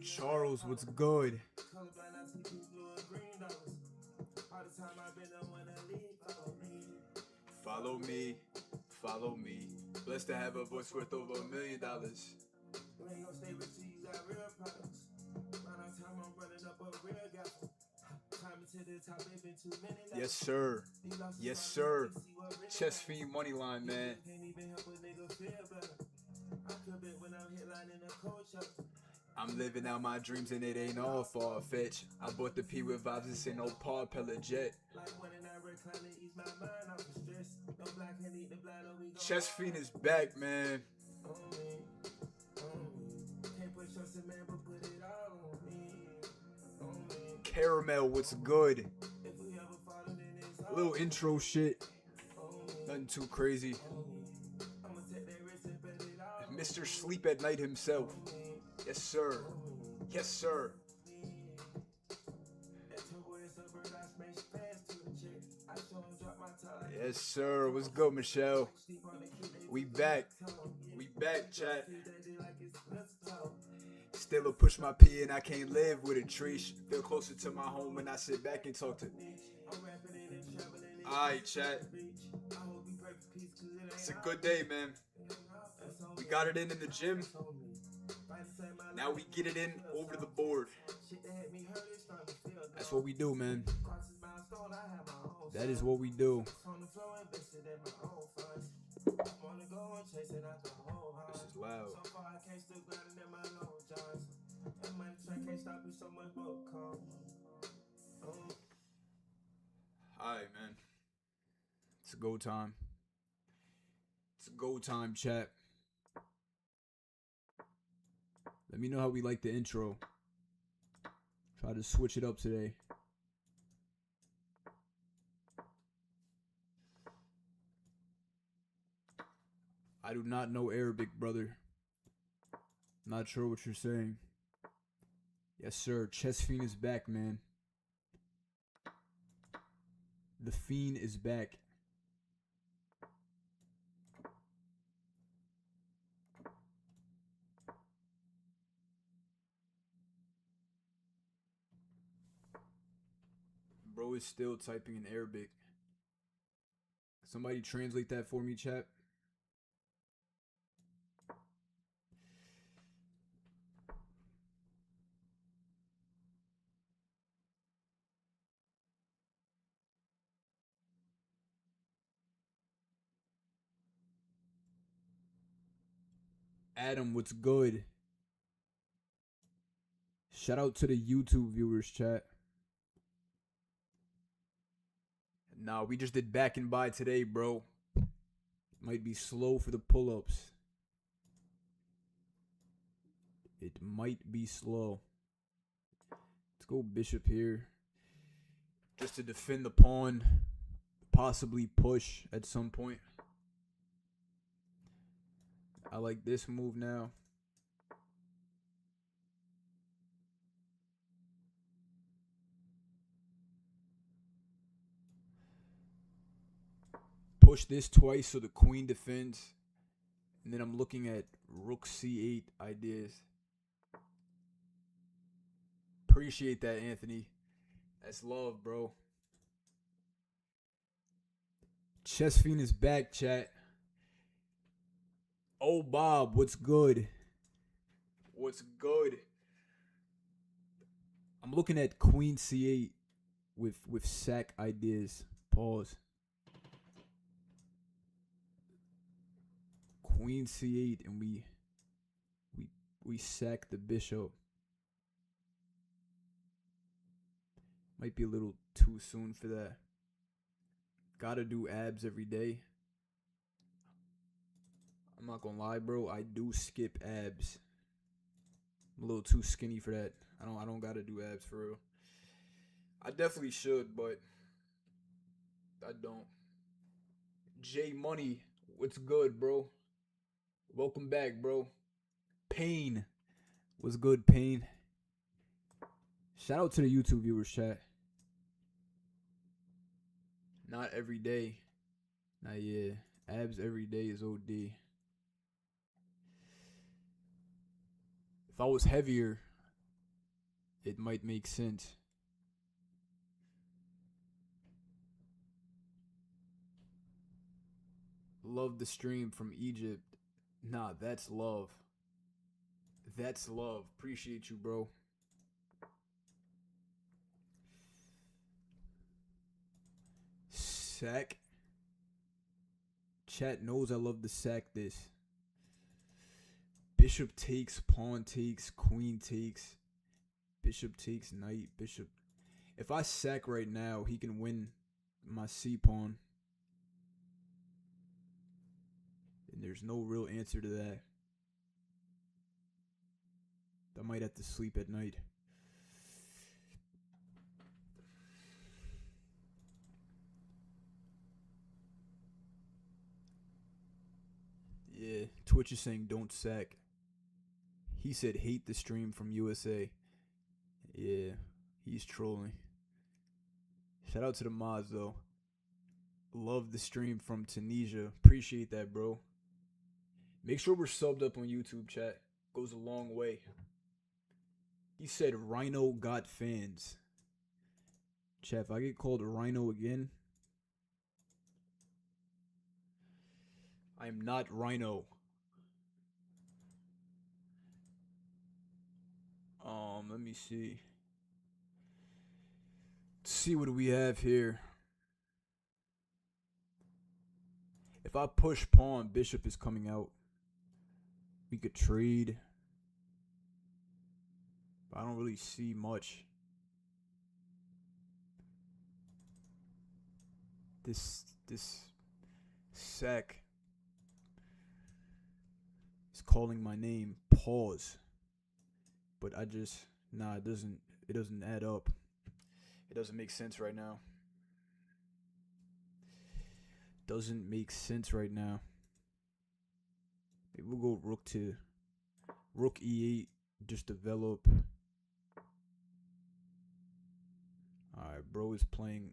Charles, what's good? Follow me, follow me. Blessed to have a voice worth over $1 million. Yes, sir. Yes, sir. Chest Fiend Moneyline, man. I'm living out my dreams and it ain't all far-fetched. I bought the P with vibes, this ain't no Paul Pellet jet. Chest Fiend is back, man. Caramel, what's good? Little intro shit. Nothing too crazy. Mr. Sleep at Night himself. Yes, sir. Yes, sir. Yes, sir. What's good, Michelle? We back. We back, chat. Still a push my P and I can't live with a treesh. Feel closer to my home when I sit back and talk to. Alright, chat. It's a good day, man. We got it in the gym. Now we get it in over the board. That's what we do, man. That is what we do. This is loud. Alright, man. It's a go time. It's a go time, chat. Let me know how we like the intro. Try to switch it up today. I do not know Arabic, brother. Not sure what you're saying. Yes, sir. Chest Fiend is back, man. The Fiend is back. Bro is still typing in Arabic. Somebody translate that for me, chat. Adam, what's good? Shout out to the YouTube viewers, chat. Nah, we just did back and by today, bro. Might be slow for the pull-ups. It might be slow. Let's go bishop here. Just to defend the pawn. Possibly push at some point. I like this move now. Push this twice so the queen defends. And then I'm looking at rook c8 ideas. Appreciate that, Anthony. That's love, bro. Chess Fiend is back, chat. Oh, Bob, what's good? What's good? I'm looking at queen c8 with sack ideas. Pause. Queen c8 and we sack the bishop. Might be a little too soon for that. Gotta do abs every day. I'm not gonna lie, bro. I do skip abs. I'm a little too skinny for that. I don't gotta do abs for real. I definitely should, but I don't. J Money, what's good, bro? Welcome back, bro. Pain, what's good, Pain? Shout out to the YouTube viewers, chat. Not every day. Not yeah. Abs every day is OD. If I was heavier, it might make sense. Love the stream from Egypt. Nah, that's love. That's love. Appreciate you, bro. Sack. Chat knows I love to sack this. Bishop takes, pawn takes, queen takes, bishop takes, knight, bishop. If I sack right now, he can win my c pawn. And there's no real answer to that. I might have to sleep at night. Yeah, Twitch is saying don't sack. He said hate the stream from USA. Yeah, he's trolling. Shout out to the mods though. Love the stream from Tunisia. Appreciate that, bro. Make sure we're subbed up on YouTube, chat. Goes a long way. He said Rhino got fans. Chat, if I get called Rhino again, I am not Rhino. Let me see. Let's see what we have here. If I push pawn, bishop is coming out. We could trade. But I don't really see much. This sack is calling my name. Pause. But I just it doesn't add up. It doesn't make sense right now. Doesn't make sense right now. Maybe we'll go rook e8, just develop. Alright, bro is playing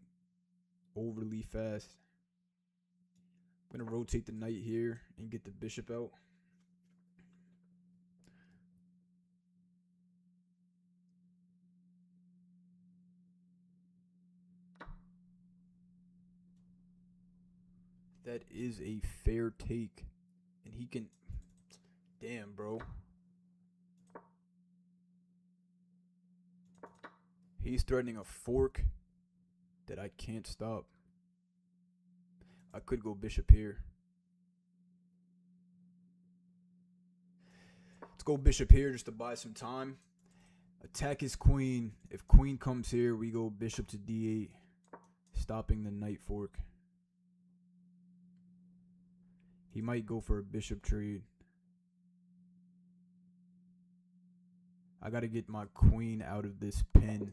overly fast. I'm gonna rotate the knight here and get the bishop out. That is a fair take. And he can... Damn, bro. He's threatening a fork that I can't stop. I could go bishop here. Let's go bishop here just to buy some time. Attack his queen. If queen comes here, we go bishop to d8, stopping the knight fork. He might go for a bishop trade. I gotta get my queen out of this pin.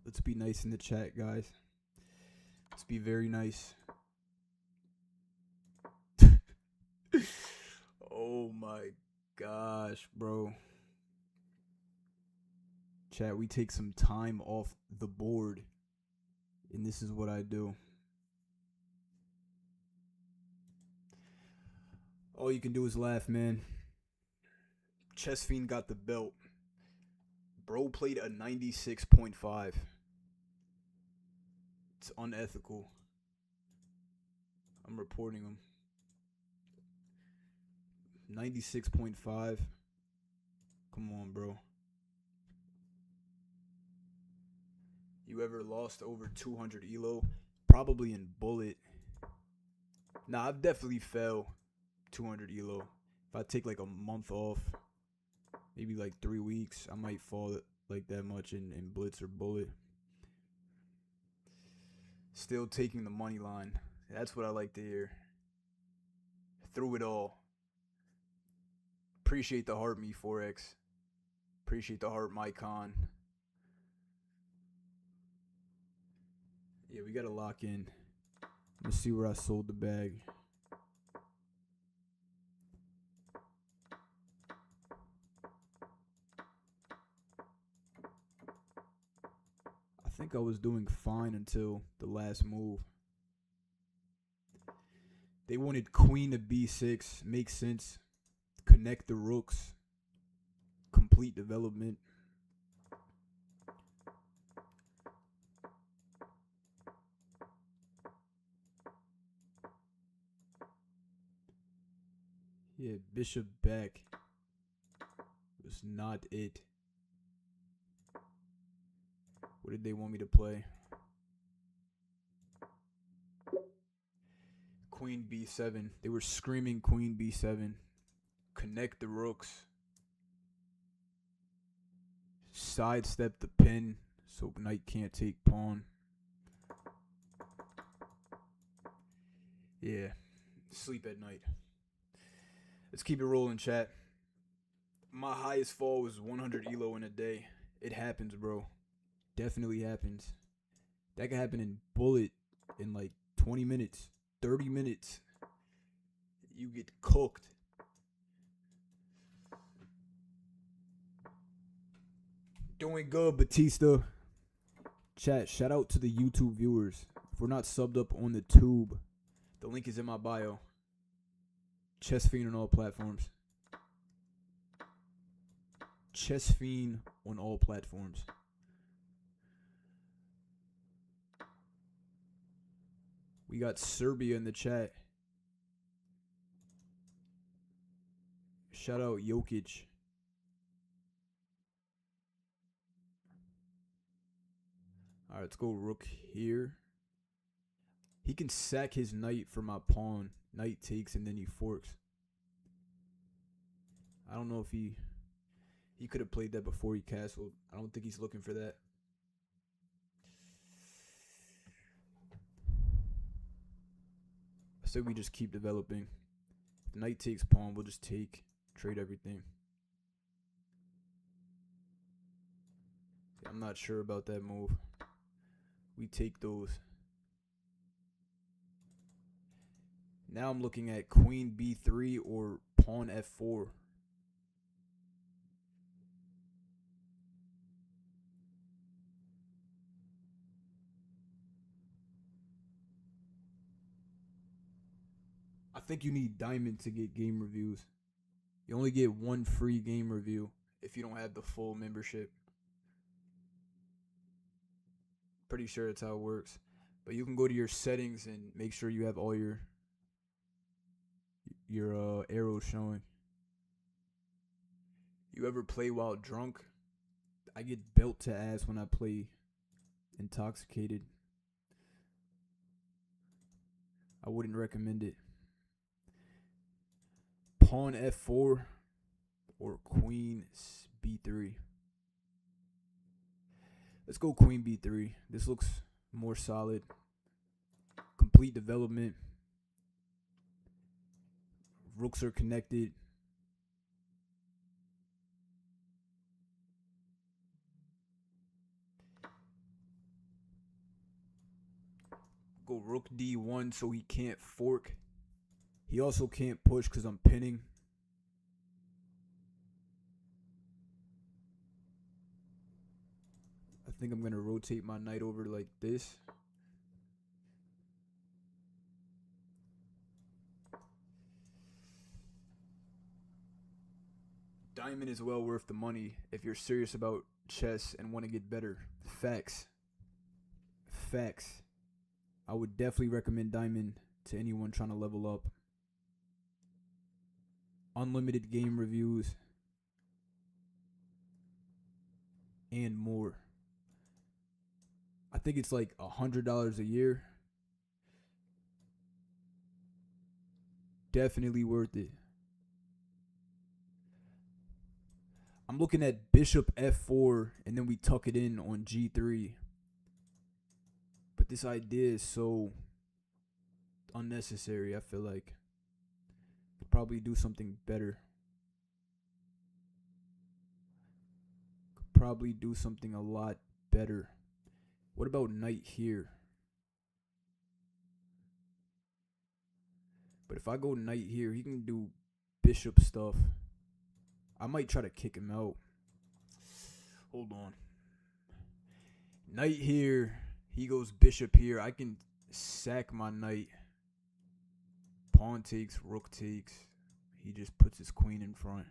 Let's be nice in the chat, guys. Let's be very nice. Oh my gosh, bro. Chat, we take some time off the board. And this is what I do. All you can do is laugh, man. Chess Fiend got the belt. Bro played a 96.5. It's unethical. I'm reporting him. 96.5. Come on, bro. You ever lost over 200 elo? Probably in bullet. Nah, I've definitely fell 200 elo. If I take like a month off, maybe like 3 weeks, I might fall like that much in blitz or bullet. Still taking the money line. That's what I like to hear. Through it all. Appreciate the heart, me Forex. Appreciate the heart, Mycon. Yeah, we gotta lock in. Let's see where I sold the bag. I think I was doing fine until the last move. They wanted queen to b6. Makes sense. Connect the rooks. Complete development. Yeah, bishop back was not it. What did they want me to play? Queen b7. They were screaming queen b7. Connect the rooks. Sidestep the pin so knight can't take pawn. Yeah, sleep at night. Let's keep it rolling, chat. My highest fall was 100 elo in a day. It happens, bro. Definitely happens. That could happen in bullet in like 20 minutes, 30 minutes. You get cooked. Doing good, Batista. Chat, shout out to the YouTube viewers. If we're not subbed up on the tube, the link is in my bio. Chess Fiend on all platforms. Chess Fiend on all platforms. We got Serbia in the chat. Shout out Jokic. Alright, let's go rook here. He can sack his knight for my pawn. Knight takes and then he forks. I don't know if he could have played that before he castled. I don't think he's looking for that. I say we just keep developing. If knight takes pawn, we'll just take, trade everything. I'm not sure about that move. We take those. Now I'm looking at queen b3 or pawn f4. I think you need diamond to get game reviews. You only get one free game review if you don't have the full membership. Pretty sure that's how it works. But you can go to your settings and make sure you have all your arrows showing. You ever play while drunk? I get built to ass when I play intoxicated. I wouldn't recommend it. Pawn f4 or queen b3. Let's go queen b3. This looks more solid. Complete development. Rooks are connected. Go rook d1 so he can't fork. He also can't push because I'm pinning. I think I'm going to rotate my knight over like this. Diamond is well worth the money if you're serious about chess and want to get better. Facts. Facts. I would definitely recommend Diamond to anyone trying to level up. Unlimited game reviews and more. I think it's like $100 a year. Definitely worth it. I'm looking at bishop f4 and then we tuck it in on g3. But this idea is so unnecessary, I feel like. Could probably do something better. Could probably do something a lot better. What about knight here? But if I go knight here, he can do bishop stuff. I might try to kick him out. Hold on. Knight here. He goes bishop here. I can sack my knight. Pawn takes, rook takes. He just puts his queen in front.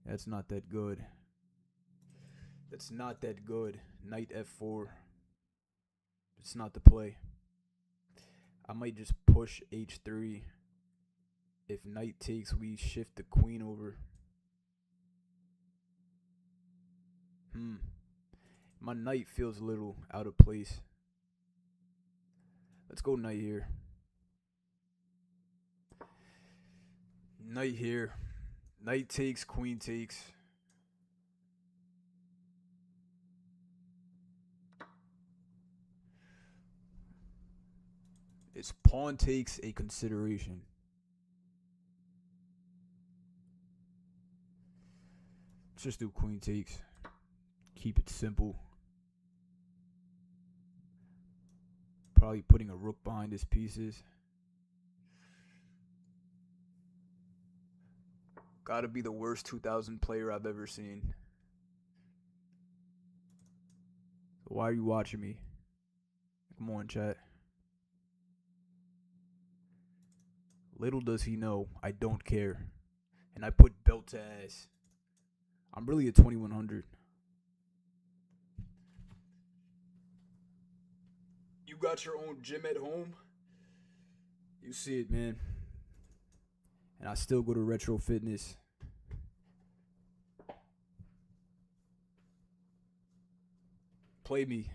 That's not that good. That's not that good. Knight f4. It's not the play. I might just push h3. If knight takes, we shift the queen over. My knight feels a little out of place. Let's go knight here. Knight here. Knight takes, queen takes. Is pawn takes a consideration? Let's just do queen takes. Keep it simple. Probably putting a rook behind his pieces. Gotta be the worst 2000 player I've ever seen. Why are you watching me? Come on, chat. Little does he know, I don't care. And I put belt to ass. I'm really a 2100. You got your own gym at home? You see it, man. And I still go to Retro Fitness. Play me.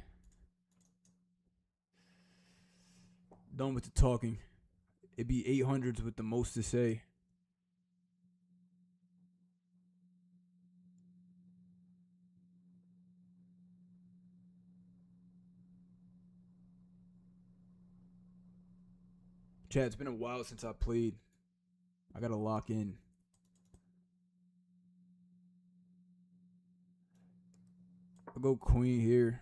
Done with the talking. It'd be 800s with the most to say. Chad, it's been a while since I played. I gotta lock in. I'll go queen here.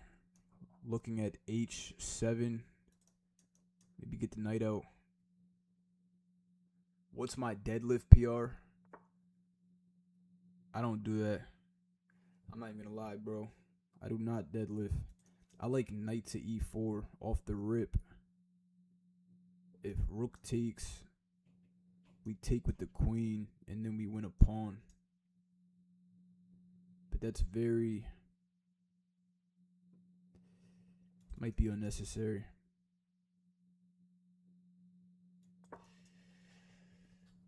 Looking at h7. Maybe get the knight out. What's my deadlift PR? I don't do that. I'm not even gonna lie, bro. I do not deadlift. I like knight to e4 off the rip. If rook takes, we take with the queen, and then we win a pawn. But that's very... might be unnecessary.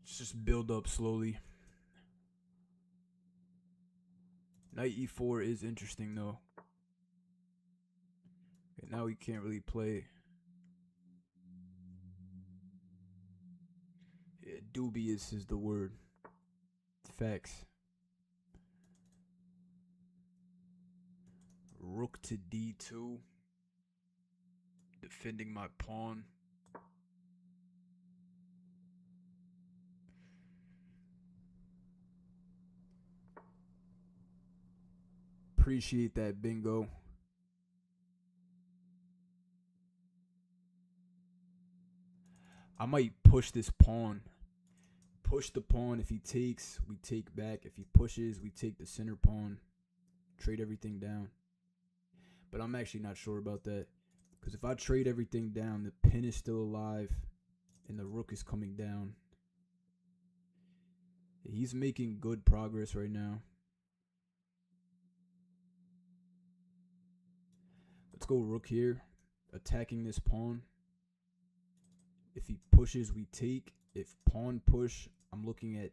Let's just build up slowly. Knight e4 is interesting, though. Okay, now we can't really play. Yeah, dubious is the word. Facts. Rook to d2. Defending my pawn. Appreciate that, bingo. I might push this pawn. Push the pawn. If he takes, we take back. If he pushes, we take the center pawn. Trade everything down. But I'm actually not sure about that. Because if I trade everything down, the pin is still alive. And the rook is coming down. He's making good progress right now. Let's go rook here. Attacking this pawn. If he pushes, we take. If pawn push, I'm looking at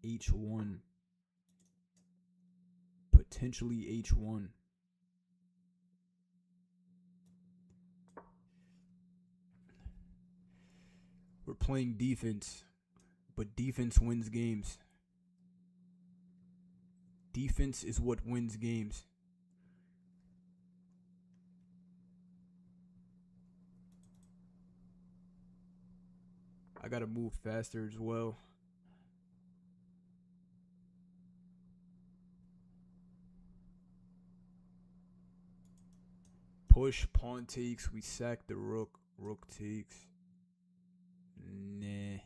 h1. Potentially h1. We're playing defense, but defense wins games. Defense is what wins games. I gotta move faster as well. Push, pawn takes. We sack the rook. Rook takes. Nah.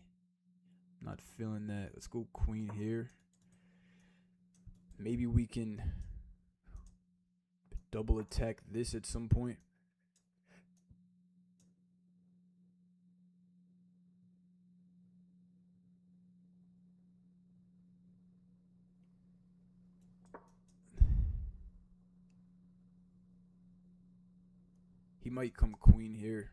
Not feeling that. Let's go queen here. Maybe we can double attack this at some point. He might come queen here.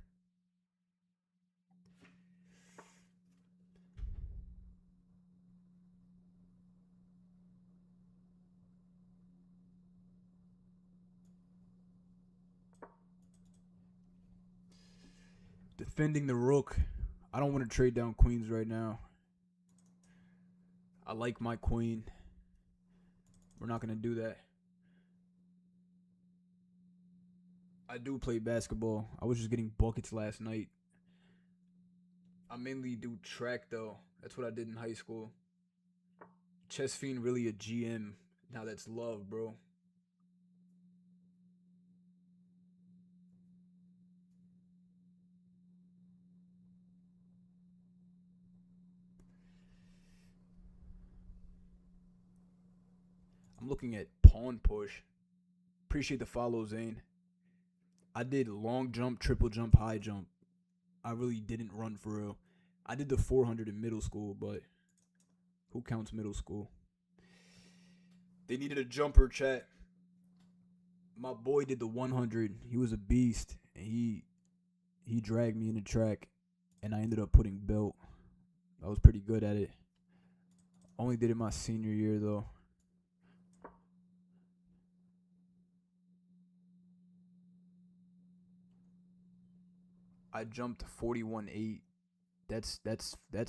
Defending the rook. I don't want to trade down queens right now. I like my queen. We're not going to do that. I do play basketball. I was just getting buckets last night. I mainly do track though. That's what I did in high school. Chess Fiend really a GM. Now that's love, bro. I'm looking at pawn push. Appreciate the follow, Zane. I did long jump, triple jump, high jump. I really didn't run for real. I did the 400 in middle school, but who counts middle school? They needed a jumper, chat. My boy did the 100. He was a beast, and he dragged me in the track, and I ended up putting belt. I was pretty good at it. Only did it my senior year though. I jumped 41.8. That's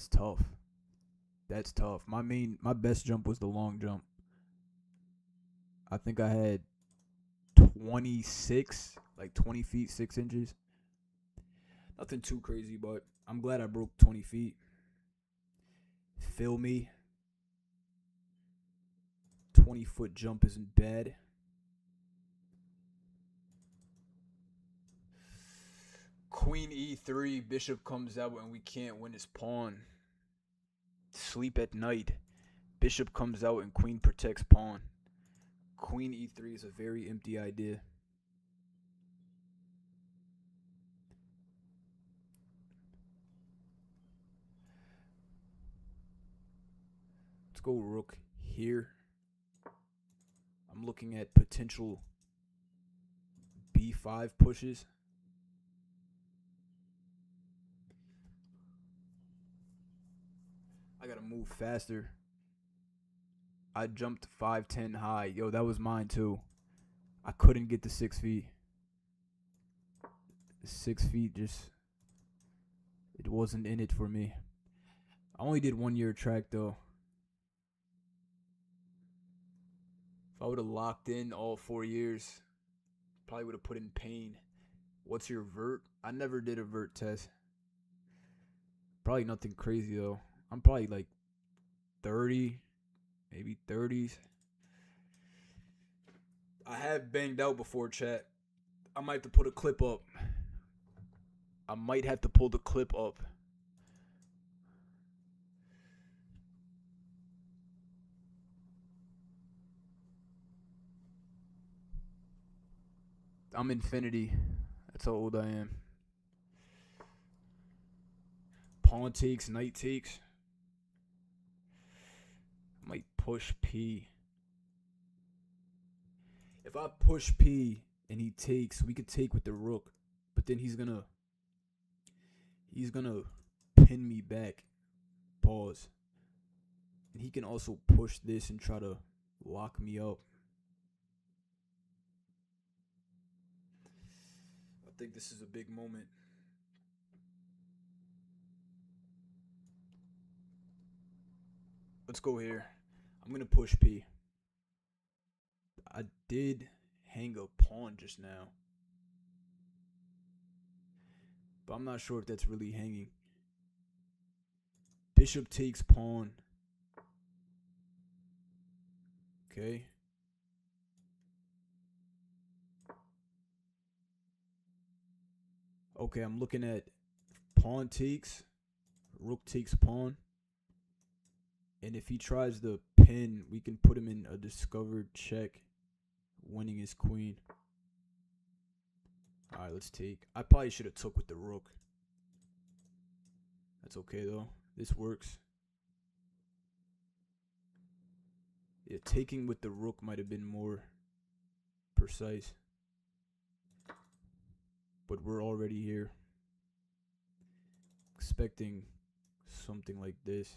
tough. That's tough. My best jump was the long jump. I think I had 26, like 20 feet, 6 inches. Nothing too crazy, but I'm glad I broke 20 feet. Feel me? 20-foot jump isn't bad. Queen e3, bishop comes out and we can't win his pawn. Sleep at night. Bishop comes out and queen protects pawn. Queen e3 is a very empty idea. Let's go rook here. I'm looking at potential b5 pushes. I gotta move faster. I jumped 5'10" high. Yo, that was mine too. I couldn't get the 6 feet. 6 feet just, it wasn't in it for me. I only did 1 year track though. If I would have locked in all 4 years, probably would have put in pain. What's your vert? I never did a vert test. Probably nothing crazy though. I'm probably like 30, maybe 30s. I have banged out before, chat. I might have to put a clip up. I might have to pull the clip up. I'm infinity. That's how old I am. Pawn takes, knight takes. Might push P. If I push P and he takes, we could take with the rook. But then he's gonna pin me back. Pause. And he can also push this and try to lock me up. I think this is a big moment. Let's go here. I'm gonna push P. I did hang a pawn just now, but I'm not sure if that's really hanging. Bishop takes pawn. Okay. Okay, I'm looking at pawn takes, rook takes pawn. And if he tries the pin, we can put him in a discovered check, winning his queen. Alright, let's take. I probably should have took with the rook. That's okay though. This works. Yeah, taking with the rook might have been more precise. But we're already here. Expecting something like this.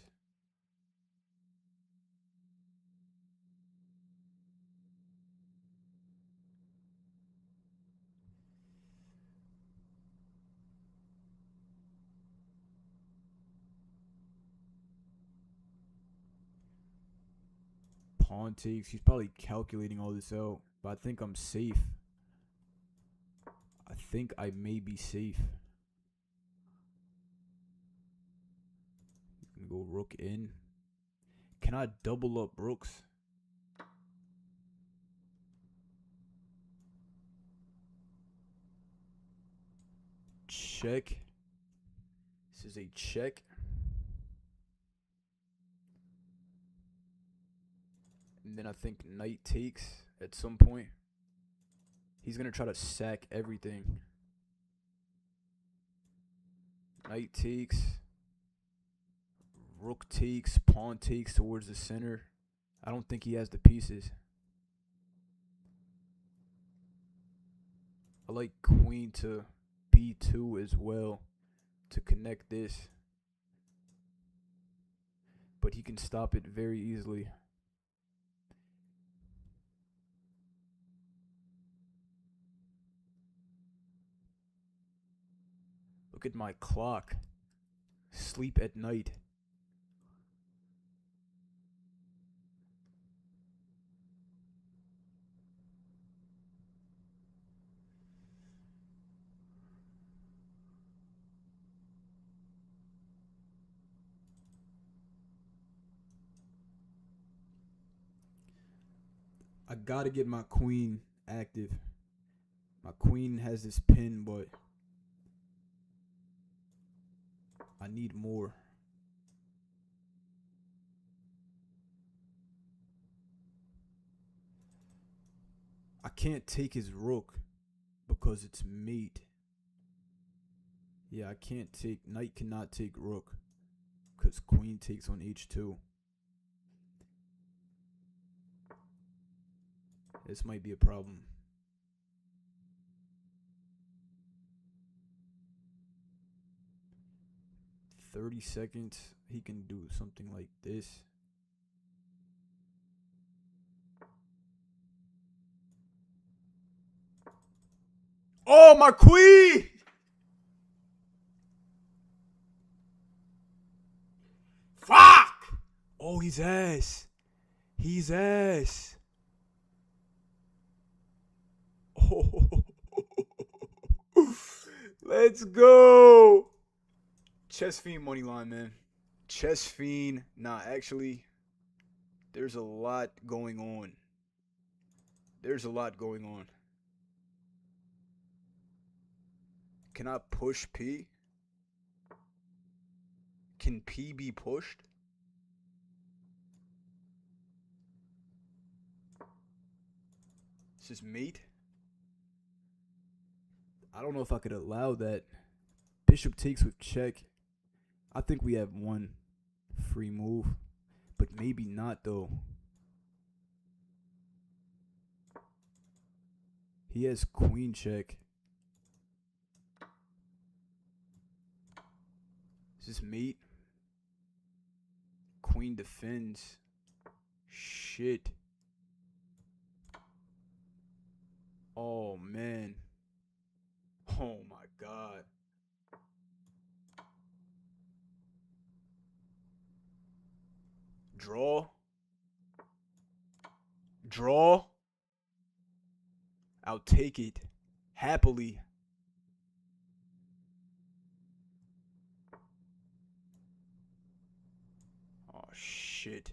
Pawn takes. He's probably calculating all this out. But I think I'm safe. I think I may be safe. You can go rook in. Can I double up rooks? Check. This is a check. And then I think knight takes at some point. He's going to try to sack everything. Knight takes. Rook takes. Pawn takes towards the center. I don't think he has the pieces. I like queen to b2 as well to connect this. But he can stop it very easily. Look at my clock. Sleep at night. I gotta get my queen active. My queen has this pin, but I need more. I can't take his rook because it's mate. Yeah, I can't take. Knight cannot take rook because queen takes on h2. This might be a problem. $30. He can do something like this. Oh, my queen! Fuck! Oh, he's ass. He's ass. Oh. Let's go. Chess Fiend money line, man. Chess Fiend. Nah, actually, there's a lot going on. There's a lot going on. Can I push P? Can P be pushed? This is mate. I don't know if I could allow that. Bishop takes with check. I think we have one free move, but maybe not though. He has queen check. Is this mate? Queen defends. Shit. Oh man. Oh my god. Draw. Draw. I'll take it. Happily. shit.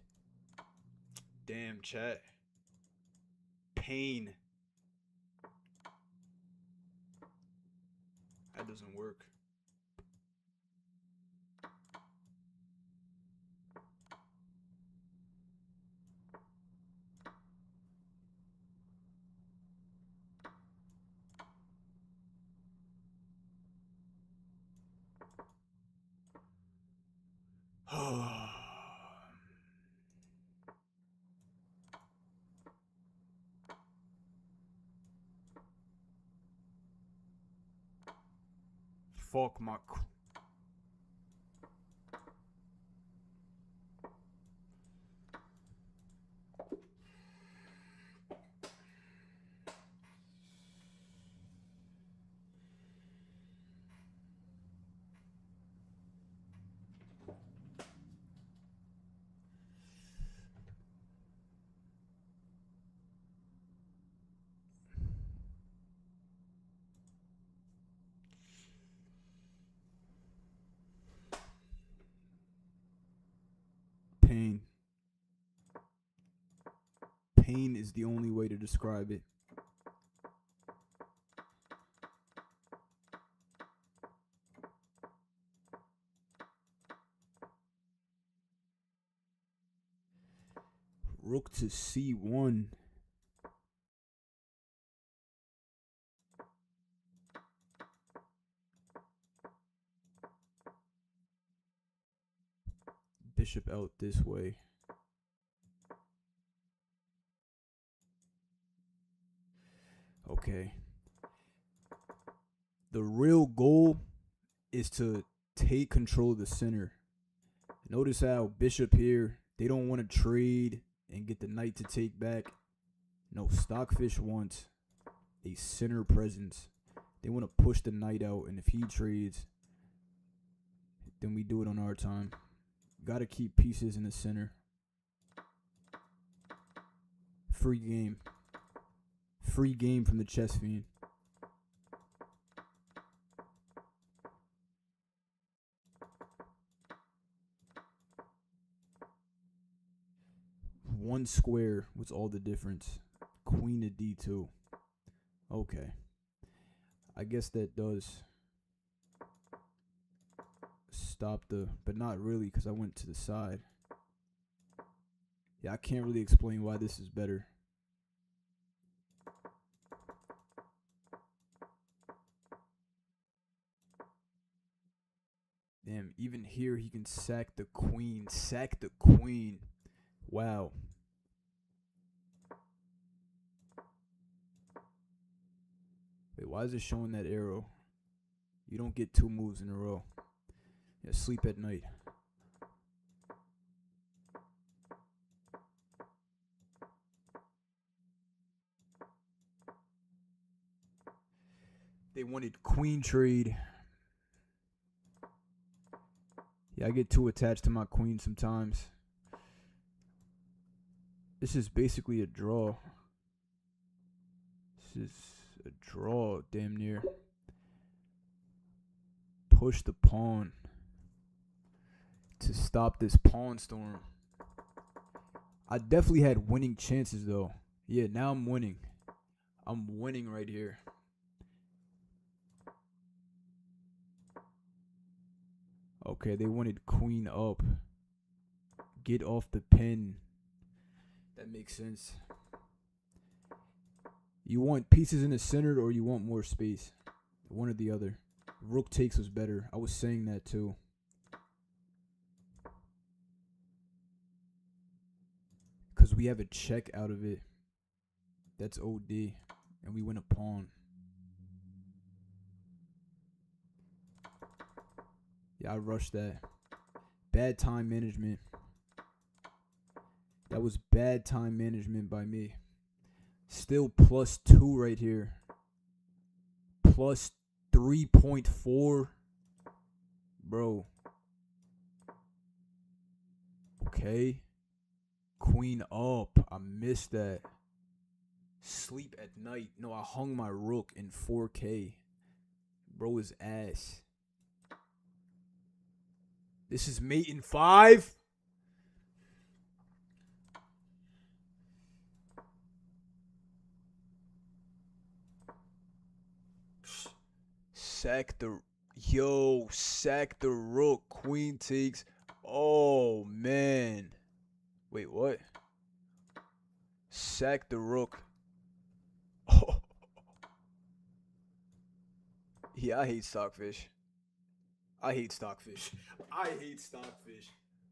Damn, chat. Pain. That doesn't work. Fuck my. Pain. Pain is the only way to describe it. Rook to C1. Bishop out this way. Okay. The real goal is to take control of the center. Notice how bishop here, they don't want to trade and get the knight to take back. No, Stockfish wants a center presence. They want to push the knight out, and if he trades, then we do it on our time. Got to keep pieces in the center. Free game. Free game from the chess fiend. One square was all the difference. Queen to D2. Okay. I guess that does stop the, but not really, because I went to the side. Yeah, I can't really explain why this is better. Damn, even here he can sack the queen. Sack the queen. Wow. Wait, why is it showing that arrow? You don't get two moves in a row. Yeah, sleep at night. They wanted queen trade. Yeah, I get too attached to my queen sometimes. This is basically a draw. This is a draw, damn near. Push the pawn to stop this pawn storm. I definitely had winning chances, though. Yeah, now I'm winning. I'm winning right here. Okay, they wanted queen up. Get off the pin. That makes sense. You want pieces in the center or you want more space? One or the other. Rook takes was better. I was saying that too. Because we have a check out of it. That's OD. And we win a pawn. Yeah, I rushed that. Bad time management. That was bad time management by me. Still +2 right here. Plus 3.4. Bro. Okay. Queen up. I missed that. Sleep at night. No, I hung my rook in 4K. Bro is ass. This is mate in 5. sack the rook. Queen takes. Oh man. Wait, what? Sack the rook. Oh. Yeah, I hate stockfish. I hate stockfish. I hate stockfish.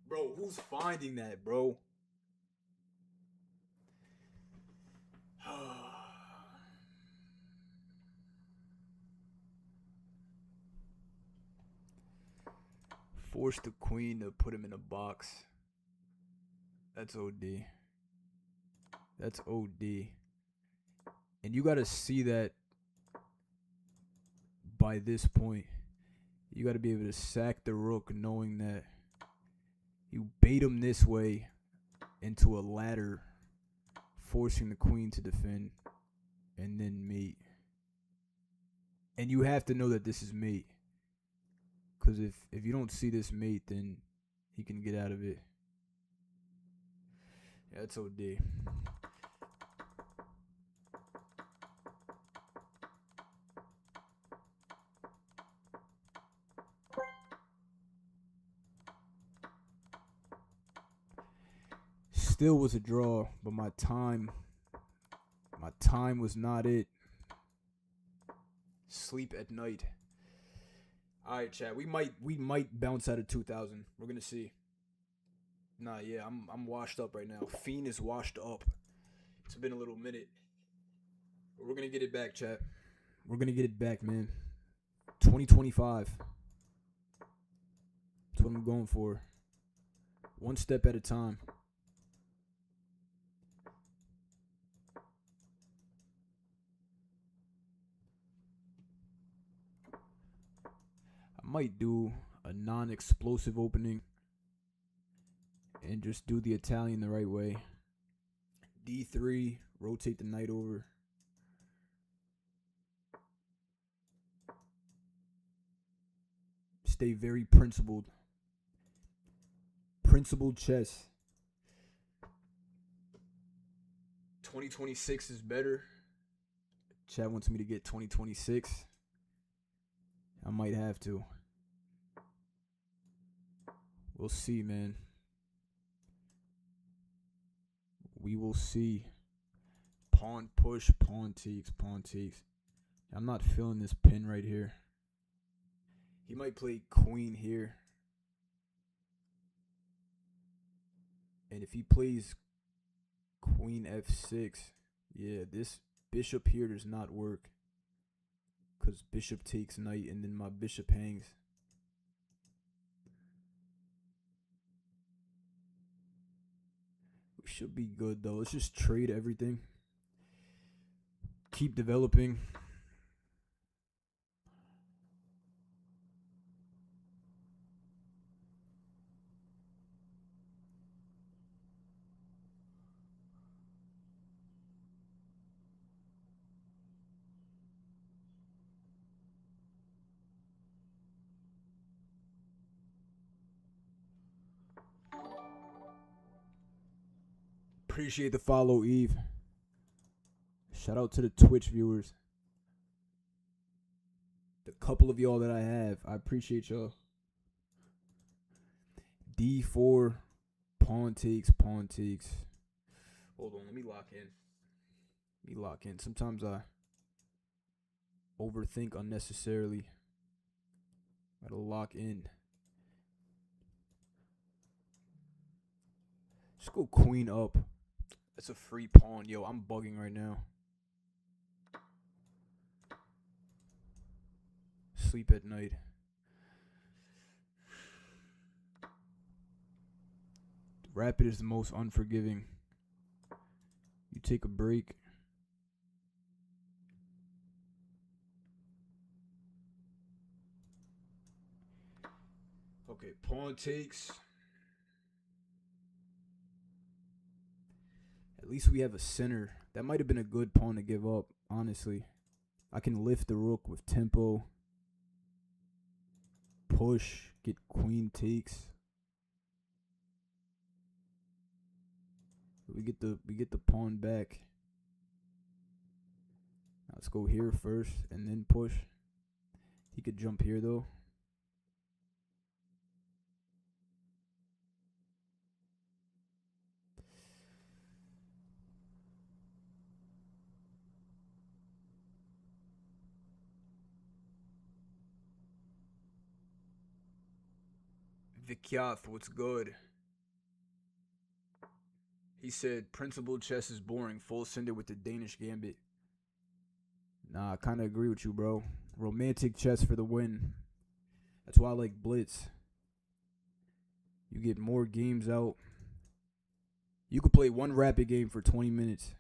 Bro, who's finding that, bro? Force the queen to put him in a box. That's OD. That's OD. And you gotta see that by this point. You gotta be able to sack the rook knowing that you bait him this way into a ladder, forcing the queen to defend, and then mate. And you have to know that this is mate. Because if you don't see this mate, then he can get out of it. Yeah, that's OD. Still was a draw, but my time was not it. Sleep at night. All right, chat. We might bounce out of 2,000. We're gonna see. Nah, yeah, I'm washed up right now. Fiend is washed up. It's been a little minute. But we're gonna get it back, chat. We're gonna get it back, man. 2025. That's what I'm going for. One step at a time. I might do a non-explosive opening and just do the Italian the right way. D3, rotate the knight over. Stay very principled. Principled chess. 2026 is better. Chad wants me to get 2026. I might have to. We'll see, man. We will see. Pawn push, pawn takes, pawn takes. I'm not feeling this pin right here. He might play queen here. And if he plays queen f6, yeah, this bishop here does not work. Because bishop takes knight and then my bishop hangs. We should be good though. Let's just trade everything. Keep developing. Appreciate the follow, Eve. Shout out to the Twitch viewers. The couple of y'all that I have, I appreciate y'all. D4, pawn takes, pawn takes. Hold on, let me lock in. Sometimes I overthink unnecessarily. Gotta lock in. Just go queen up. That's a free pawn. Yo, I'm bugging right now. Sleep at night. Rapid is the most unforgiving. You take a break. Okay, pawn takes. At least we have a center. That might have been a good pawn to give up, honestly. I can lift the rook with tempo. Push, get queen takes. We get the pawn back. Now let's go here first and then push. He could jump here though. Vikyath, what's good? He said principled chess is boring. Full sender with the Danish gambit. Nah, I kind of agree with you, bro. Romantic chess for the win. That's why I like Blitz. You get more games out. You could play one rapid game for 20 minutes.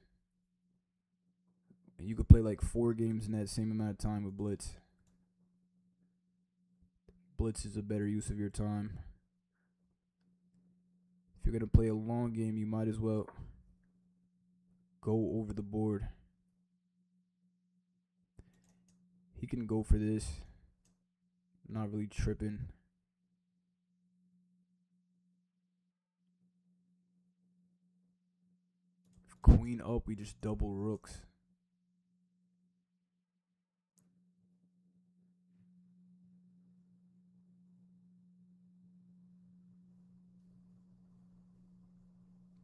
And you could play like 4 games in that same amount of time with Blitz. Blitz is a better use of your time. If you're going to play a long game, you might as well go over the board. He can go for this. Not really tripping. If queen up, we just double rooks.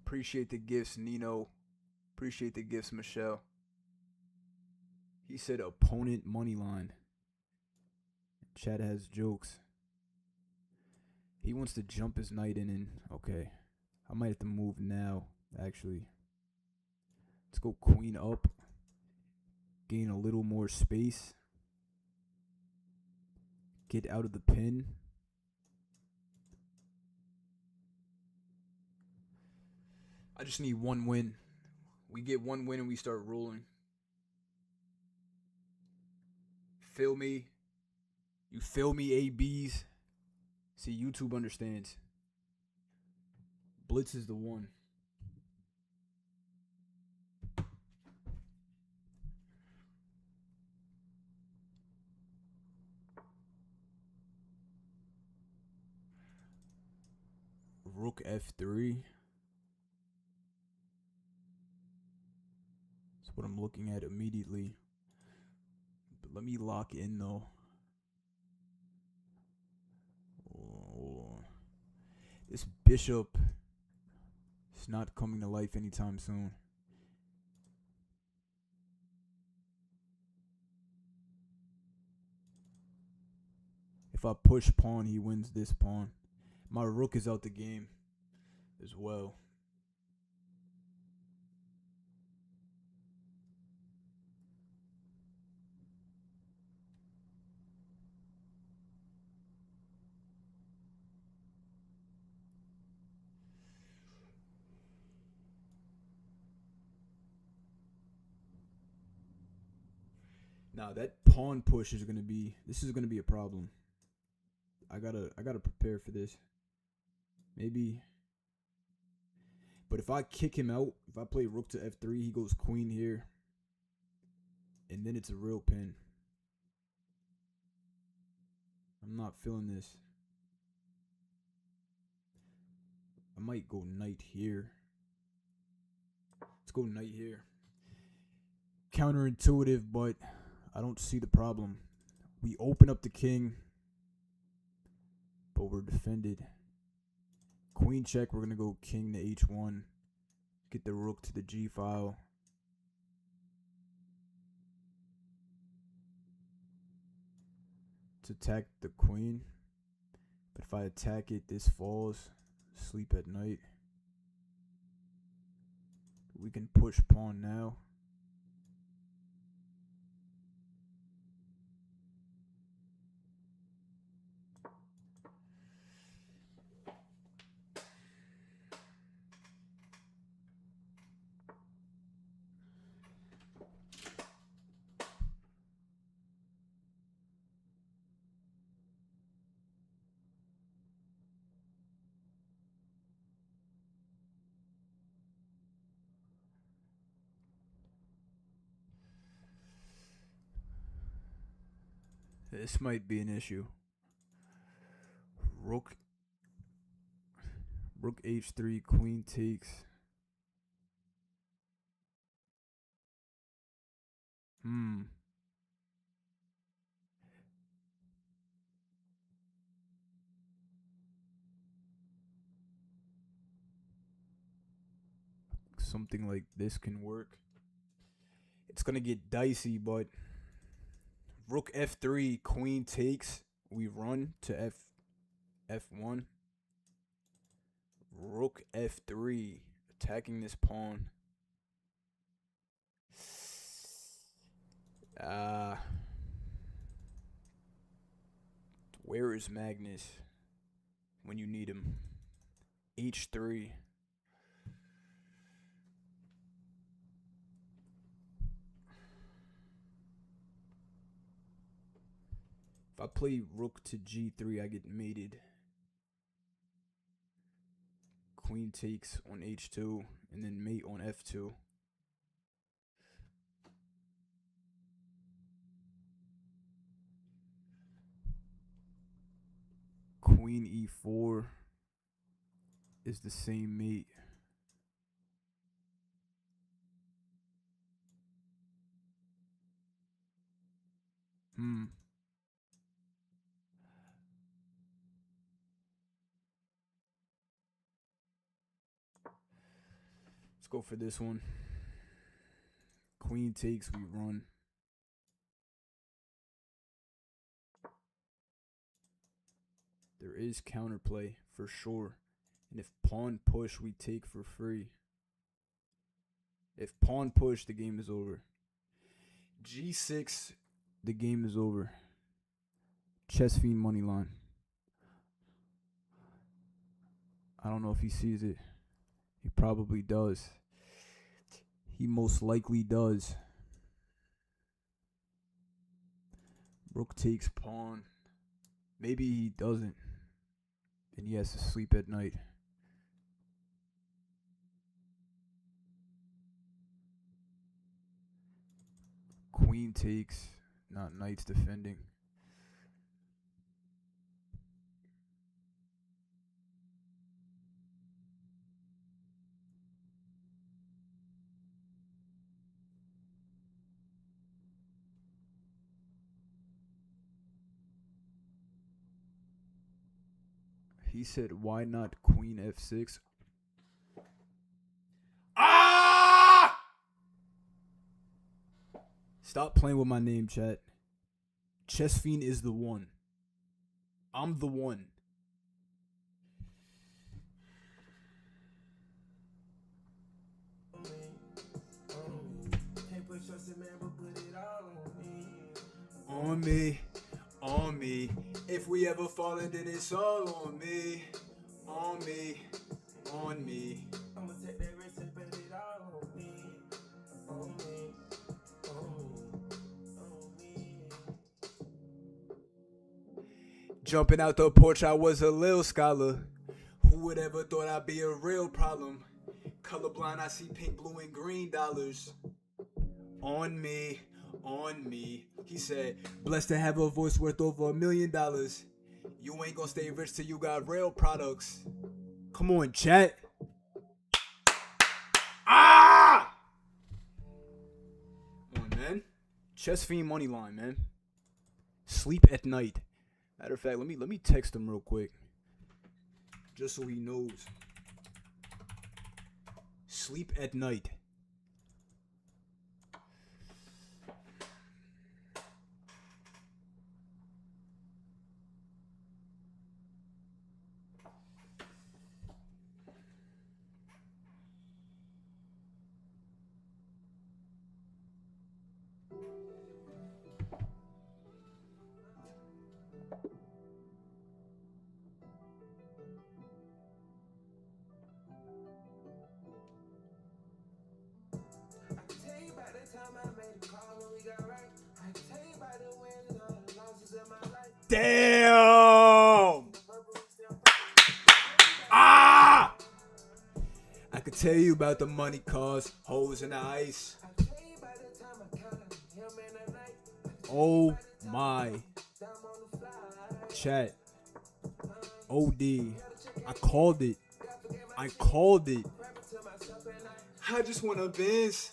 Appreciate the gifts, Nino. Appreciate the gifts, Michelle. He said opponent money line. Chad has jokes. He wants to jump his knight in and okay. I might have to move now, actually. Let's go queen up. Gain a little more space. Get out of the pin. I just need one win. We get one win and we start rolling. Feel me? You feel me, ABs? See, YouTube understands. Blitz is the one. Rook F3. That's what I'm looking at immediately. But let me lock in though. Oh. This bishop is not coming to life anytime soon. If I push pawn, he wins this pawn. My rook is out the game as well. Now that pawn push is gonna be. This is gonna be a problem. I gotta prepare for this. Maybe. But if I kick him out, if I play rook to f3, he goes queen here. And then it's a real pin. I'm not feeling this. I might go knight here. Let's go knight here. Counterintuitive, but I don't see the problem. We open up the king, but we're defended. Queen check, we're going to go king to h1. Get the rook to the g file. To attack the queen. But if I attack it, this falls. Sleep at night. We can push pawn now. This might be an issue. Rook h3, queen takes. something like this can work. It's gonna get dicey, but rook f3, queen takes. We run to f1. Rook f3, attacking this pawn. Where is Magnus when you need him? h3. If I play rook to g3, I get mated. Queen takes on h2, and then mate on f2. Queen e4 is the same mate. Let's go for this one. Queen takes, we run. There is counterplay for sure. And if pawn push, we take for free. If pawn push, the game is over. G6, the game is over. Chess Fiend money line. I don't know if he sees it. He probably does. He most likely does. Rook takes pawn. Maybe he doesn't. And he has to sleep at night. Queen takes. Not knight's defending. He said, why not queen f6? Ah! Stop playing with my name, chat. Chess Fiend is the one. I'm the one. On me. On me. If we ever fallen, then it's all on me. On me. On me. I'ma take that risk and bet it all on me. On me. On me. Jumping out the porch, I was a little scholar. Who would ever thought I'd be a real problem? Colorblind, I see pink, blue, and green dollars. On me. On me. He said, blessed to have a voice worth over $1 million. You ain't gonna stay rich till you got real products. Come on, chat. Ah! Come on, man. Chess Fiend money line, man. Sleep at night. Matter of fact, let me text him real quick. Just so he knows. Sleep at night. Damn! Ah! I could tell you about the money cars, hoes in the ice. Oh my. Chat. OD. I called it. I called it. I just wanna Benz.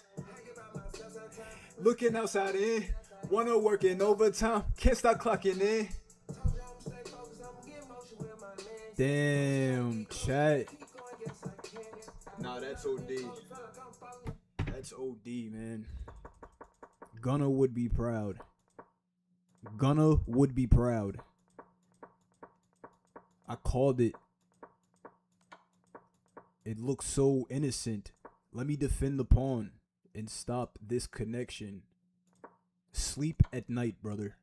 Looking outside in. Wanna working overtime. Can't stop clocking in. Damn, chat. Nah, that's OD. That's OD, man. Gunna would be proud. Gunna would be proud. I called it. It looks so innocent. Let me defend the pawn and stop this connection. Sleep at night, brother.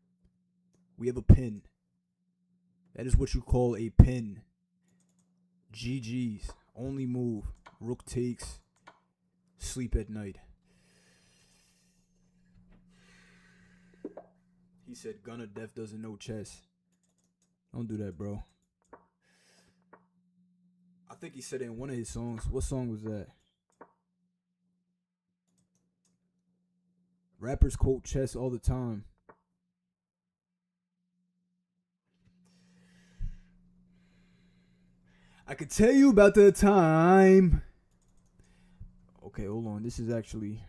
We have a pin. That is what you call a pin. GG's. Only move. Rook takes. Sleep at night. He said Gunna Def doesn't know chess. Don't do that, bro. I think he said it in one of his songs. What song was that? Rappers quote chess all the time. I could tell you about the time. Okay, hold on. This is actually...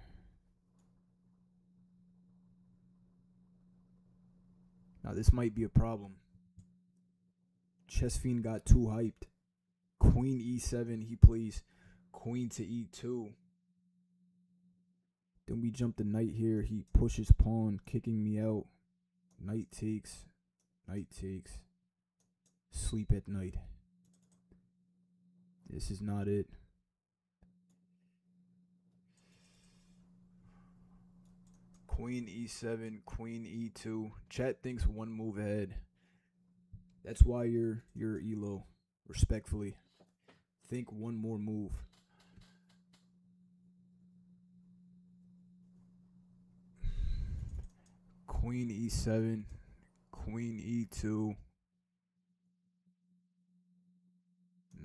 Now, this might be a problem. Chess Fiend got too hyped. Queen e7. He plays queen to e2. Then we jump the knight here. He pushes pawn, kicking me out. Knight takes. Knight takes. Sleep at night. This is not it. Queen e7, queen e2. Chat thinks one move ahead. That's why you're Elo. Respectfully. Think one more move. Queen e7, queen e2.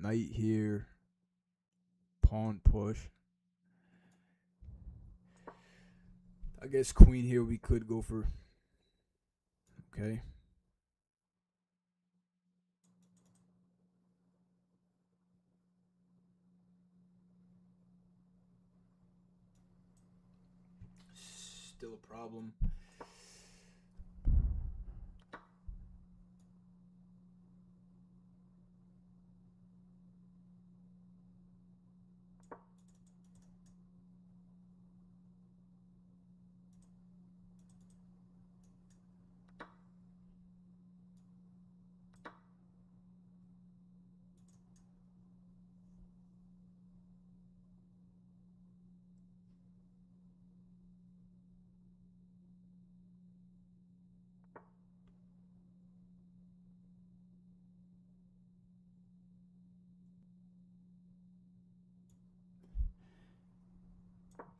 Knight here. Pawn push. I guess queen here we could go for. Okay. Still a problem.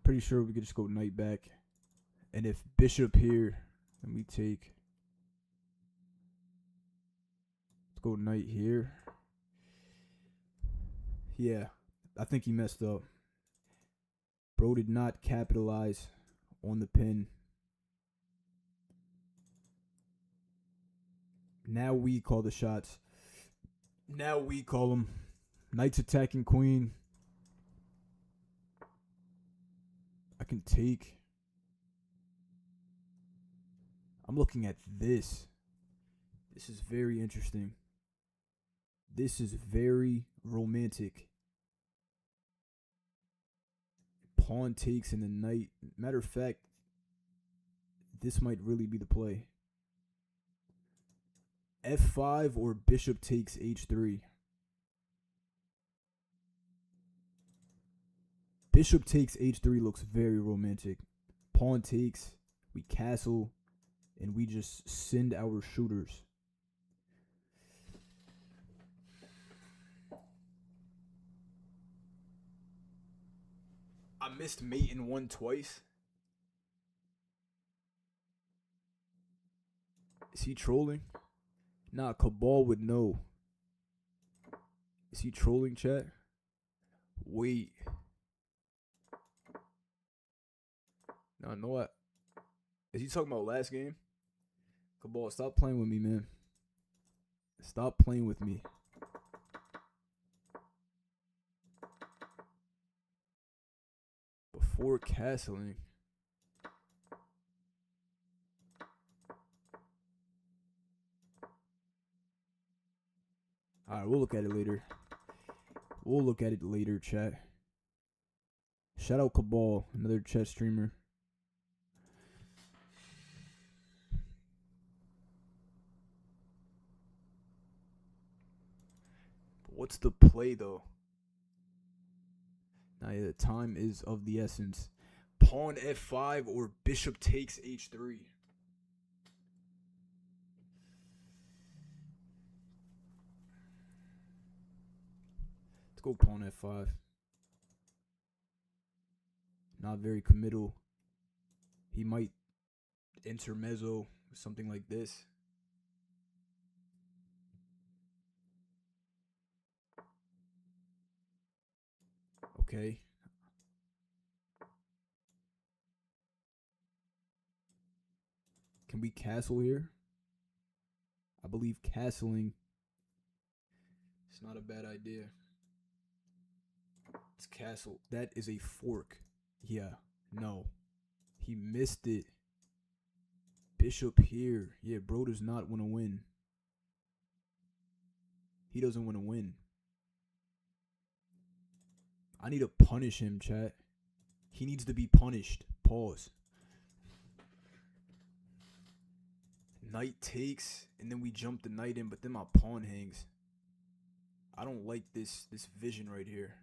Pretty sure we could just go knight back. And if bishop here, then we take. Let's go knight here. Yeah, I think he messed up. Bro did not capitalize on the pin. Now we call the shots. Now we call them. Knight's attacking queen. I can take. I'm looking at this. This is very interesting. This is very romantic. Pawn takes and the knight. Matter of fact, this might really be the play. F5 or bishop takes h3. Bishop takes h3 looks very romantic. Pawn takes, we castle, and we just send our shooters. I missed mate in one twice. Is he trolling? Nah, Cabal would know. Is he trolling, chat? Wait. No, know what? Is he talking about last game? Cabal, stop playing with me, man. Stop playing with me. Before castling. Alright, we'll look at it later. We'll look at it later, chat. Shout out Cabal, another chess streamer. But what's the play though? Now yeah, the time is of the essence. Pawn f5 or bishop takes h3. Let's go pawn f5. Not very committal. He might intermezzo, something like this. Okay. Can we castle here? I believe castling is not a bad idea. It's castle. That is a fork. Yeah, no. He missed it. Bishop here. Yeah, bro does not want to win. He doesn't want to win. I need to punish him, chat. He needs to be punished. Pause. Knight takes, and then we jump the knight in, but then my pawn hangs. I don't like this vision right here.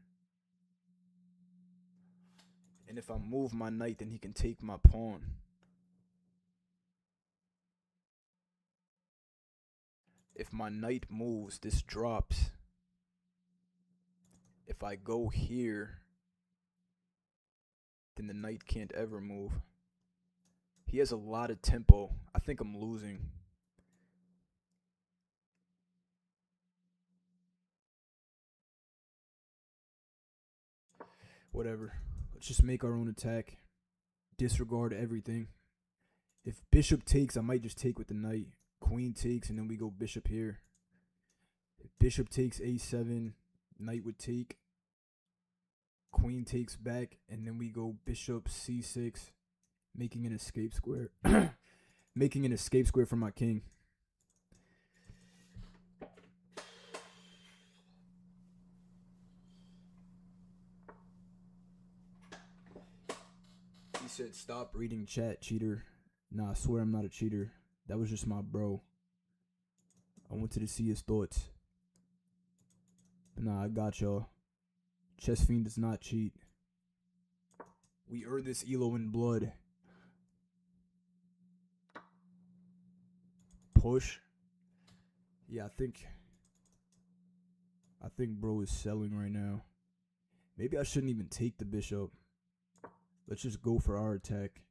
And if I move my knight, then he can take my pawn. If my knight moves, this drops. If I go here, then the knight can't ever move. He has a lot of tempo. I think I'm losing. Whatever. Let's just make our own attack. Disregard everything. If bishop takes, I might just take with the knight. Queen takes, and then we go bishop here. If bishop takes a7, knight would take. Queen takes back, and then we go bishop c6, making an escape square. Making an escape square for my king. He said, stop reading chat, cheater. Nah, I swear I'm not a cheater. That was just my bro. I wanted to see his thoughts. But nah, I got y'all. Chess Fiend does not cheat. We earned this elo in blood. Push. Yeah, I think bro is selling right now. Maybe I shouldn't even take the bishop. Let's just go for our attack.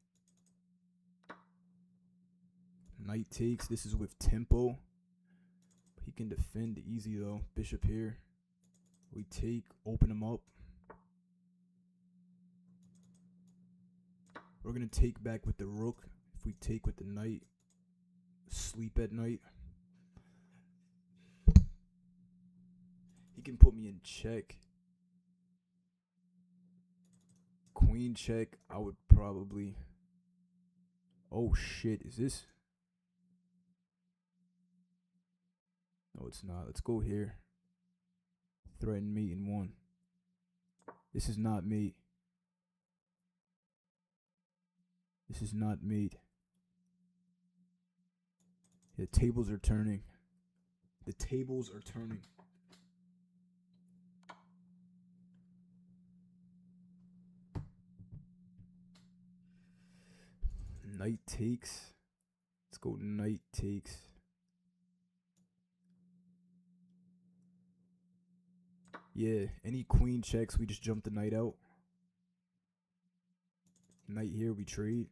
Knight takes. This is with tempo. He can defend easy though. Bishop here. We take, open him up. We're going to take back with the rook. If we take with the knight, sleep at night. He can put me in check. Queen check, I would probably... Oh shit, is this... No, it's not. Let's go here. Threaten mate in one. This is not mate. This is not mate. The tables are turning. The tables are turning. Knight takes. Let's go knight takes. Yeah, any queen checks, we just jump the knight out. Knight here, we trade.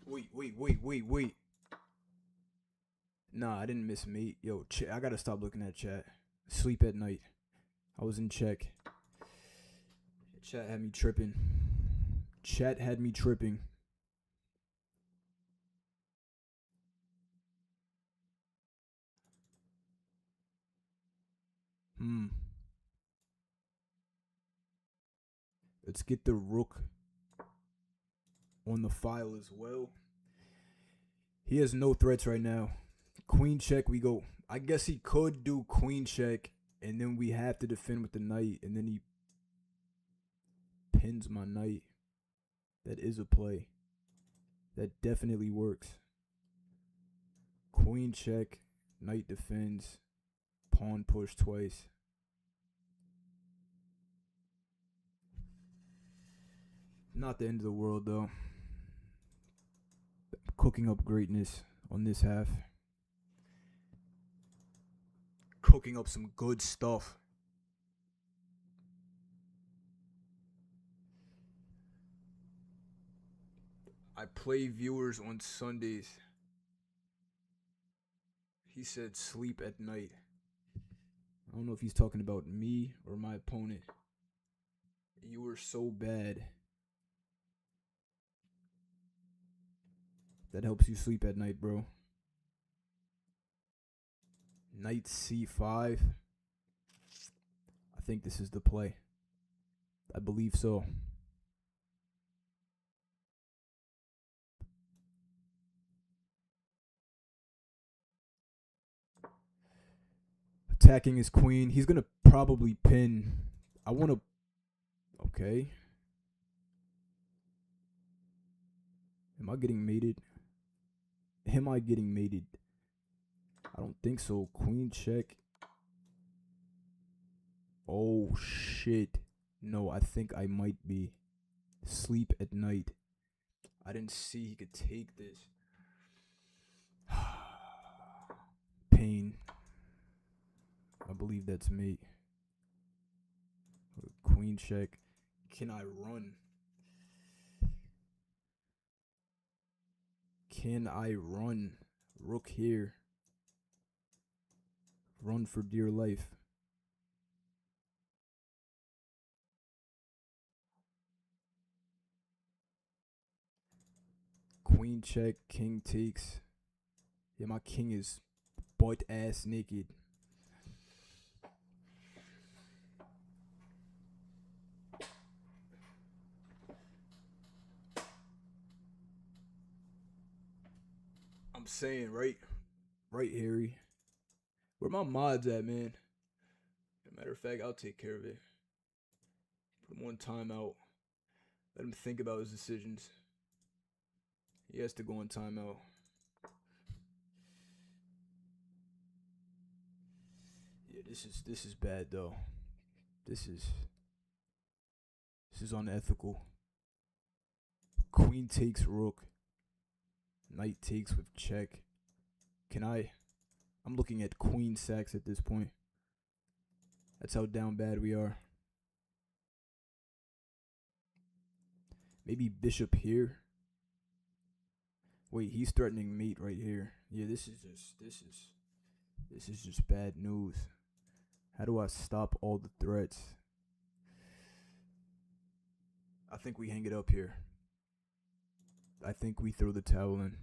Wait. Nah, I didn't miss mate. Yo, I gotta stop looking at chat. Sleep at night. I was in check. Chat had me tripping. Chat had me tripping. Let's get the rook on the file as well. He has no threats right now. Queen check, we go. I guess he could do queen check And then we have to defend with the knight, and then he pins my knight. That is a play. That definitely works. Queen check, knight defends, pawn push twice. Not the end of the world, though. Cooking up greatness on this half. Cooking up some good stuff. I play viewers on Sundays. He said sleep at night. I don't know if he's talking about me or my opponent. You were so bad. That helps you sleep at night, bro. Knight c5. I think this is the play. I believe so. Attacking his queen. He's going to probably pin. I want to... Okay. Am I getting mated? Am I getting mated? I don't think so. Queen check. Oh, shit. No, I think I might be. Sleep at night. I didn't see he could take this. Pain. I believe that's mate. Queen check. Can I run? Can I run? Rook here. Run for dear life. Queen check. King takes. Yeah, my king is butt ass naked. I'm saying, right, Harry. Where my mods at, man? As a matter of fact, I'll take care of it. Put him on timeout. Let him think about his decisions. He has to go on timeout. Yeah, this is bad though. This is unethical. Queen takes rook. Knight takes with check. I'm looking at queen sacks at this point. That's how down bad we are. Maybe bishop here. Wait, he's threatening mate right here. Yeah, this is just bad news. How do I stop all the threats? I think we hang it up here. I think we throw the towel in.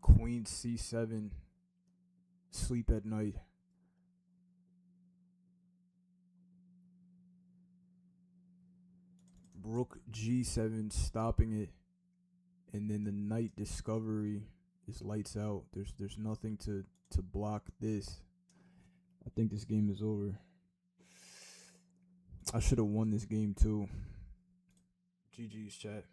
Queen c7. Sleep at night. Rook g7, stopping it. And then the knight discovery is lights out. There's nothing to block this. I think this game is over. I should have won this game too. GG's, chat.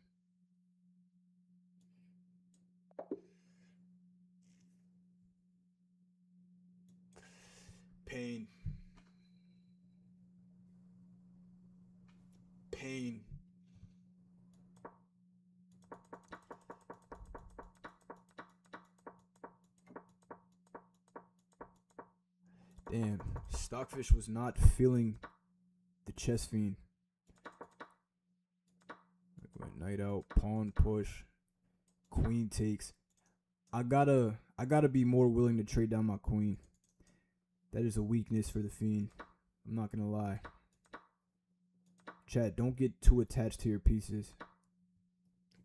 Pain. Pain. Damn, Stockfish was not feeling the chess fiend. Knight out, pawn push, queen takes. I gotta be more willing to trade down my queen. That is a weakness for the fiend. I'm not gonna lie. Chat, don't get too attached to your pieces.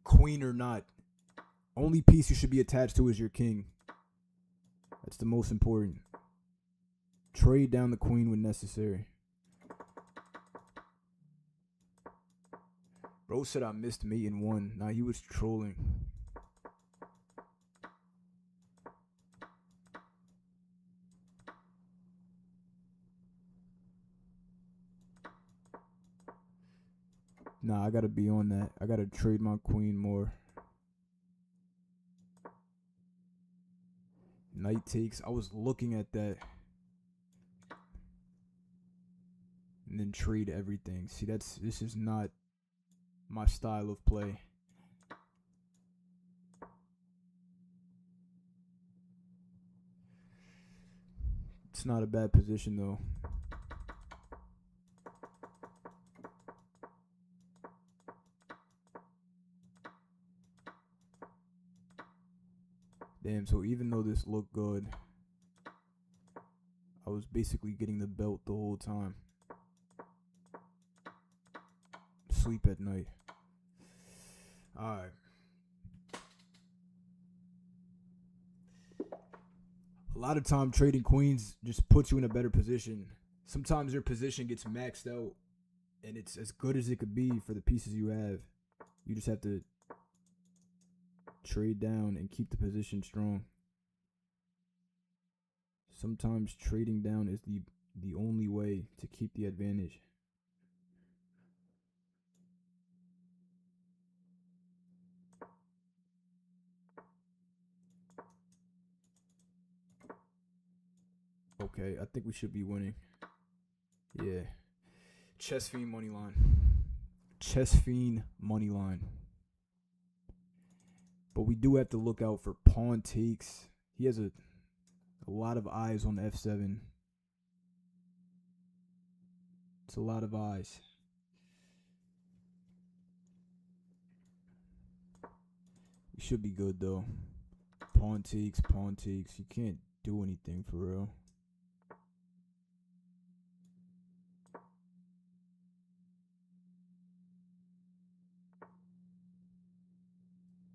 Queen or not, only piece you should be attached to is your king. That's the most important. Trade down the queen when necessary. Bro said I missed mate in one. Nah, he was trolling. Nah, I gotta be on that. I gotta trade my queen more. Knight takes. I was looking at that. And then trade everything. See, this is not my style of play. It's not a bad position though. Damn, so even though this looked good, I was basically getting the belt the whole time. Sleep at night. Alright. A lot of time trading queens just puts you in a better position. Sometimes your position gets maxed out and it's as good as it could be for the pieces you have. You just have to trade down and keep the position strong. Sometimes trading down is the only way to keep the advantage. Okay, I think we should be winning. Yeah. Chess Fiend money line. Chess Fiend money line. But we do have to look out for pawn takes. He has a lot of eyes on f7. It's a lot of eyes. We should be good though. Pawn takes, pawn takes. You can't do anything for real.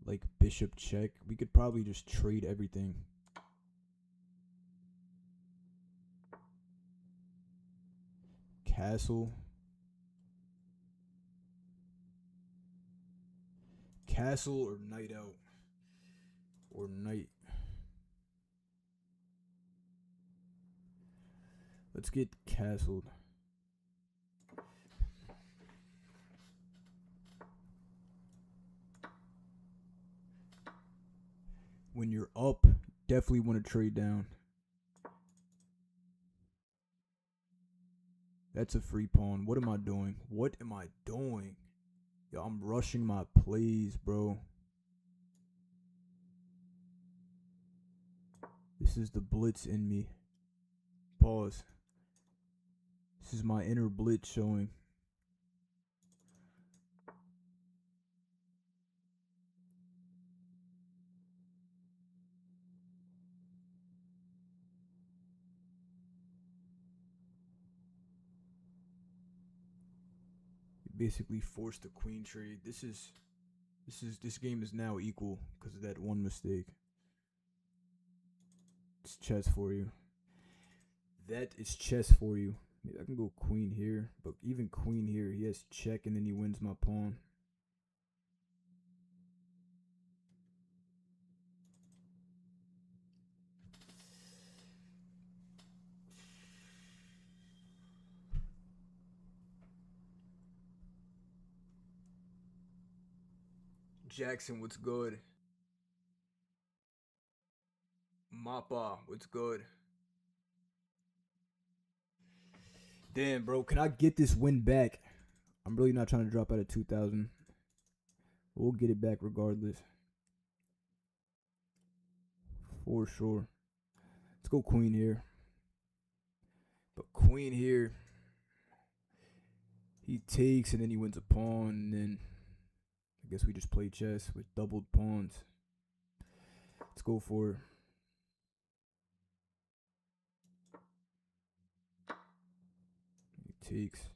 Like bishop check. We could probably just trade everything. Castle. Castle or knight out. Or knight. Let's get castled. When you're up, definitely want to trade down. That's a free pawn. What am I doing? What am I doing? Yo, I'm rushing my plays, bro. This is the blitz in me. Pause. This is my inner blitz showing. You basically forced the queen trade. This game is now equal because of that one mistake. It's chess for you. That is chess for you. Maybe I can go queen here, but even queen here, he has check and then he wins my pawn. Jackson, what's good? Mappa, what's good? Damn, bro, can I get this win back? I'm really not trying to drop out of 2,000. We'll get it back regardless. For sure. Let's go queen here. But queen here, he takes and then he wins a pawn. And then I guess we just play chess with doubled pawns. Let's go for it. He takes.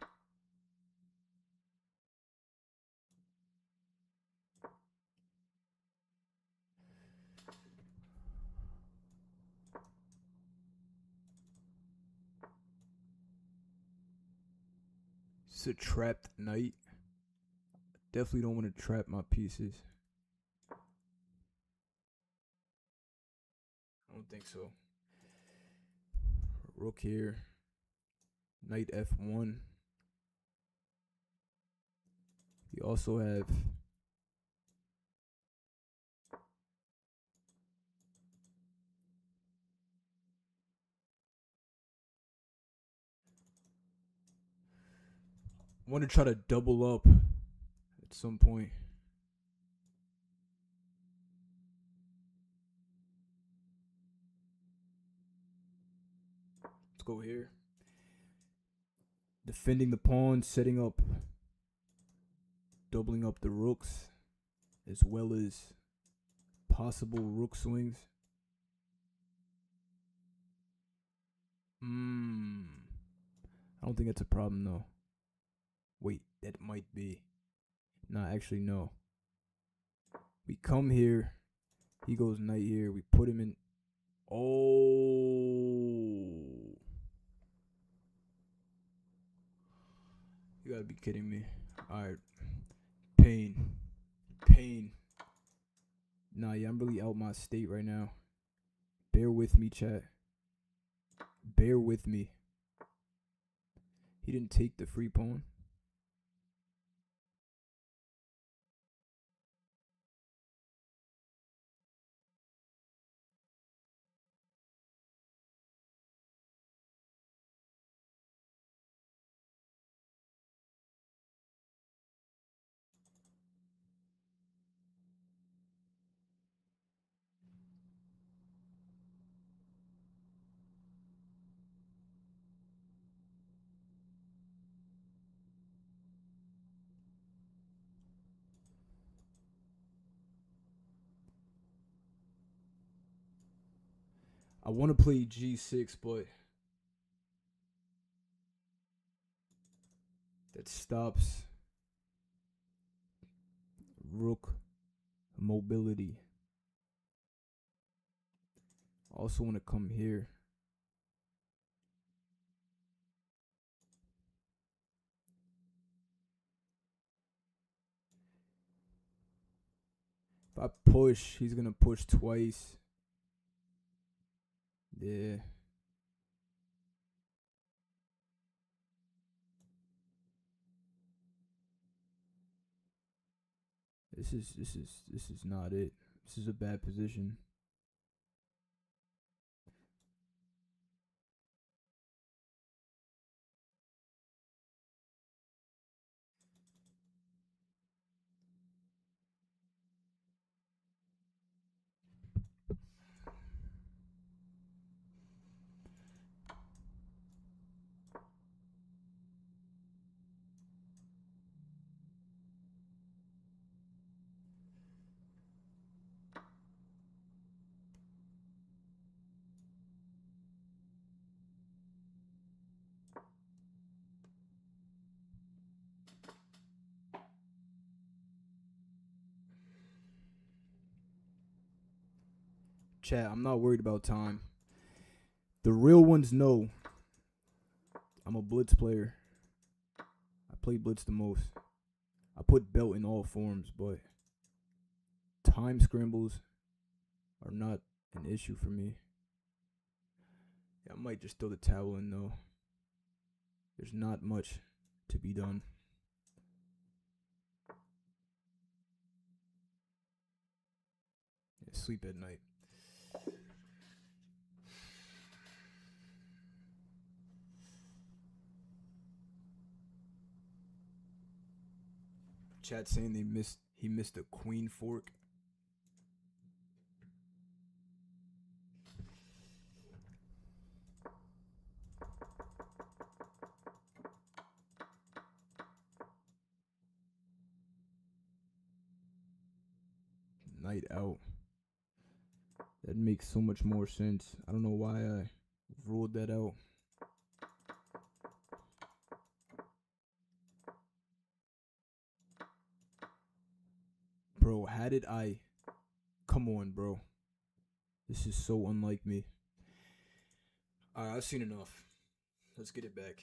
It's a trapped knight. Definitely don't want to trap my pieces. I don't think so. Rook here. Knight f1. We also have want to try to double up at some point. Let's go here. Defending the pawn, setting up, doubling up the rooks, as well as possible rook swings. I don't think that's a problem though. Wait, that might be. Nah, actually no. We come here. He goes knight here. We put him in. Oh. You gotta be kidding me. Alright. Pain. Pain. Nah, yeah, I'm really out my state right now. Bear with me, chat. Bear with me. He didn't take the free pawn. I want to play G6, but that stops rook mobility. I also want to come here. If I push, he's going to push twice. Yeah. This is not it. This is a bad position. Chat, I'm not worried about time. The real ones know I'm a blitz player. I play blitz the most. I put belt in all forms, but time scrambles are not an issue for me. Yeah, I might just throw the towel in though. There's not much to be done. Yeah, sleep at night. Chat saying he missed a queen fork. Night out. That makes so much more sense. I don't know why I ruled that out. Bro, how did I? Come on, bro. This is so unlike me. Alright, I've seen enough. Let's get it back.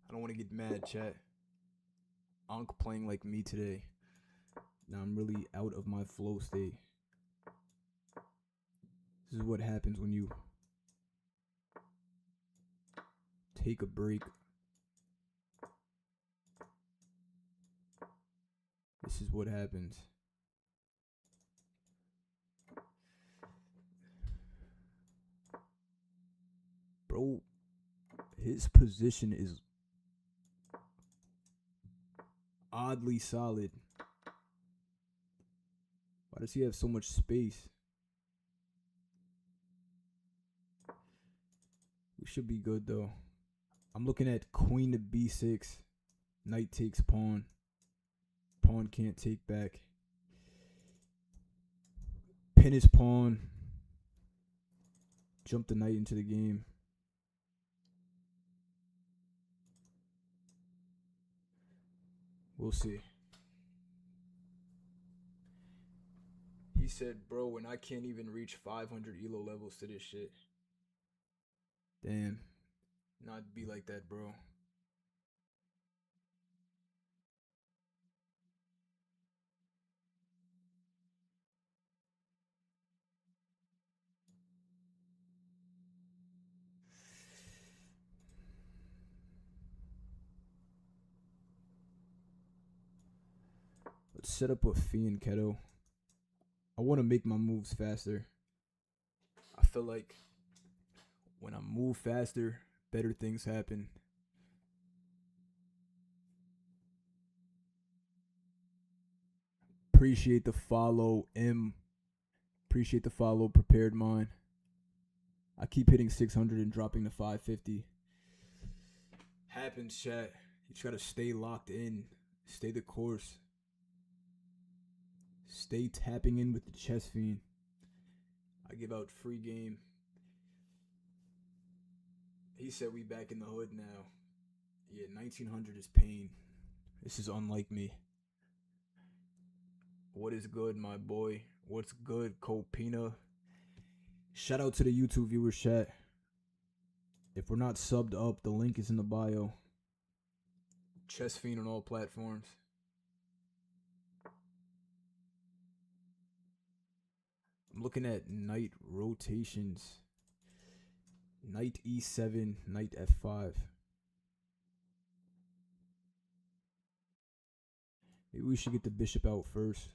I don't want to get mad, chat. Ankh playing like me today. Now I'm really out of my flow state. This is what happens when you take a break. this is what happens. Bro, his position is oddly solid. Why does he have so much space? We should be good though. I'm looking at queen to b6. Knight takes pawn. Pawn can't take back. Pin his pawn. Jump the knight into the game. We'll see. He said, bro, when I can't even reach 500 elo levels to this shit. Damn. Not be like that, bro. Let's set up a fianchetto. I want to make my moves faster. I feel like when I move faster, better things happen. Appreciate the follow, M. Appreciate the follow, Prepared Mind. I keep hitting 600 and dropping to 550. Happens, chat. You just gotta stay locked in. Stay the course. Stay tapping in with the Chess Fiend. I give out free game. He said we back in the hood now. Yeah, 1900 is pain. This is unlike me. What is good, my boy? What's good, Copina? Shout out to the YouTube viewers, chat. If we're not subbed up, the link is in the bio. Chess Fiend on all platforms. I'm looking at knight rotations. Knight e7, knight f5. Maybe we should get the bishop out first.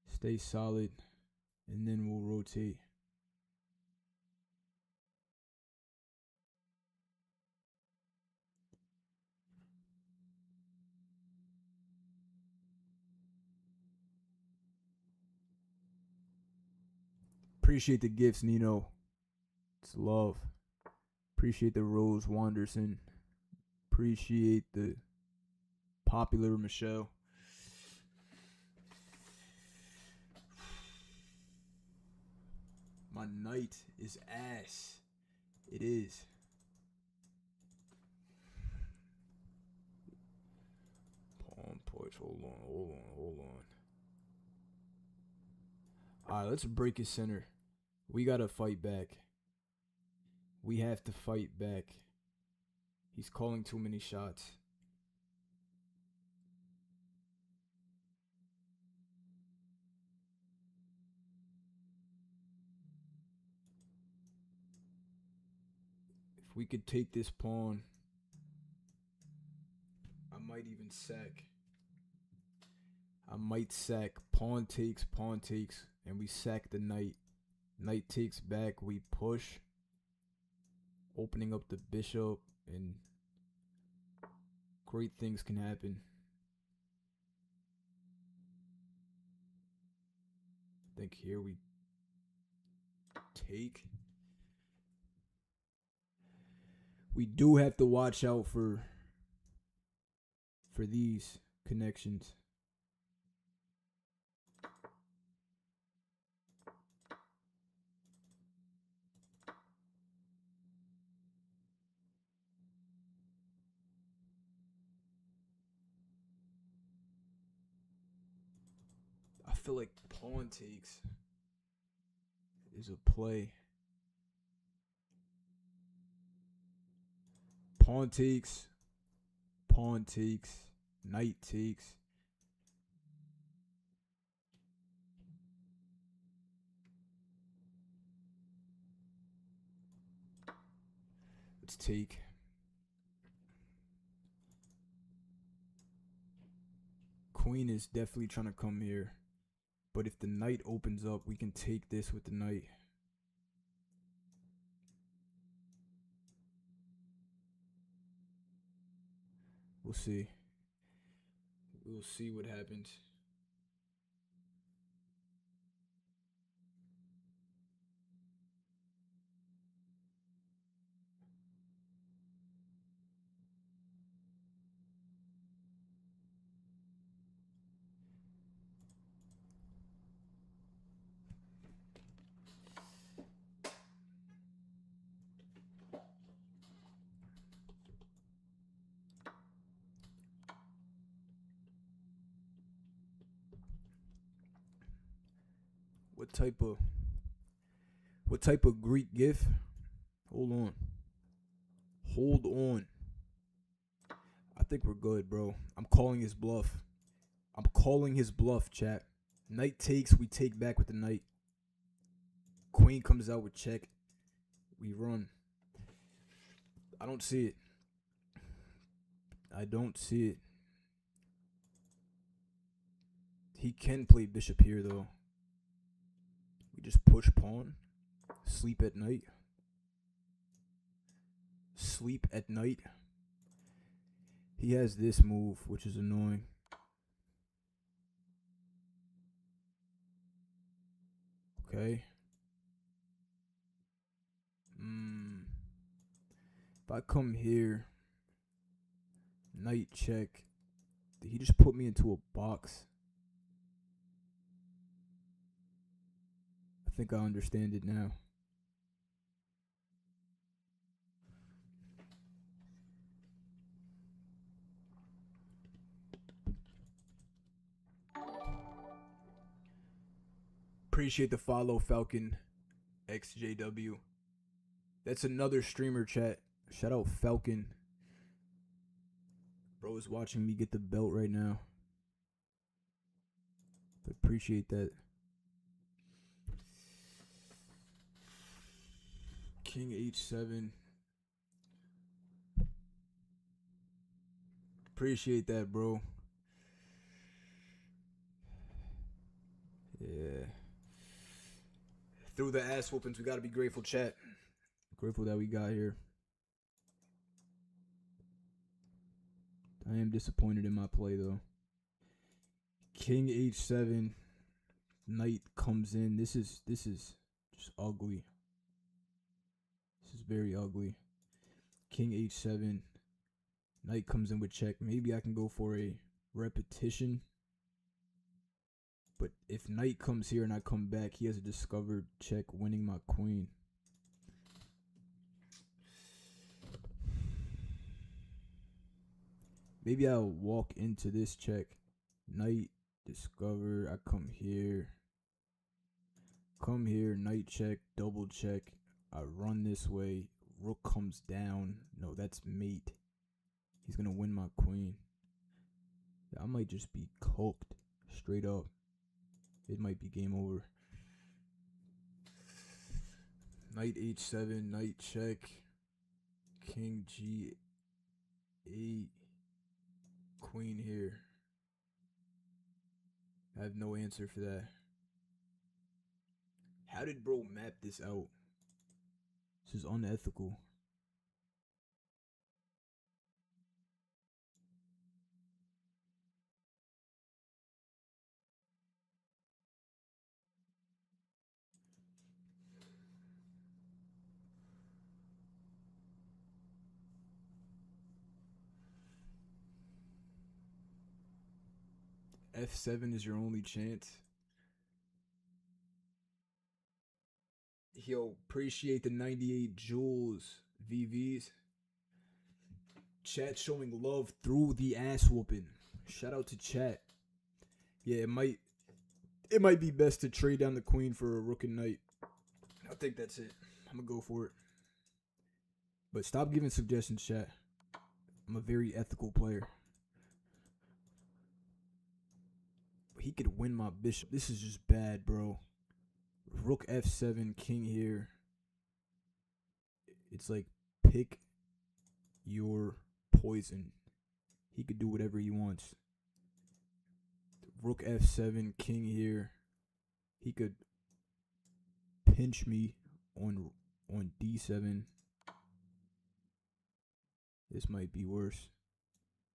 Stay solid, and then we'll rotate. Appreciate the gifts, Nino. It's love. Appreciate the Rose Wanderson. Appreciate the popular Michelle. My knight is ass. It is. Pawn push. Hold on. Alright, let's break his center. We gotta fight back. We have to fight back. He's calling too many shots. If we could take this pawn, I might even sack. I might sack. Pawn takes, and we sack the knight. Knight takes back, we push. Opening up the bishop, and great things can happen. I think here we take. We do have to watch out for these connections. I feel like pawn takes is a play. Pawn takes, knight takes. Let's take. queen is definitely trying to come here. But if the knight opens up, we can take this with the knight. We'll see. We'll see what happens. What type of Greek gift? Hold on. Hold on. I think we're good, bro. I'm calling his bluff. I'm calling his bluff, chat. Knight takes, we take back with the knight. Queen comes out with check. We run. I don't see it. I don't see it. He can play bishop here, though. We just push pawn. Sleep at night. Sleep at night. He has this move, which is annoying. Okay. If I come here, knight check. Did he just put me into a box? I think I understand it now. Appreciate the follow, Falcon XJW. That's another streamer, chat. Shout out Falcon. Bro is watching me get the belt right now. But appreciate that. King H7. Appreciate that, bro. Yeah. Through the ass whoopings, we gotta be grateful, chat. Grateful that we got here. I am disappointed in my play, though. King H7. Knight comes in. This is just ugly. This is very ugly. King H7. Knight comes in with check. Maybe I can go for a repetition. But if knight comes here and I come back, he has a discovered check, winning my queen. Maybe I'll walk into this check. Knight, discover. I come here. Come here, knight check, double check. I run this way. Rook comes down. No, that's mate. He's going to win my queen. I might just be cooked straight up. It might be game over. Knight H7, knight check. King G8. Queen here. I have no answer for that. How did bro map this out? This is unethical. F7 is your only chance. Yo, appreciate the 98 joules, VVs. Chat showing love through the ass whooping. Shout out to chat. Yeah, it might be best to trade down the queen for a rook and knight. I think that's it. I'm gonna go for it. But stop giving suggestions, chat. I'm a very ethical player. He could win my bishop. This is just bad, bro. Rook F7, king here. It's like pick your poison. He could do whatever he wants. Rook f7, king here. He could pinch me on d7. This might be worse.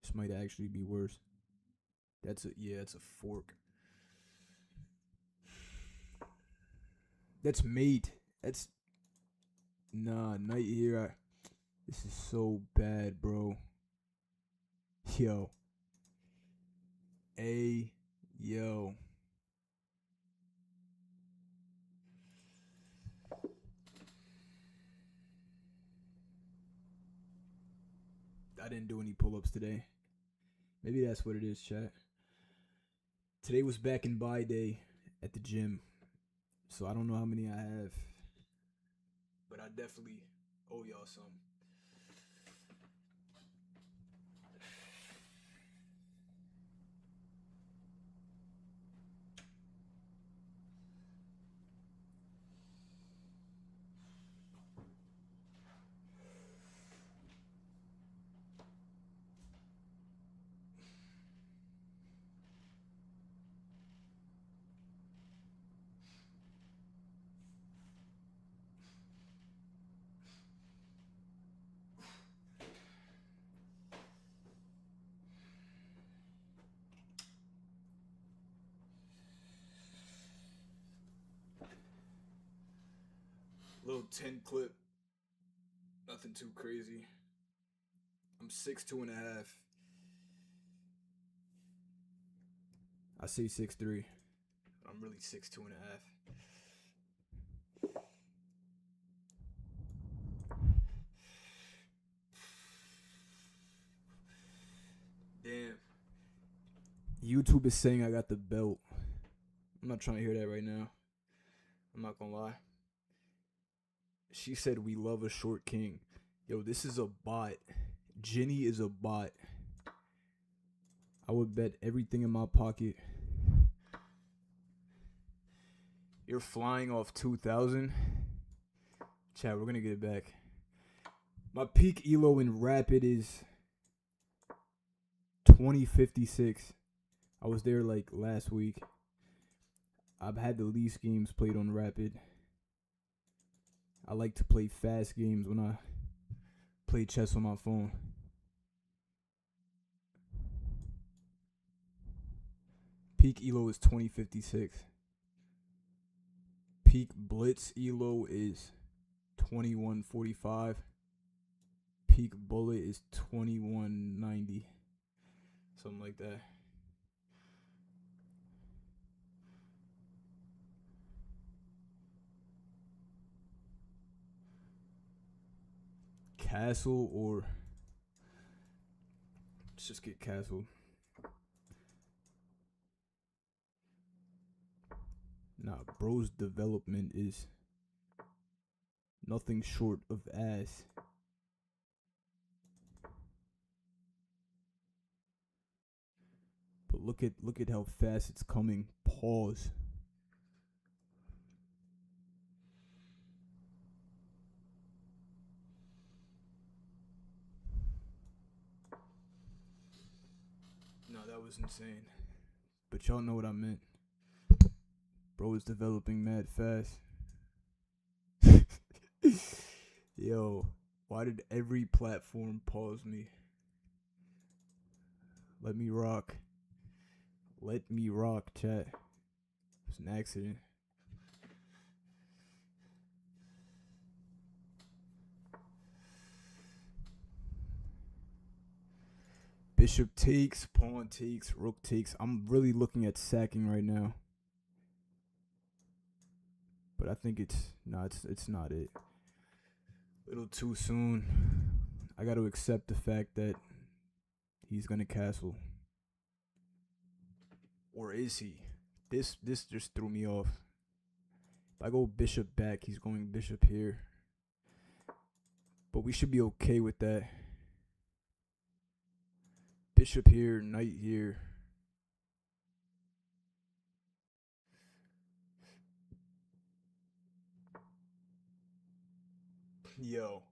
This might actually be worse. That's a fork. That's mate. That's knight here. This is so bad, bro. Yo. Yo. I didn't do any pull-ups today. Maybe that's what it is, chat. Today was back in buy day at the gym. So I don't know how many I have. But I definitely owe y'all some. Little 10 clip. Nothing too crazy. I'm 6'2.5". I say 6'3". I'm really 6'2.5". Damn. YouTube is saying I got the belt. I'm not trying to hear that right now. I'm not gonna lie. She said we love a short king. Yo, this is a bot. Jenny is a bot. I would bet everything in my pocket. You're flying off 2,000. Chat, we're gonna get it back. My peak elo in Rapid is 2056. I was there like last week. I've had the least games played on Rapid. I like to play fast games when I play chess on my phone. Peak elo is 2056. Peak blitz elo is 2145. Peak bullet is 2190. Something like that. Castle or let's just get castle. Nah, bro's development is nothing short of ass. But look at how fast it's coming. Pause. No, that was insane. But y'all know what I meant. Bro is developing mad fast. Yo, why did every platform pause me? Let me rock. Let me rock, chat. It's an accident. Bishop takes, pawn takes, rook takes. I'm really looking at sacking right now. But I think it's not it. A little too soon. I got to accept the fact that he's going to castle. Or is he? This just threw me off. If I go bishop back, he's going bishop here. But we should be okay with that. Bishop here, knight here. Yo.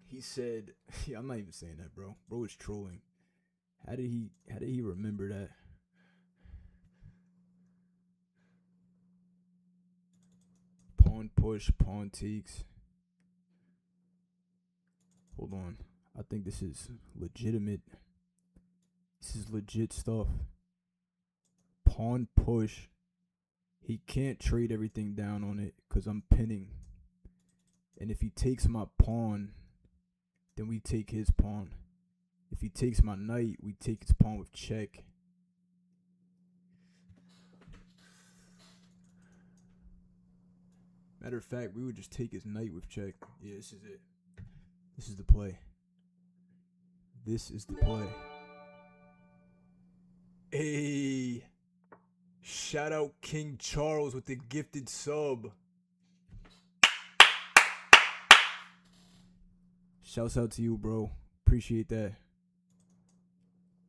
He said, yeah, I'm not even saying that, bro. Bro is trolling. How did he remember that? Pawn push, pawn takes. Hold on. I think this is legitimate. This is legit stuff. Pawn push. He can't trade everything down on it because I'm pinning. And if he takes my pawn, then we take his pawn. If he takes my knight, we take his pawn with check. Matter of fact, we would just take his knight with check. Yeah, this is it. This is the play. This is the play. Hey, shout out King Charles with the gifted sub. Shouts out to you, bro. Appreciate that.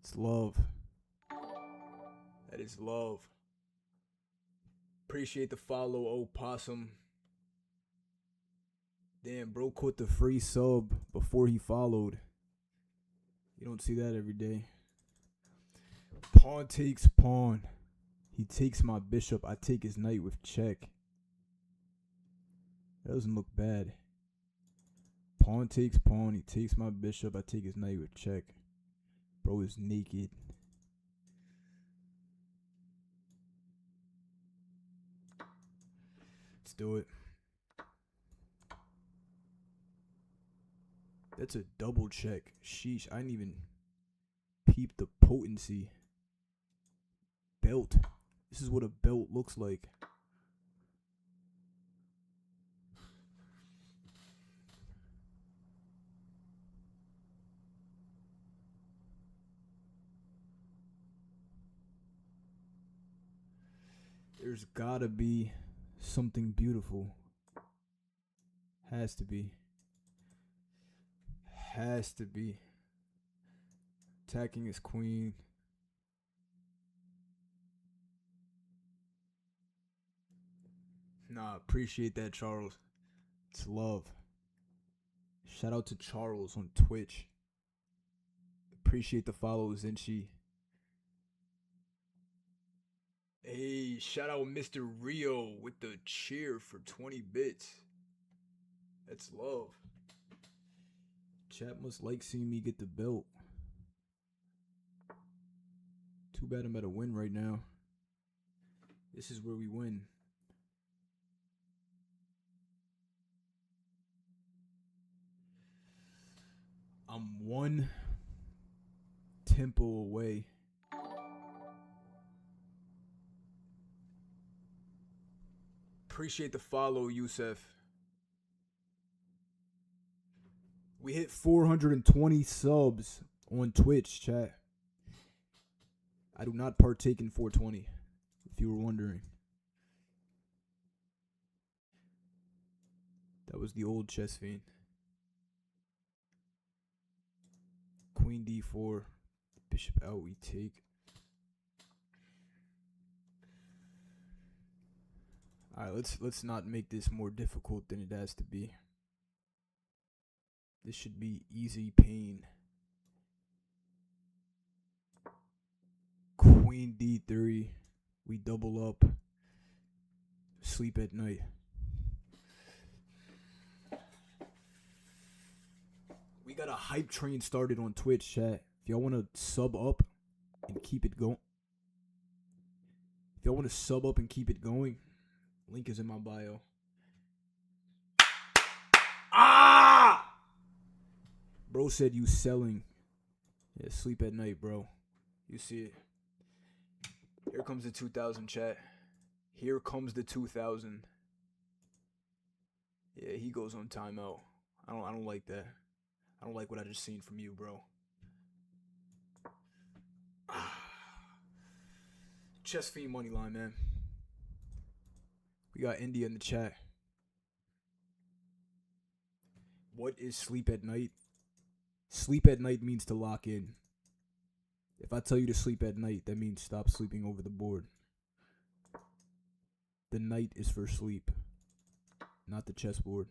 It's love. That is love. Appreciate the follow, Opossum. Damn, bro caught the free sub before he followed. You don't see that every day. Pawn takes pawn. He takes my bishop. I take his knight with check. That doesn't look bad. Pawn takes pawn. He takes my bishop. I take his knight with check. Bro is naked. Let's do it. That's a double check. Sheesh, I didn't even peep the potency. Belt. This is what a belt looks like. There's gotta be something beautiful. Has to be. Has to be. Attacking his queen. Nah, appreciate that, Charles. It's love. Shout out to Charles on Twitch. Appreciate the follow, Zinchi. Hey, shout out Mr. Rio with the cheer for 20 bits. That's love. Chat must like seeing me get the belt. Too bad I'm at a win right now. This is where we win. I'm one tempo away. Appreciate the follow, Yusef. We hit 420 subs on Twitch, chat. I do not partake in 420, if you were wondering. That was the old chess fiend. Queen d4, bishop out, we take. Alright, let's not make this more difficult than it has to be. This should be easy pain. Queen d3, we double up. Sleep at night. We got a hype train started on Twitch, chat. If y'all want to sub up and keep it going. If y'all want to sub up and keep it going, link is in my bio. Ah! Bro said you selling. Yeah, sleep at night, bro. You see it. Here comes the 2000, chat. Here comes the 2000. Yeah, he goes on timeout. I don't like that. I don't like what I just seen from you, bro. Chess Fiend money line, man. We got India in the chat. What is sleep at night? Sleep at night means to lock in. If I tell you to sleep at night, that means stop sleeping over the board. The night is for sleep, not the chessboard.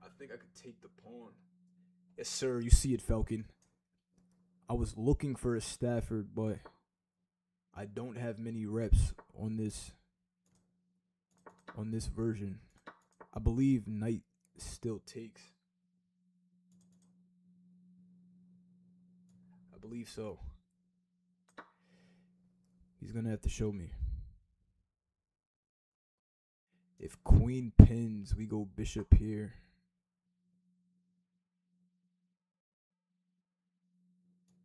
I think I could take the pawn. Yes, sir. You see it, Falcon. I was looking for a Stafford, but I don't have many reps on this version. I believe Knight still takes. I believe so. He's gonna have to show me. If Queen pins, we go Bishop here.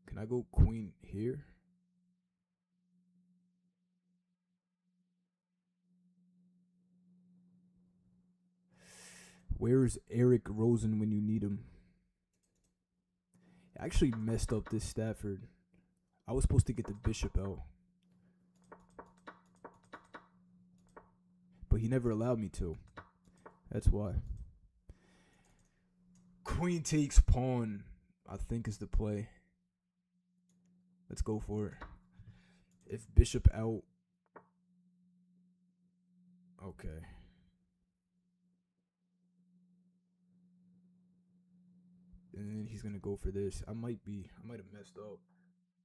Can I go Queen here? Where's Eric Rosen when you need him? I actually messed up this Stafford. I was supposed to get the Bishop out, but he never allowed me to. That's why. Queen takes pawn, I think, is the play. Let's go for it. If Bishop out. Okay. And then he's gonna go for this. I might have messed up.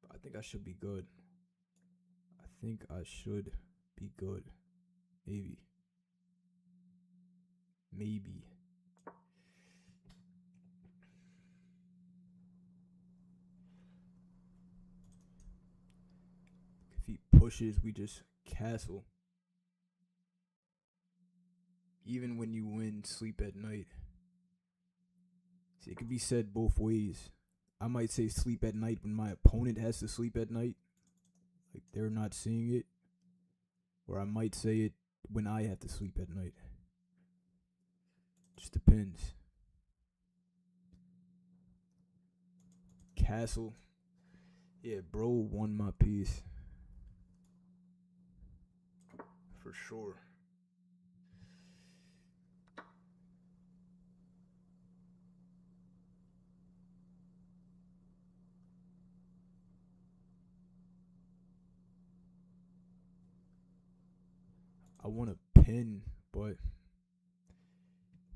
But I think I should be good. Maybe. If he pushes, we just castle. Even when you win, sleep at night. See, it can be said both ways. I might say sleep at night when my opponent has to sleep at night. Like they're not seeing it. Or I might say it when I have to sleep at night. Just depends. Castle. Yeah, bro won my piece. For sure. I want a pin, but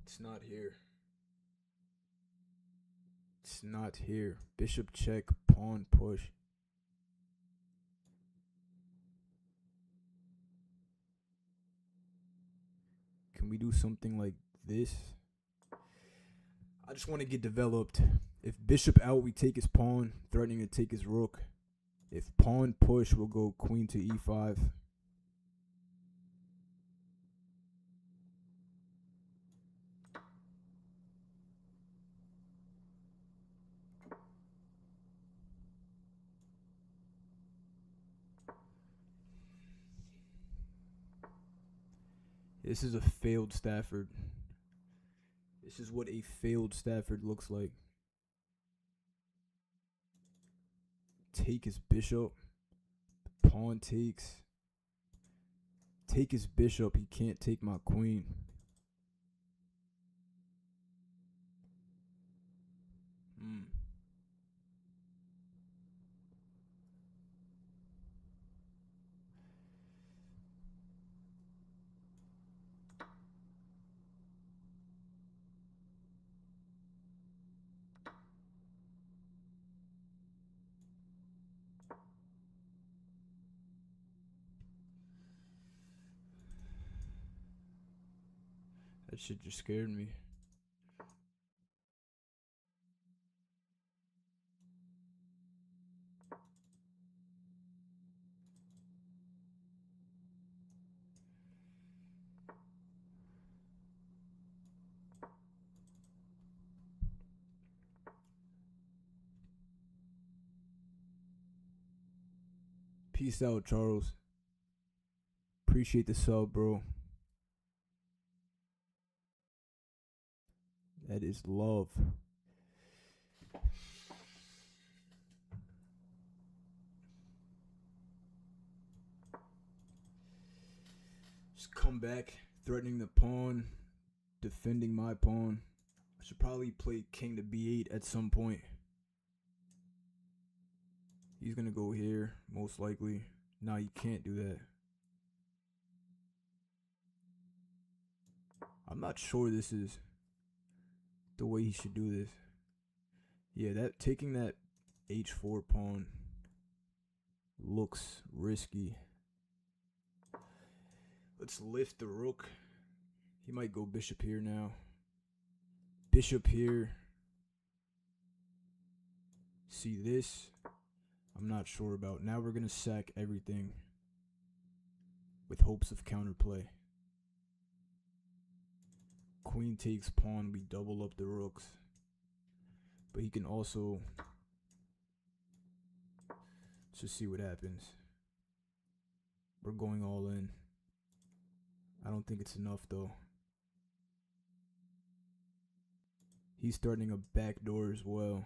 it's not here. It's not here. Bishop check, pawn push. Can we do something like this? I just want to get developed. If bishop out, we take his pawn, threatening to take his rook. If pawn push, we'll go queen to e5. This is a failed Stafford. This is what a failed Stafford looks like. Take his bishop. Pawn takes. Take his bishop. He can't take my queen. That shit just scared me. Peace out, Charles. Appreciate the sub, bro. That is love. Just come back, threatening the pawn, defending my pawn. I should probably play king to b8 at some point. He's gonna go here, most likely. No, you can't do that. I'm not sure this is the way he should do this. Yeah, that taking that h4 pawn looks risky. Let's lift the rook. He might go bishop here now. Bishop here. See this? I'm not sure about. Now we're going to sack everything with hopes of counterplay. Queen takes pawn. We double up the rooks. But he can also... Let's just see what happens. We're going all in. I don't think it's enough though. He's starting a backdoor as well.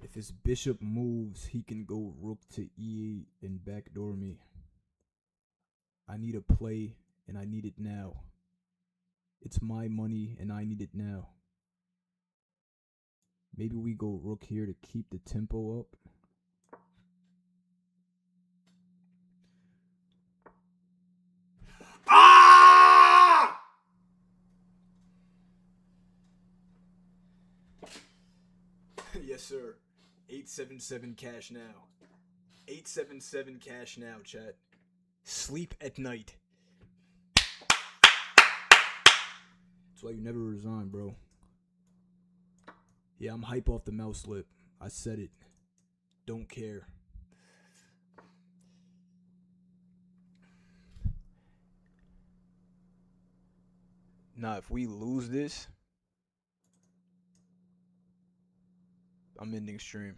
If his bishop moves, he can go rook to e8 and backdoor me. I need a play, and I need it now. It's my money, and I need it now. Maybe we go rook here to keep the tempo up. Ah! Yes, sir. 877 cash now. 877 cash now, chat. Sleep at night. That's why you never resign, bro. Yeah, I'm hype off the mouse slip. I said it. Don't care. Nah, if we lose this, I'm ending stream.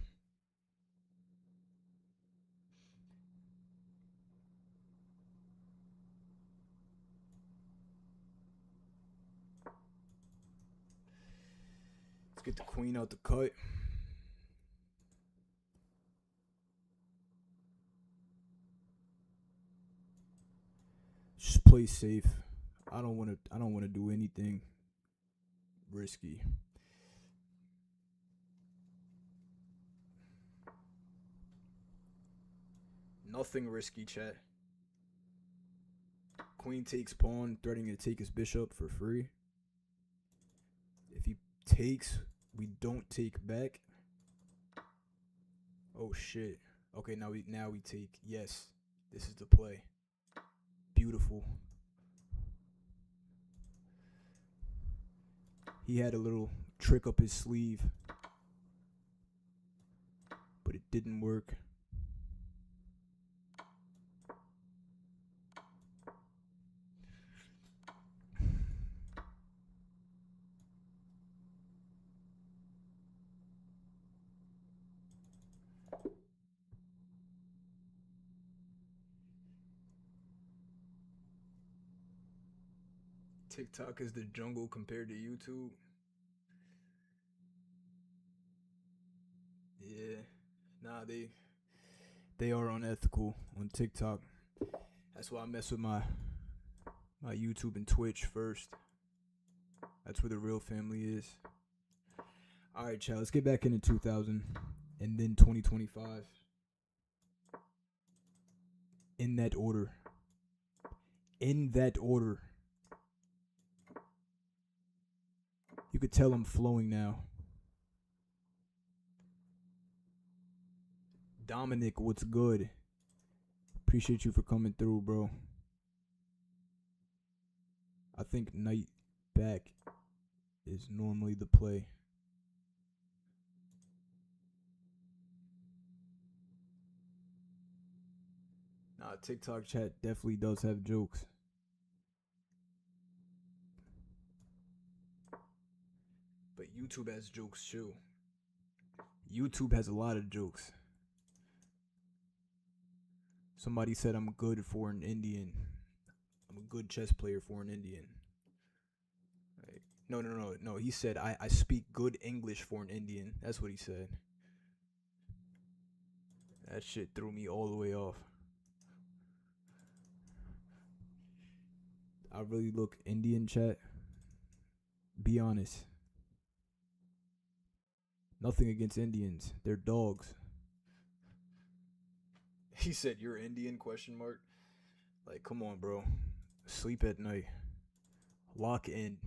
Let's get the queen out the cut. Just play safe. I don't want to do anything risky. Nothing risky, chat. Queen takes pawn, threatening to take his bishop for free. If he takes, we don't take back. Oh shit. Okay, now we take. Yes, this is the play. Beautiful. He had a little trick up his sleeve, but it didn't work. TikTok is the jungle compared to YouTube. Yeah, nah, they are unethical on TikTok. That's why I mess with my YouTube and Twitch first. That's where the real family is. All right, child. Let's get back into 2000 and then 2025. In that order. In that order. You could tell I'm flowing now. Dominic, what's good? Appreciate you for coming through, bro. I think knight back is normally the play. Nah, TikTok chat definitely does have jokes. But YouTube has jokes too. YouTube has a lot of jokes. Somebody said I'm good for an Indian. I'm a good chess player for an Indian. Like, no. He said I speak good English for an Indian. That's what he said. That shit threw me all the way off. I really look Indian, chat. Be honest. Nothing against Indians. They're dogs. He said, "You're Indian?" Question mark. Like, come on, bro. Sleep at night. Lock in.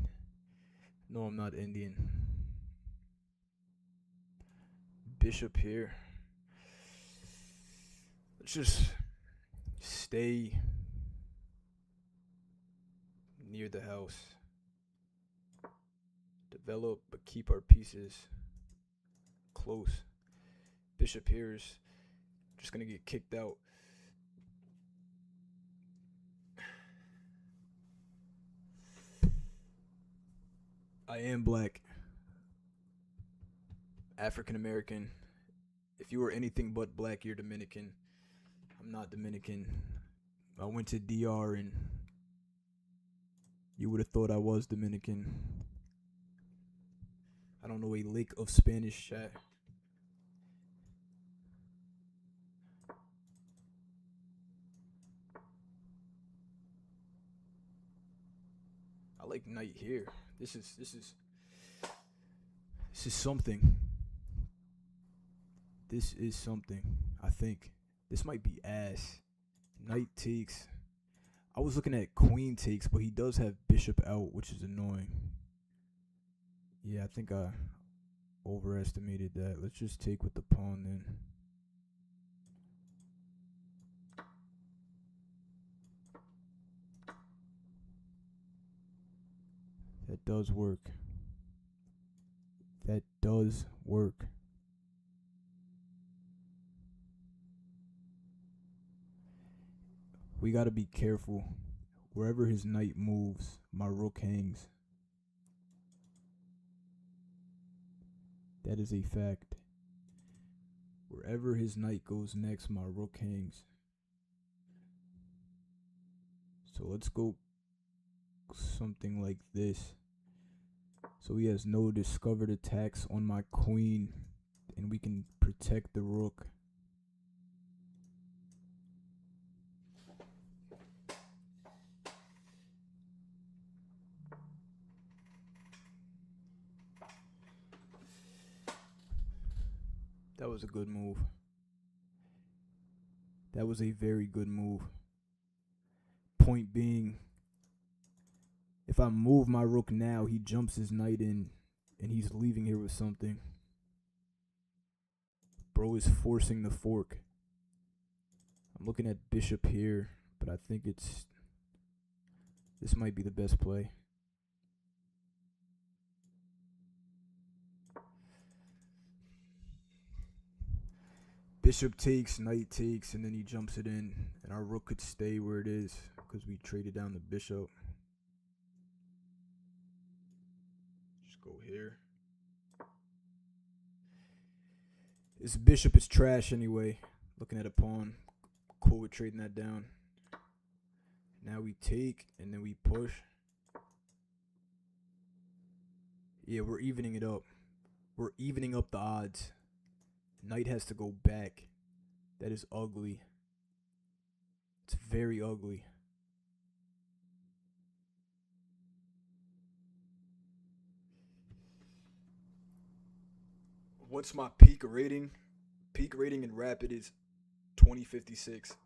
No, I'm not Indian. Bishop here. Let's just stay near the house. Develop, but keep our pieces close. Bishop here is just gonna get kicked out. I am black, African American. If you are anything but black, you're Dominican. I'm not Dominican. I went to DR and you would have thought I was Dominican. I don't know a lick of Spanish, chat. I like night here. This is something. This is something. I think this might be ass. Knight takes. I was looking at queen takes, but he does have bishop out, which is annoying. Yeah, I think I overestimated that. Let's just take with the pawn then. That does work. That does work. We gotta be careful. Wherever his knight moves, my rook hangs. That is a fact. Wherever his knight goes next, my rook hangs. So let's go something like this. So he has no discovered attacks on my queen, and we can protect the rook. That was a good move. That was a very good move. Point being, if I move my rook now, he jumps his knight in, and he's leaving here with something. Bro is forcing the fork. I'm looking at bishop here, but I think this might be the best play. Bishop takes, knight takes, and then he jumps it in, and our rook could stay where it is because we traded down the bishop. Just go here. This bishop is trash anyway. Looking at a pawn. Cool with trading that down. Now we take, and then we push. Yeah, we're evening it up. We're evening up the odds. Knight has to go back. That is ugly. It's very ugly. What's my peak rating? Peak rating in Rapid is 2056.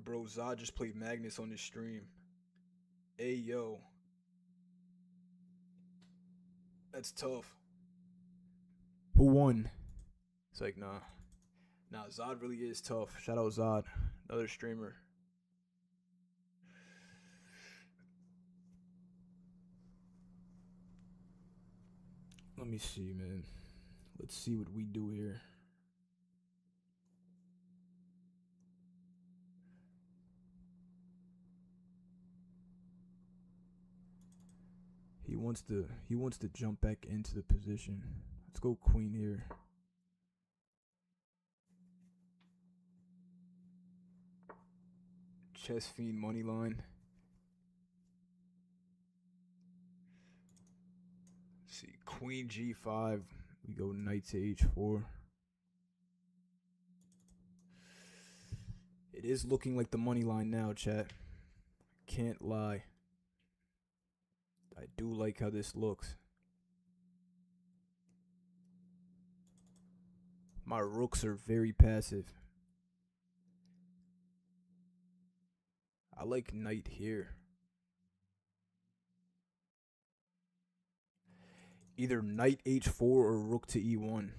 Bro, Zod just played Magnus on his stream. Hey, yo. That's tough. Who won? It's like, nah. Nah, Zod really is tough. Shout out Zod. Another streamer. Let me see, man. Let's see what we do here. He wants to jump back into the position. Let's go queen here. Chess Fiend money line. Let's see, queen g5. We go knight to h4. It is looking like the money line now, chat. Can't lie. I do like how this looks. My rooks are very passive. I like knight here. Either knight h4 or rook to e1.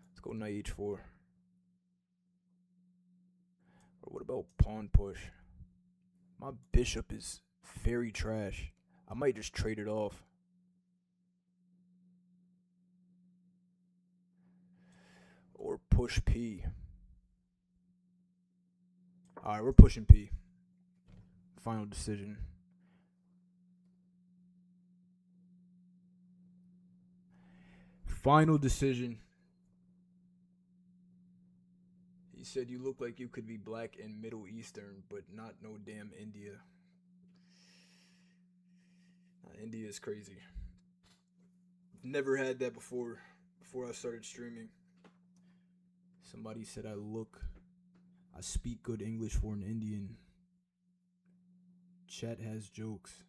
Let's go knight h4. Or what about pawn push? My bishop is very trash. I might just trade it off. Or push p. Alright, we're pushing p. Final decision. Final decision. He said you look like you could be black and Middle Eastern, but not no damn India. India is crazy. Never had that before I started streaming. Somebody said I speak good English for an Indian. Chat has jokes.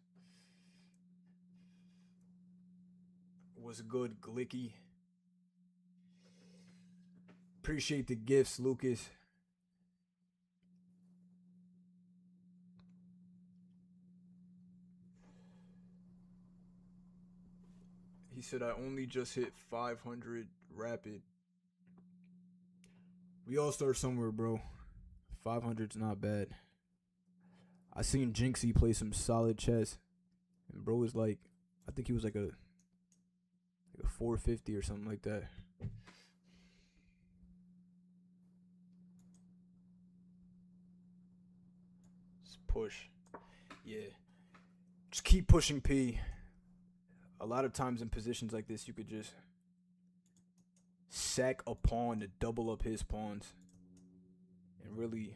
Was good, Glicky. Appreciate the gifts, Lucas. He said I only just hit 500 rapid. We all start somewhere, bro. 500's not bad. I seen Jinxie play some solid chess, and bro was like, I think he was like a 450 or something like that. Just push. Yeah. Just keep pushing P. A lot of times in positions like this, you could just sack a pawn to double up his pawns and really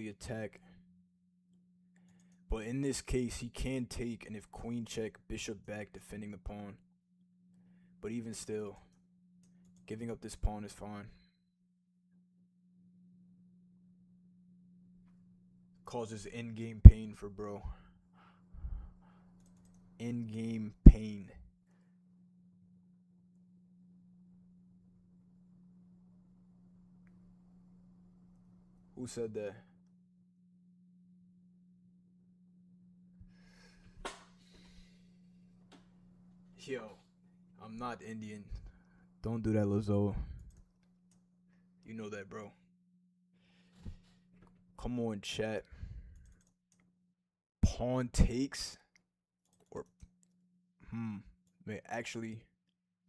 attack. But in this case, he can take, and if queen check, bishop back, defending the pawn. But even still, giving up this pawn is fine. Causes in-game pain for bro. In-game pain. Who said that? Yo, I'm not Indian. Don't do that, Lazo. You know that, bro. Come on, chat. Pawn takes? Or, man, actually,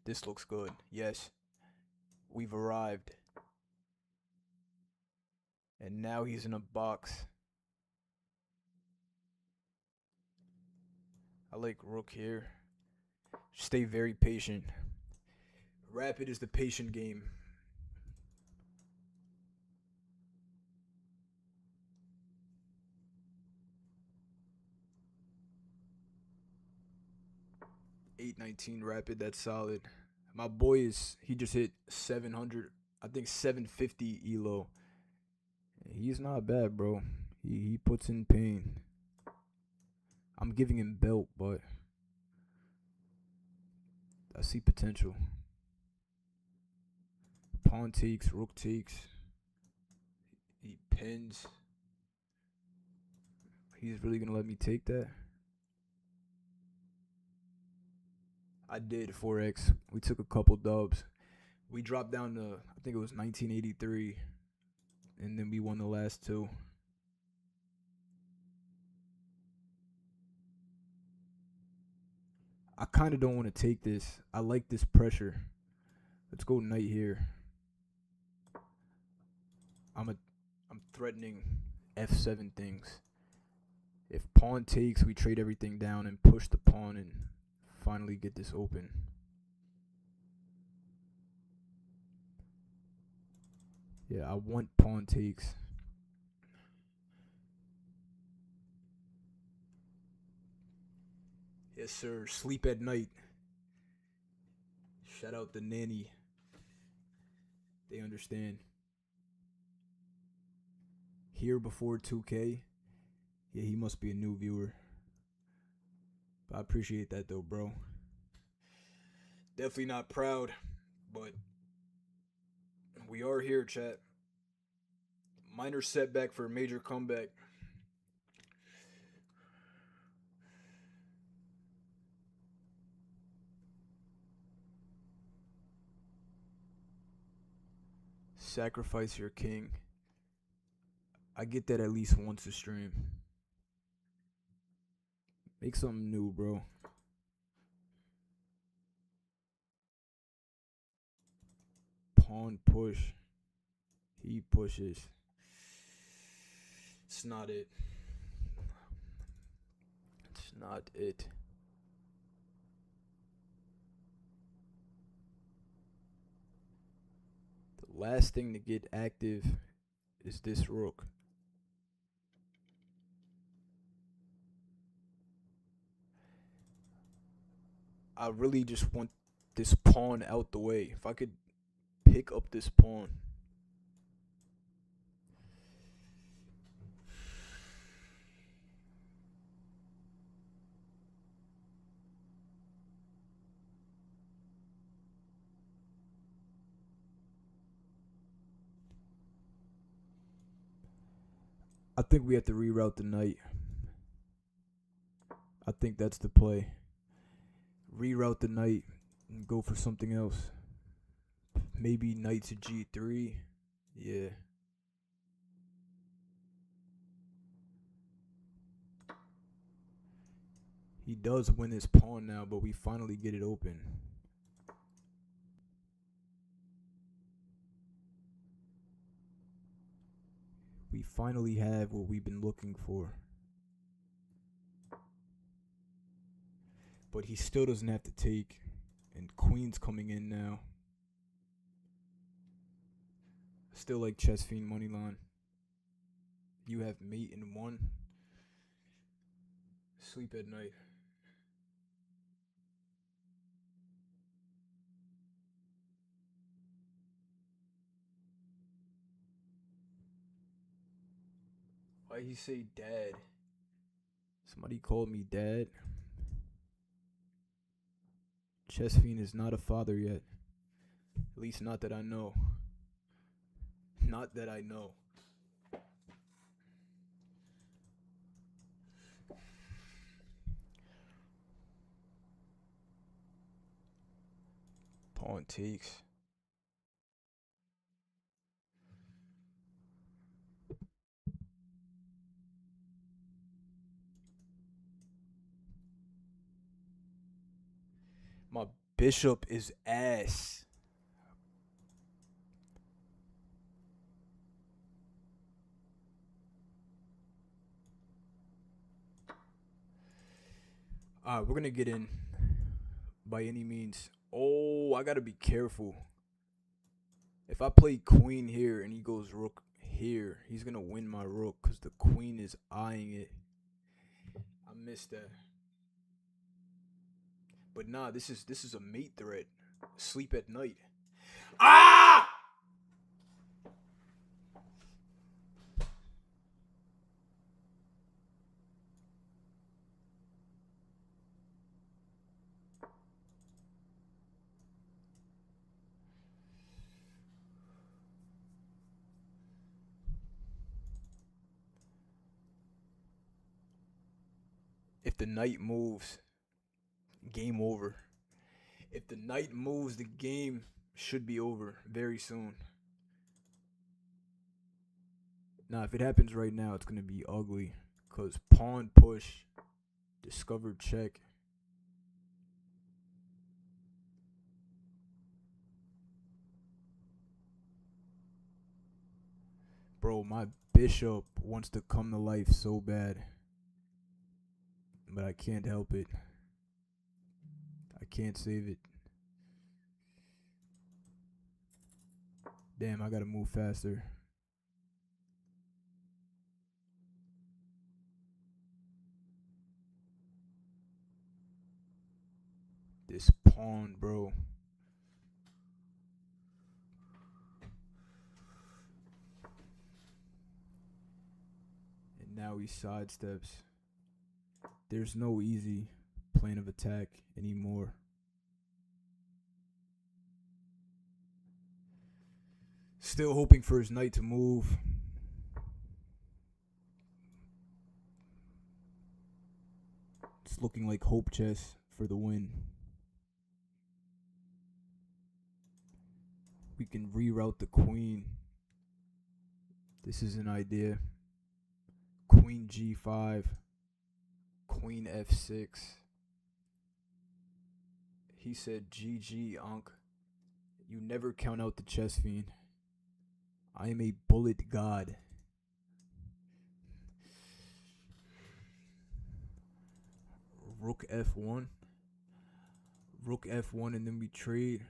this looks good. Yes, we've arrived. And now he's in a box. I like rook here. Stay very patient. Rapid is the patient game. $819 rapid, that's solid. My boy he just hit 700, I think 750 elo. He's not bad, bro. He puts in pain. I'm giving him belt, but I see potential. Pawn takes, rook takes. He pins. He's really gonna let me take that? I did 4x. We took a couple dubs. We dropped down to, I think it was 1983, and then we won the last two. I kind of don't want to take this. I like this pressure. Let's go knight here. I'm threatening f7 things. If pawn takes, we trade everything down and push the pawn and finally get this open. Yeah, I want pawn takes. Yes, sir. Sleep at night. Shout out the nanny. They understand. Here before 2K. Yeah, he must be a new viewer. But I appreciate that though, bro. Definitely not proud, but we are here, chat. Minor setback for a major comeback. Sacrifice your king. I get that at least once a stream. Make something new, bro. Pawn push. He pushes. It's not it. It's not it. The last thing to get active is this rook. I really just want this pawn out the way. If I could pick up this pawn. I think we have to reroute the knight. I think that's the play. Reroute the knight and go for something else. Maybe knight to g3. Yeah. He does win his pawn now, but we finally get it open. We finally have what we've been looking for. But he still doesn't have to take. And queen's coming in now. Still like Chess Fiend Moneyline. You have mate in 1. Sleep at night. Why he say dad? Somebody called me dad. Chess Fiend is not a father yet. At least not that I know. Not that I know. Pawn takes. My bishop is ass. Alright, we're gonna get in by any means. Oh, I gotta be careful. If I play queen here and he goes rook here, he's gonna win my rook because the queen is eyeing it. I missed that. But nah, this is a mate threat. Sleep at night. Ah! If the knight moves, game over. If the knight moves, the game should be over very soon. Now, if it happens right now, it's going to be ugly. Because pawn push, discovered check. Bro, my bishop wants to come to life so bad. But I can't help it. I can't save it. Damn, I gotta move faster. This pawn, bro. And now he sidesteps. There's no easy plan of attack anymore. Still hoping for his knight to move. It's looking like hope chess for the win. We can reroute the queen. This is an idea. Queen g5. Queen f6. He said, GG, Ankh. You never count out the chess fiend. I am a bullet god. Rook f1. Rook f1 and then we trade.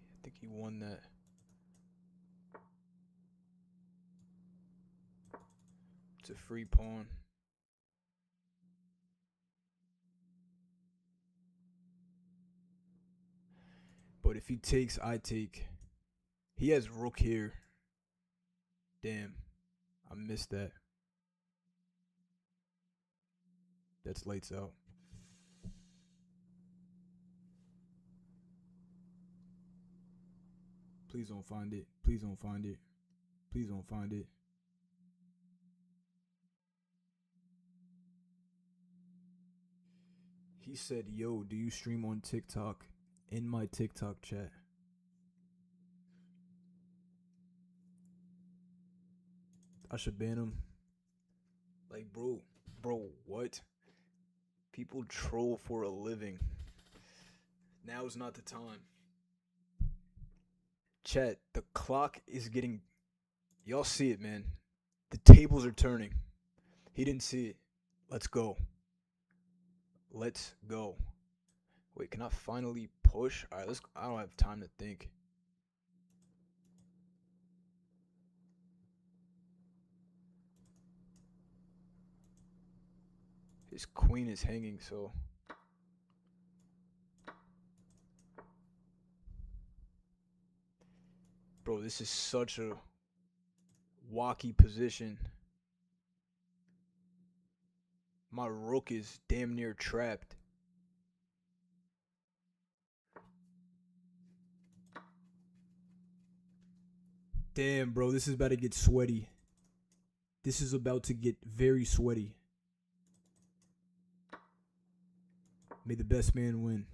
I think he won that. It's a free pawn. But if he takes, I take. He has rook here. Damn. I missed that. That's lights out. Please don't find it. Please don't find it. Please don't find it. He said, yo, do you stream on TikTok? In my TikTok chat. I should ban him. Like, bro, what? People troll for a living. Now is not the time. Chat, the clock is getting... Y'all see it, man. The tables are turning. He didn't see it. Let's go. Let's go. Wait, can I finally push? Alright, let's... I don't have time to think. His queen is hanging, so... Bro, this is such a wacky position. My rook is damn near trapped. Damn, bro, this is about to get sweaty. This is about to get very sweaty. May the best man win.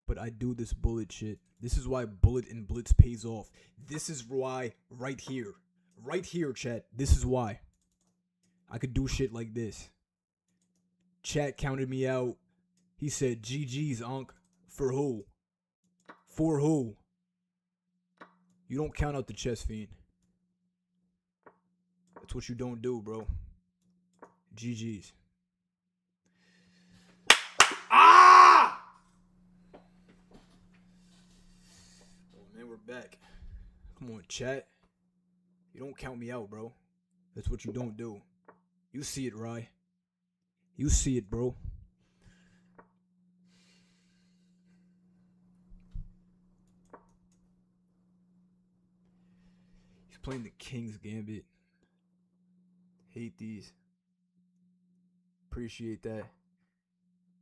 But I do this bullet shit. This is why bullet and blitz pays off. This is why right here. Right here, chat. This is why. I could do shit like this. Chat counted me out. He said, GG's, Ankh. For who? For who? You don't count out the chess fiend. That's what you don't do, bro. GG's. Ah! Oh, man, we're back. Come on, chat. You don't count me out, bro. That's what you don't do. You see it, Rye. You see it, bro. He's playing the King's Gambit. Hate these. Appreciate that.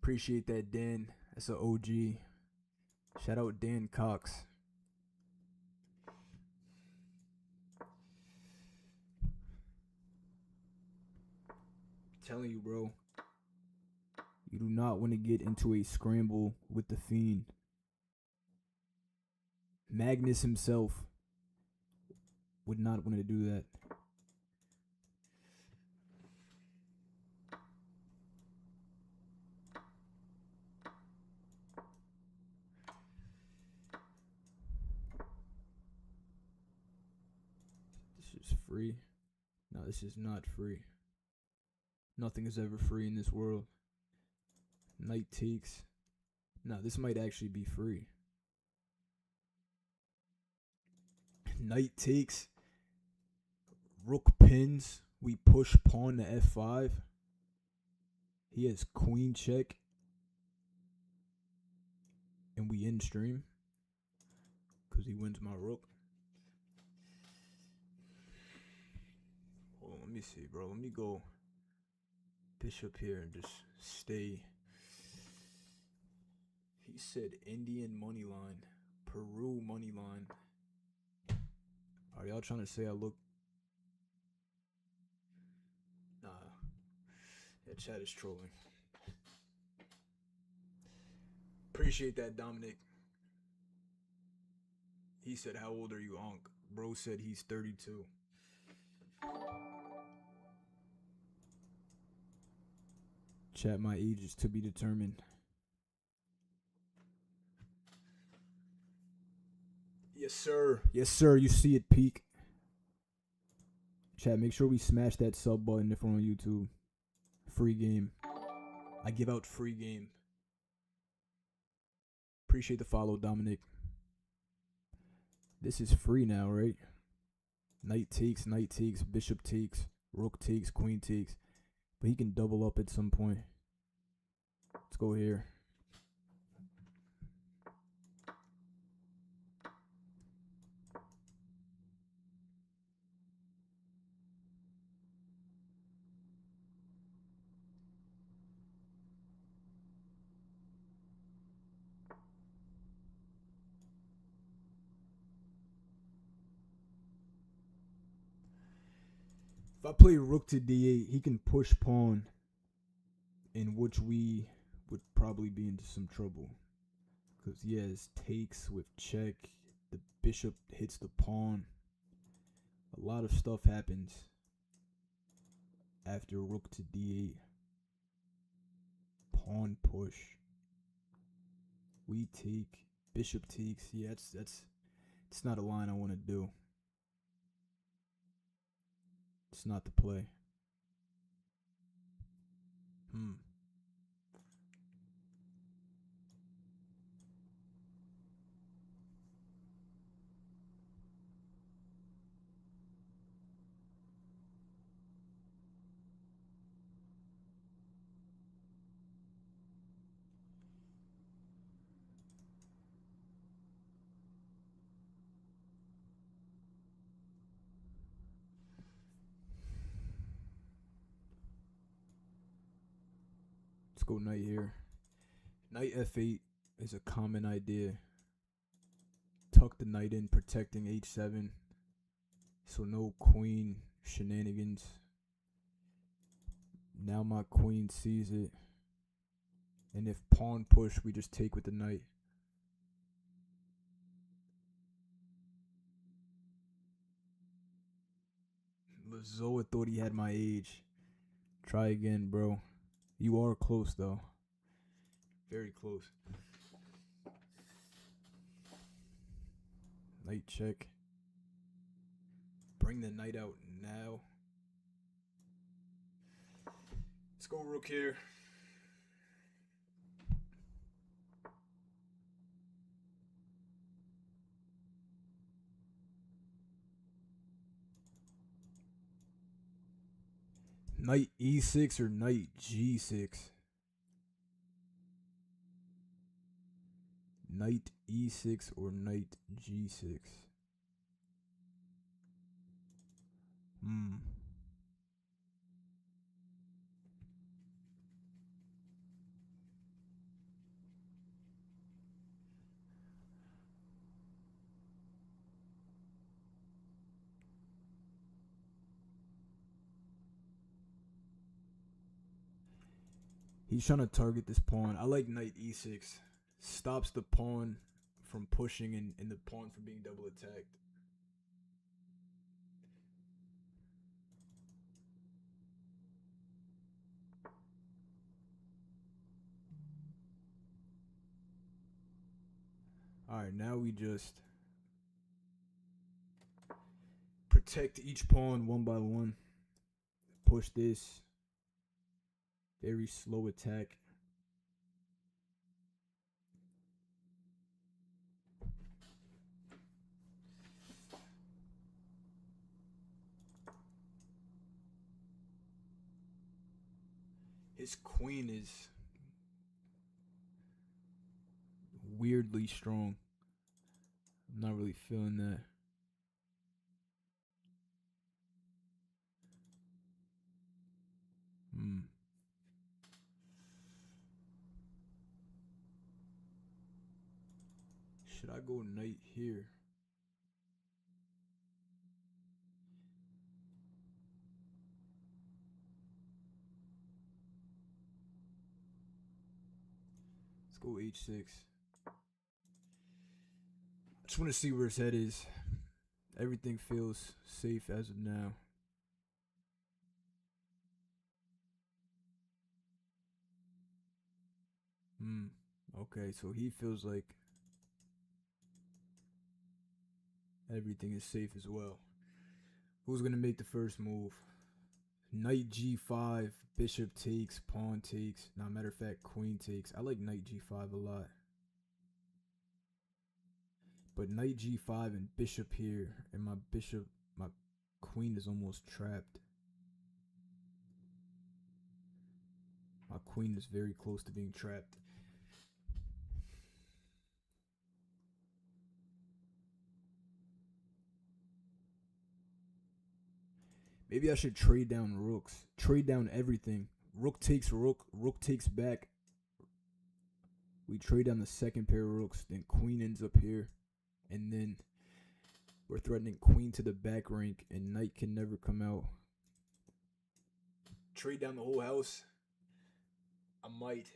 Appreciate that, Dan. That's an OG. Shout out Dan Cox. I'm telling you, bro. You do not want to get into a scramble with the Fiend. Magnus himself would not want to do that. This is free. No, this is not free. Nothing is ever free in this world. Knight takes. No, this might actually be free. Knight takes. Rook pins. We push pawn to f5. He has queen check. And we end stream. Because he wins my rook. Let me see, bro. Let me go bishop here and just stay. He said Indian money line, Peru money line. Are y'all trying to say I look? Nah. Yeah, chat is trolling. Appreciate that, Dominic. He said, how old are you, Onk? Bro said he's 32. Chat, my age is to be determined. Yes, sir. Yes, sir. You see it peak. Chat, make sure we smash that sub button if we're on YouTube. Free game. I give out free game. Appreciate the follow, Dominic. This is free now, right? Knight takes, bishop takes, rook takes, queen takes. But he can double up at some point. Let's go here. If I play rook to d8, he can push pawn, in which we would probably be into some trouble. Because he has takes with check. The bishop hits the pawn. A lot of stuff happens after rook to d8. Pawn push. We take. Bishop takes. Yeah, it's not a line I want to do. It's not the play. Let's go knight here. Knight f8 is a common idea. Tuck the knight in, protecting h7. So no queen shenanigans. Now my queen sees it. And if pawn push, we just take with the knight. Lazoa thought he had my age. Try again, bro. You are close, though. Very close. Knight check. Bring the knight out now. Let's go rook here. Knight e6 or knight g6? Knight e6 or knight g6? He's trying to target this pawn. I like knight e6. Stops the pawn from pushing and the pawn from being double attacked. Alright, now we just protect each pawn one by one. Push this. Very slow attack. His queen is weirdly strong. I'm not really feeling that. Hmm. Should I go knight here? Let's go h6. I just want to see where his head is. Everything feels safe as of now. Hmm. Okay, so he feels like everything is safe as well. Who's gonna make the first move? Knight g5, bishop takes, pawn takes. Now, matter of fact, queen takes. I like knight g5 a lot. But knight g5 and bishop here, and my queen is almost trapped. My queen is very close to being trapped. Maybe I should trade down rooks. Trade down everything. Rook takes rook. Rook takes back. We trade down the second pair of rooks. Then queen ends up here. And then we're threatening queen to the back rank. And knight can never come out. Trade down the whole house. I might.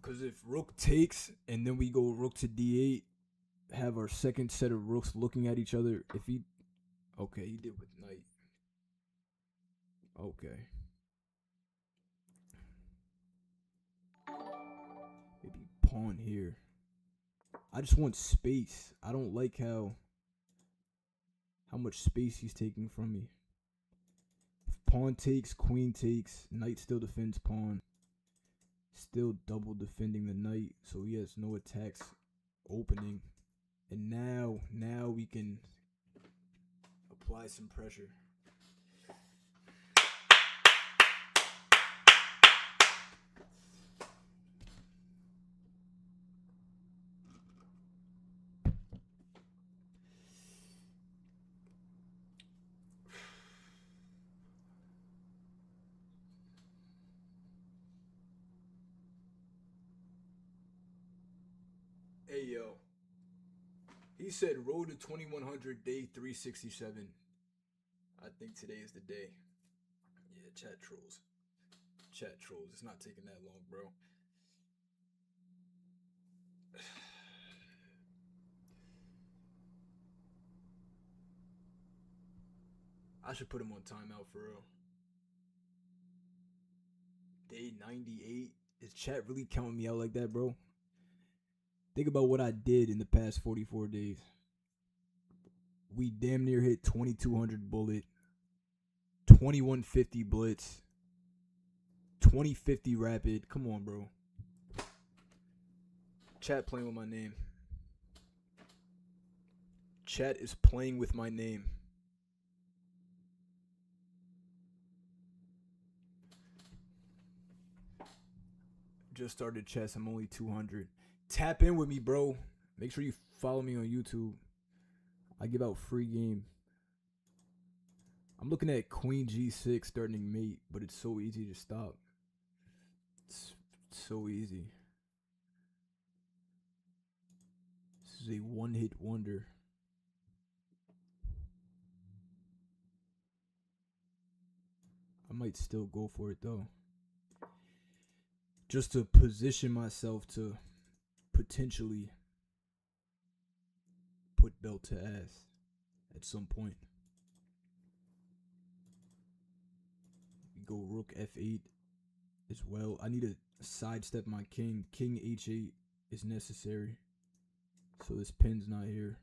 Because if rook takes and then we go rook to d8, have our second set of rooks looking at each other. If he. Okay, he did with knight. Okay. Maybe pawn here. I just want space. I don't like how much space he's taking from me. If pawn takes, queen takes, knight still defends pawn. Still double defending the knight, so he has no attacks opening. And now we can apply some pressure. Hey yo, he said road to 2100 day 367. I think today is the day. Yeah, chat trolls. Chat trolls. It's not taking that long, bro. I should put him on timeout for real. Day 98. Is chat really counting me out like that, bro? Think about what I did in the past 44 days. We damn near hit 2200 bullet, 2150 blitz, 2050 rapid. Come on, bro. Chat playing with my name. Chat is playing with my name. Just started chess. I'm only 200. Tap in with me, bro. Make sure you follow me on YouTube. I give out free game. I'm looking at queen g6 starting mate, but it's so easy to stop. It's so easy. This is a one-hit wonder. I might still go for it though. Just to position myself to potentially put belt to ass at some point. We go rook f8 as well. I need to sidestep my king. King h8 is necessary. So this pin's not here.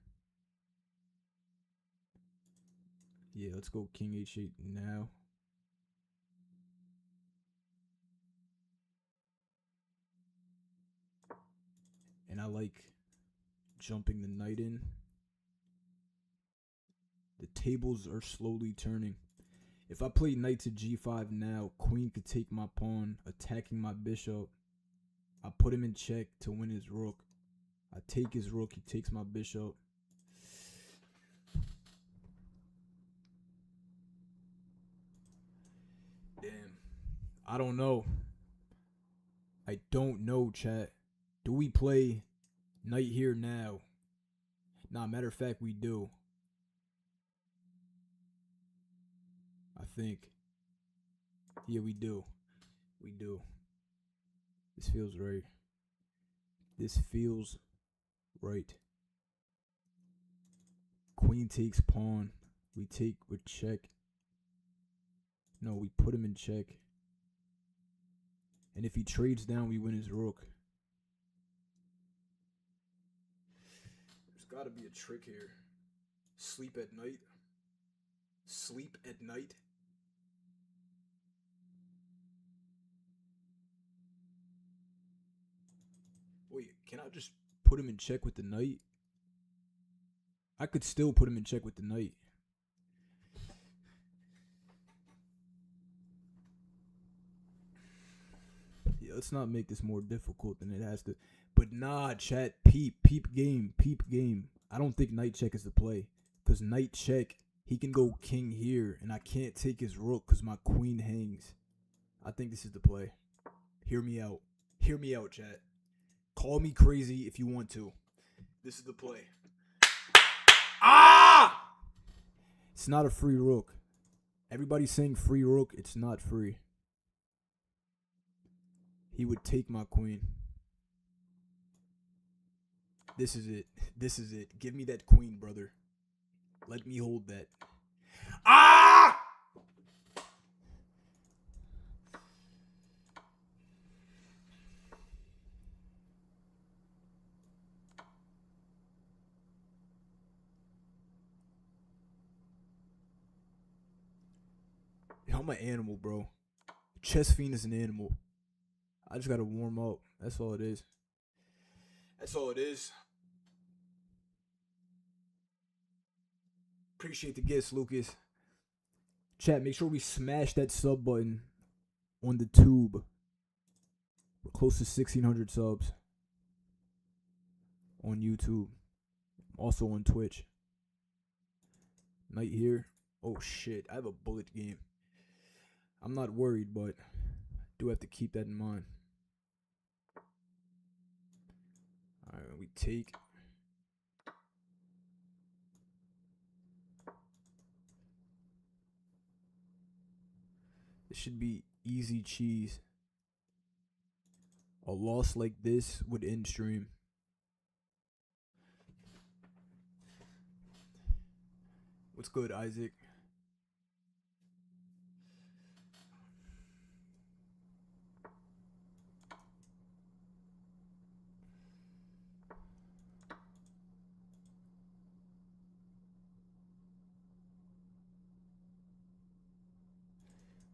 Yeah, let's go king h8 now. and I like jumping the knight in. The tables are slowly turning. If I play knight to g5 now, queen could take my pawn, attacking my bishop. I put him in check to win his rook. I take his rook, he takes my bishop. Damn. I don't know. I don't know, chat. Do we play knight here now? Nah, matter of fact, we do. I think. Yeah, we do. We do. This feels right. This feels right. Queen takes pawn. We take with check. No, we put him in check. And if he trades down, we win his rook. There's got to be a trick here. Sleep at night. Sleep at night. Wait, can I just put him in check with the knight? I could still put him in check with the knight. Yeah, let's not make this more difficult than it has to. But nah, chat, peep game. I don't think knight check is the play. Because knight check, he can go king here, and I can't take his rook because my queen hangs. I think this is the play. Hear me out. Hear me out, chat. Call me crazy if you want to. This is the play. Ah! It's not a free rook. Everybody's saying free rook. It's not free. He would take my queen. This is it. This is it. Give me that queen, brother. Let me hold that. Ah! I'm an animal, bro. Chess Fiend is an animal. I just gotta warm up. That's all it is. That's all it is. Appreciate the gifts, Lucas. Chat, make sure we smash that sub button on the tube. We're close to 1,600 subs on YouTube. Also on Twitch. Knight here. Oh shit, I have a bullet game. I'm not worried, but do have to keep that in mind. Alright, we take. This should be easy cheese. A loss like this would end stream. What's good, Isaac?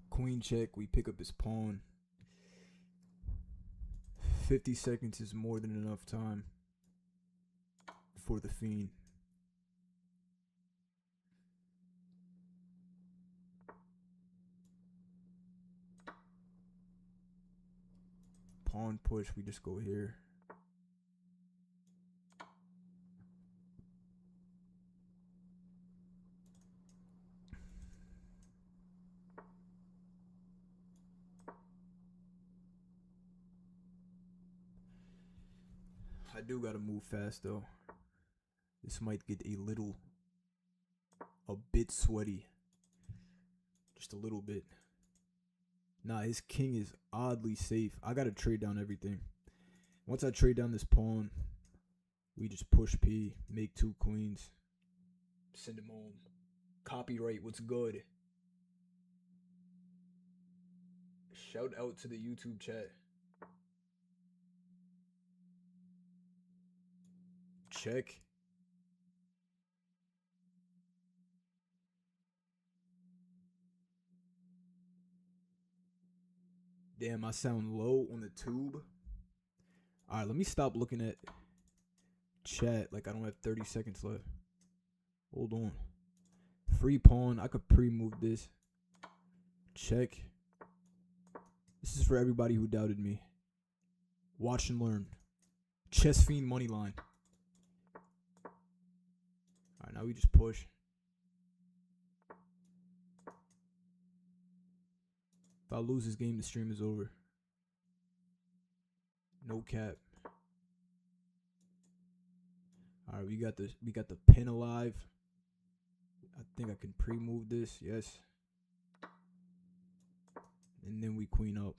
Queen check, we pick up his pawn. 50 seconds is more than enough time for the fiend. Pawn push, we just go here. I do gotta move fast though. This might get a bit sweaty. Just a little bit. Nah, his king is oddly safe. I gotta trade down everything. Once I trade down this pawn, we just push P, make 2 queens, send him home. Copyright, what's good? Shout out to the YouTube chat. Check. Damn, I sound low on the tube. Alright, let me stop looking at chat like I don't have 30 seconds left. Hold on. Free pawn. I could pre-move this. Check. This is for everybody who doubted me. Watch and learn. Chess Fiend money line. Alright, now we just push. If I lose this game, the stream is over. No cap. Alright, we got the pin alive. I think I can pre-move this, yes. And then we queen up.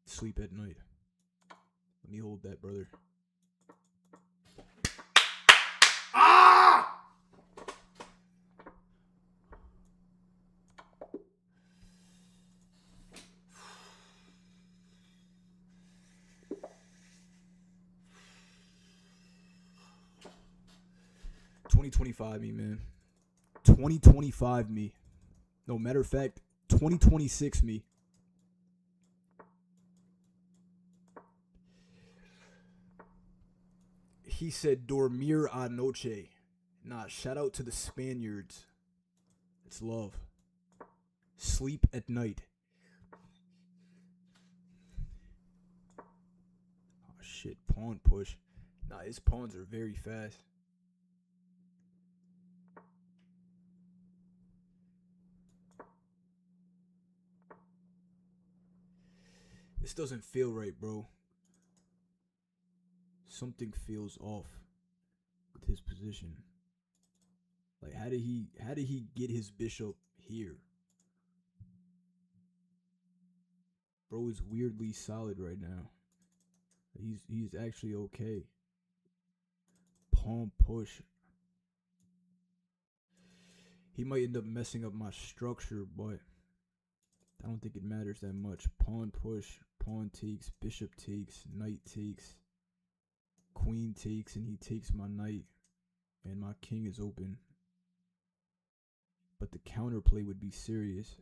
Sleep at night. Let me hold that, brother. Ah! $2025 me, man. 2025 me. No, matter of fact, 2026 me. He said dormir a noche. Nah, shout out to the Spaniards. It's love. Sleep at night. Oh shit, pawn push. Nah, his pawns are very fast. This doesn't feel right, bro. Something feels off with his position. Like, how did he get his bishop here? Bro is weirdly solid right now. He's actually okay. Pawn push. He might end up messing up my structure, but I don't think it matters that much. Pawn push, pawn takes, bishop takes, knight takes, queen takes, and he takes my knight, and my king is open. But the counterplay would be serious.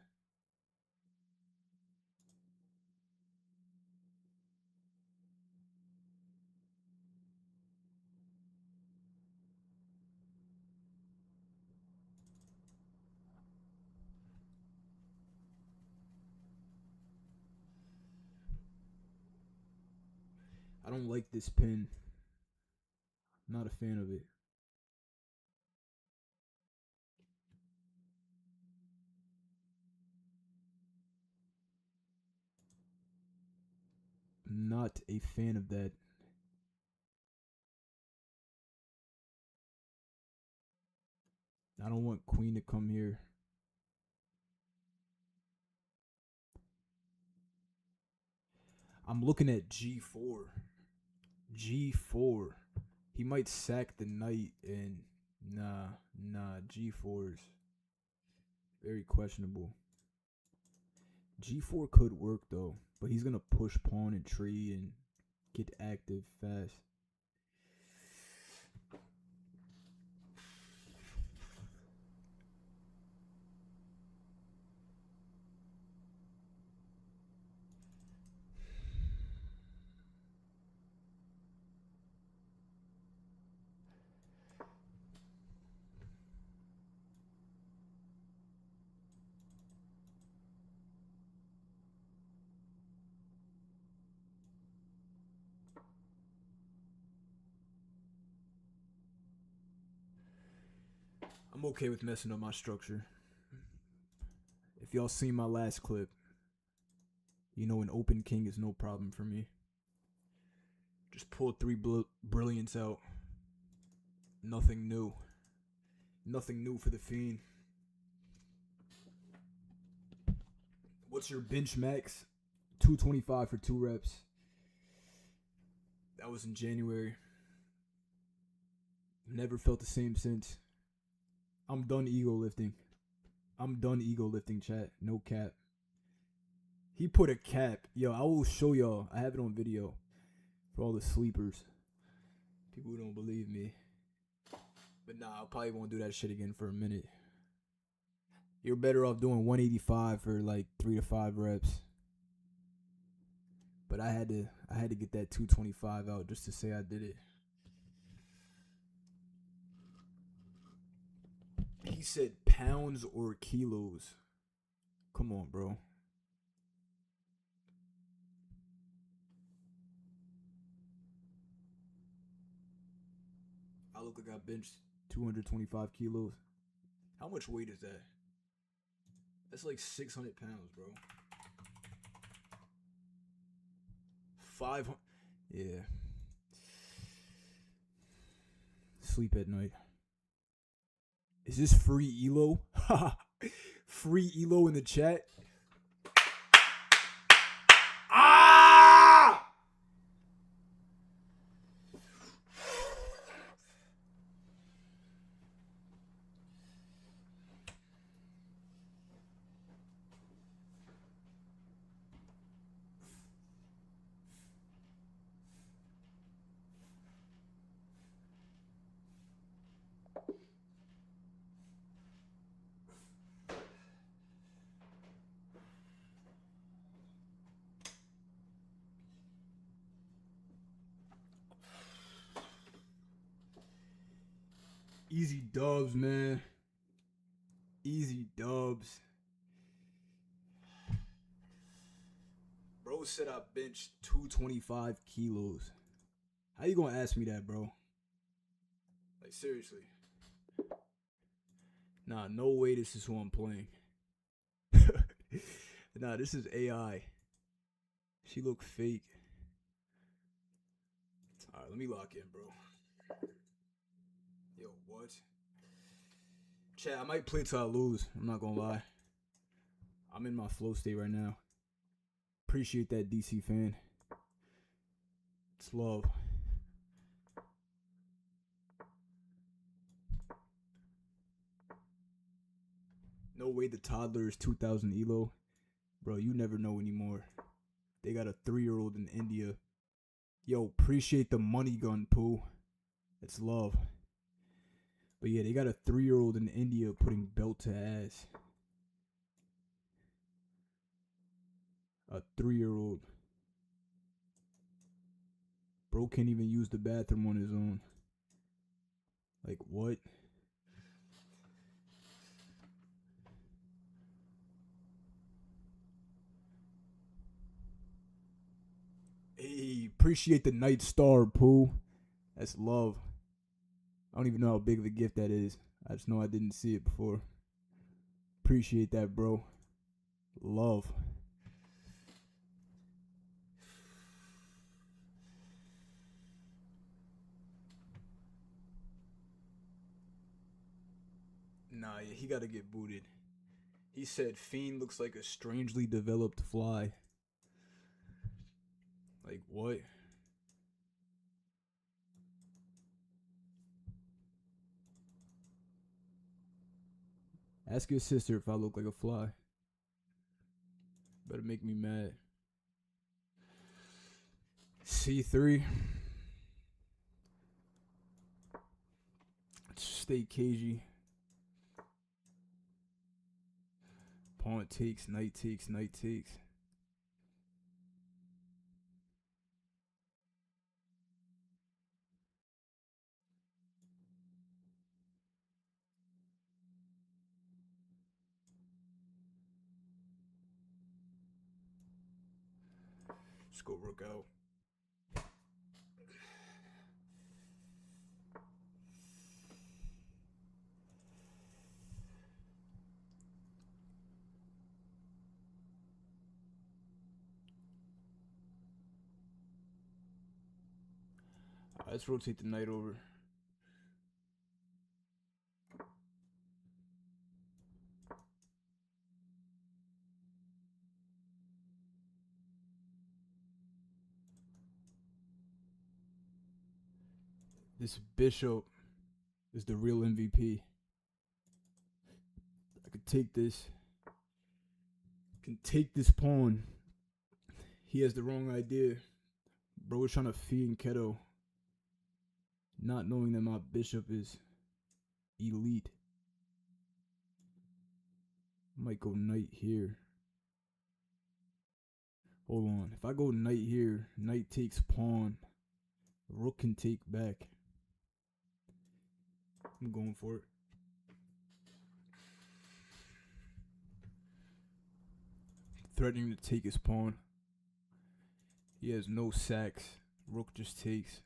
I don't like this pin. I'm not a fan of it. I'm not a fan of that. I don't want queen to come here. I'm looking at g4. G4. He might sack the knight, and nah, g4's very questionable. G4 could work though, but he's gonna push pawn and tree and get active fast. I'm okay with messing up my structure. If y'all seen my last clip, you know an open king is no problem for me. Just pulled 3 brilliants out. Nothing new. Nothing new for the Fiend. What's your bench max? 225 for 2 reps. That was in January. Never felt the same since. I'm done ego lifting. I'm done ego lifting, chat. No cap. He put a cap. Yo, I will show y'all. I have it on video. For all the sleepers. People who don't believe me. But nah, I probably won't do that shit again for a minute. You're better off doing 185 for like 3 to 5 reps. But I had to get that 225 out just to say I did it. He said pounds or kilos. Come on, bro. I look like I benched 225 kilos. How much weight is that? That's like 600 pounds, bro. 500. Yeah. Sleep at night. Is this free Elo? Free Elo in the chat. Ah! Easy dubs, man. Easy dubs. Bro said I benched 225 kilos. How you gonna ask me that, bro? Like, seriously. Nah, no way this is who I'm playing. Nah, this is AI. She look fake. Alright, let me lock in, bro. Yo, what? Chat, I might play till I lose. I'm not gonna lie. I'm in my flow state right now. Appreciate that, DC fan. It's love. No way the toddler is 2,000 Elo. Bro, you never know anymore. They got a 3-year-old in India. Yo, appreciate the money gun, Pooh. It's love. But yeah, they got a 3-year-old in India putting belt to ass. A 3-year-old. Bro can't even use the bathroom on his own. Like, what? Hey, appreciate the Night Star, Pooh. That's love. I don't even know how big of a gift that is. I just know I didn't see it before. Appreciate that, bro. Love. Nah, yeah, he gotta get booted. He said Fiend looks like a strangely developed fly. Like, what? Ask your sister if I look like a fly. Better make me mad. C3. Stay cagey. Pawn takes, knight takes, knight takes. Let's go rook out. Let's rotate the knight over. This bishop is the real MVP. I could take this. Can take this pawn. He has the wrong idea. Bro is trying to fiend Keto. Not knowing that my bishop is elite. Might go knight here. Hold on. If I go knight here, knight takes pawn. Rook can take back. I'm going for it. threatening to take his pawn. He has no sacks. Rook just takes.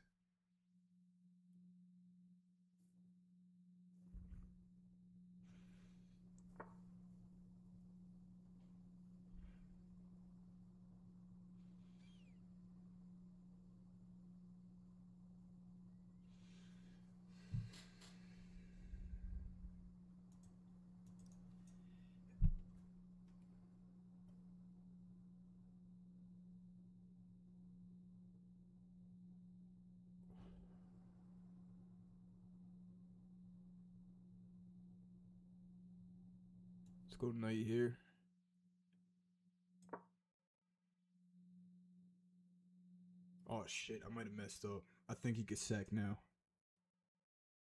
Let's go knight here. Oh shit, I might have messed up. I think he could sack now.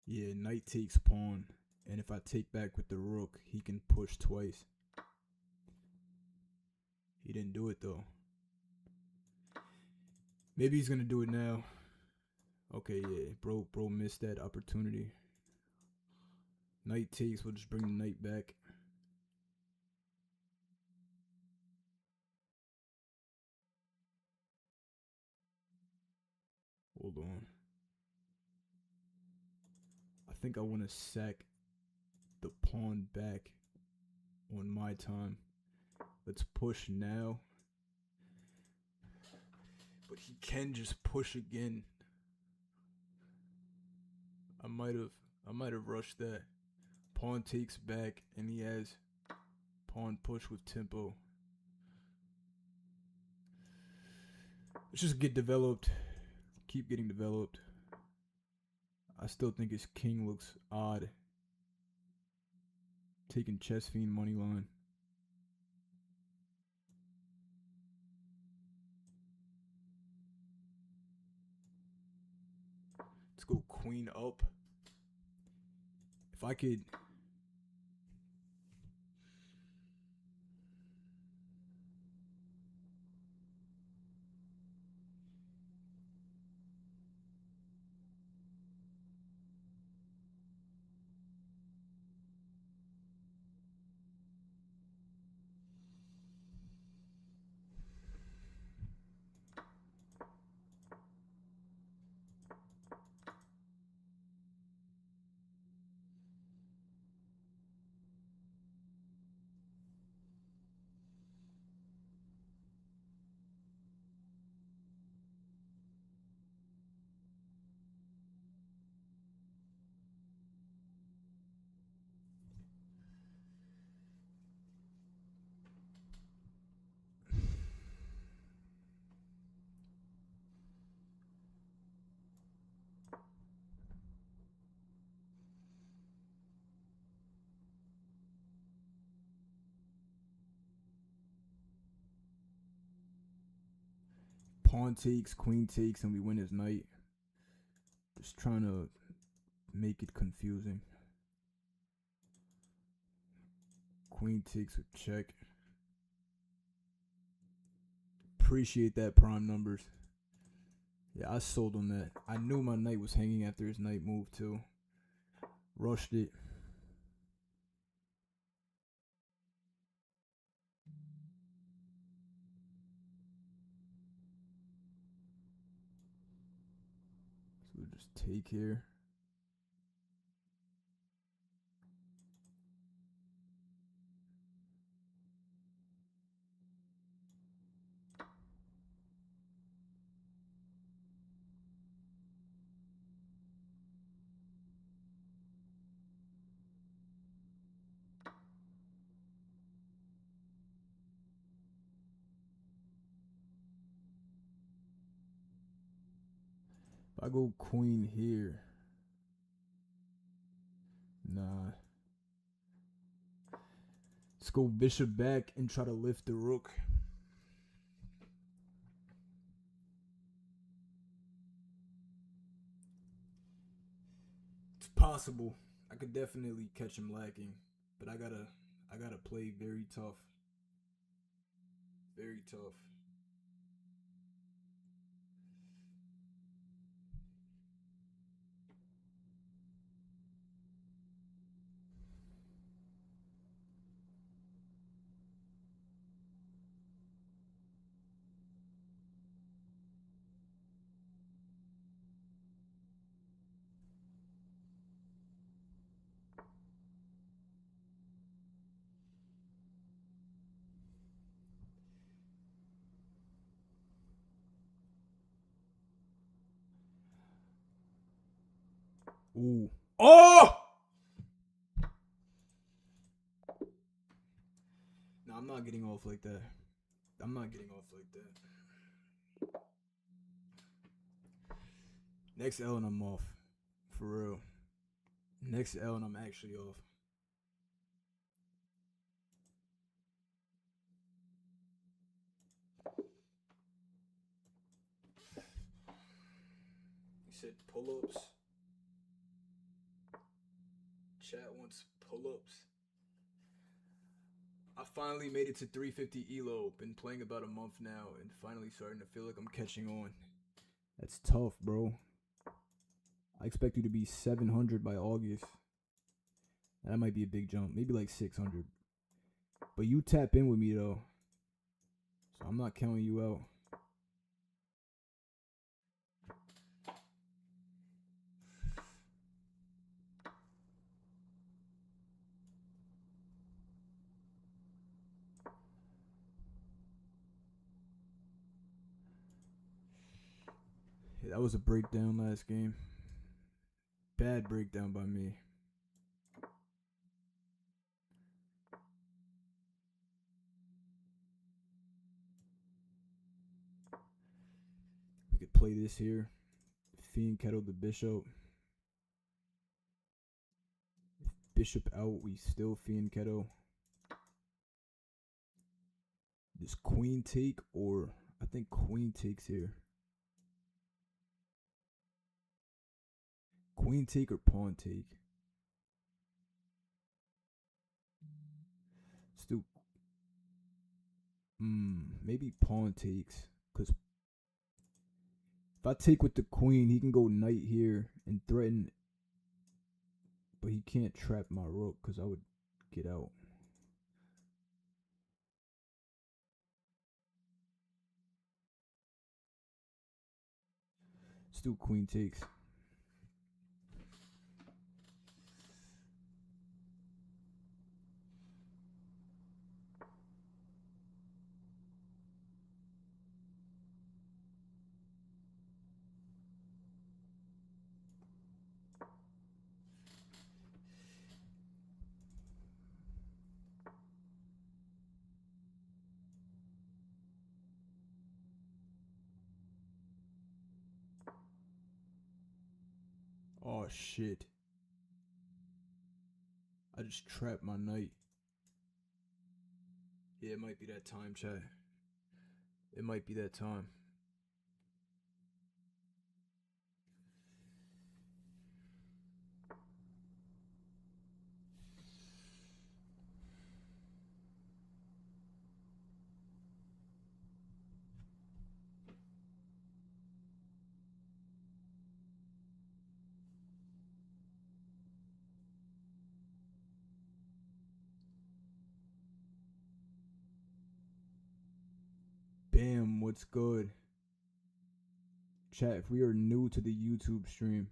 Yeah, knight takes pawn. And if I take back with the rook, he can push twice. He didn't do it though. Maybe he's gonna do it now. Okay, yeah, bro missed that opportunity. Knight takes, we'll just bring the knight back. Hold on. I think I want to sack the pawn back on my time. Let's push now. But he can just push again. I might have rushed that. Pawn takes back and he has pawn push with tempo. Let's just get developed. Keep getting developed. I still think his king looks odd. Taking Chess Fiend money line. Let's go queen up. If I could... Pawn takes, queen takes, and we win his knight. Just trying to make it confusing. Queen takes with check. Appreciate that, prime numbers. Yeah, I sold on that. I knew my knight was hanging after his knight move too. Rushed it. So we'll just take here. If I go queen here. Nah. Let's go bishop back and try to lift the rook. It's possible. I could definitely catch him lacking, but I gotta play very tough. Very tough. Ooh. Oh! No, I'm not getting off like that. I'm not getting off like that. Next L and I'm off. For real. Next L and I'm actually off. You said pull-ups. Chat wants pull-ups. I finally made it to 350 elo. Been playing about a month now and finally starting to feel like I'm catching on. That's tough, bro. I expect you to be 700 by August. That might be a big jump. Maybe like 600. But you tap in with me, though. So I'm not counting you out. Yeah, that was a breakdown last game. Bad breakdown by me. We could play this here. Fiend Kettle the Bishop. If Bishop out, we still Fiend Kettle. Does Queen take, or I think Queen takes here. Queen take or Pawn take? Let's do. Maybe Pawn takes. Because if I take with the Queen, he can go Knight here and threaten. But he can't trap my Rook because I would get out. Let's do Queen takes. Oh shit. I just trapped my Knight. Yeah, it might be that time, chat. It might be that time. Bam, what's good? Chat, if we are new to the YouTube stream,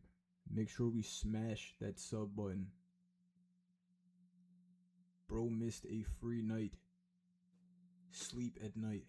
make sure we smash that sub button. Bro missed a free night. Sleep at night.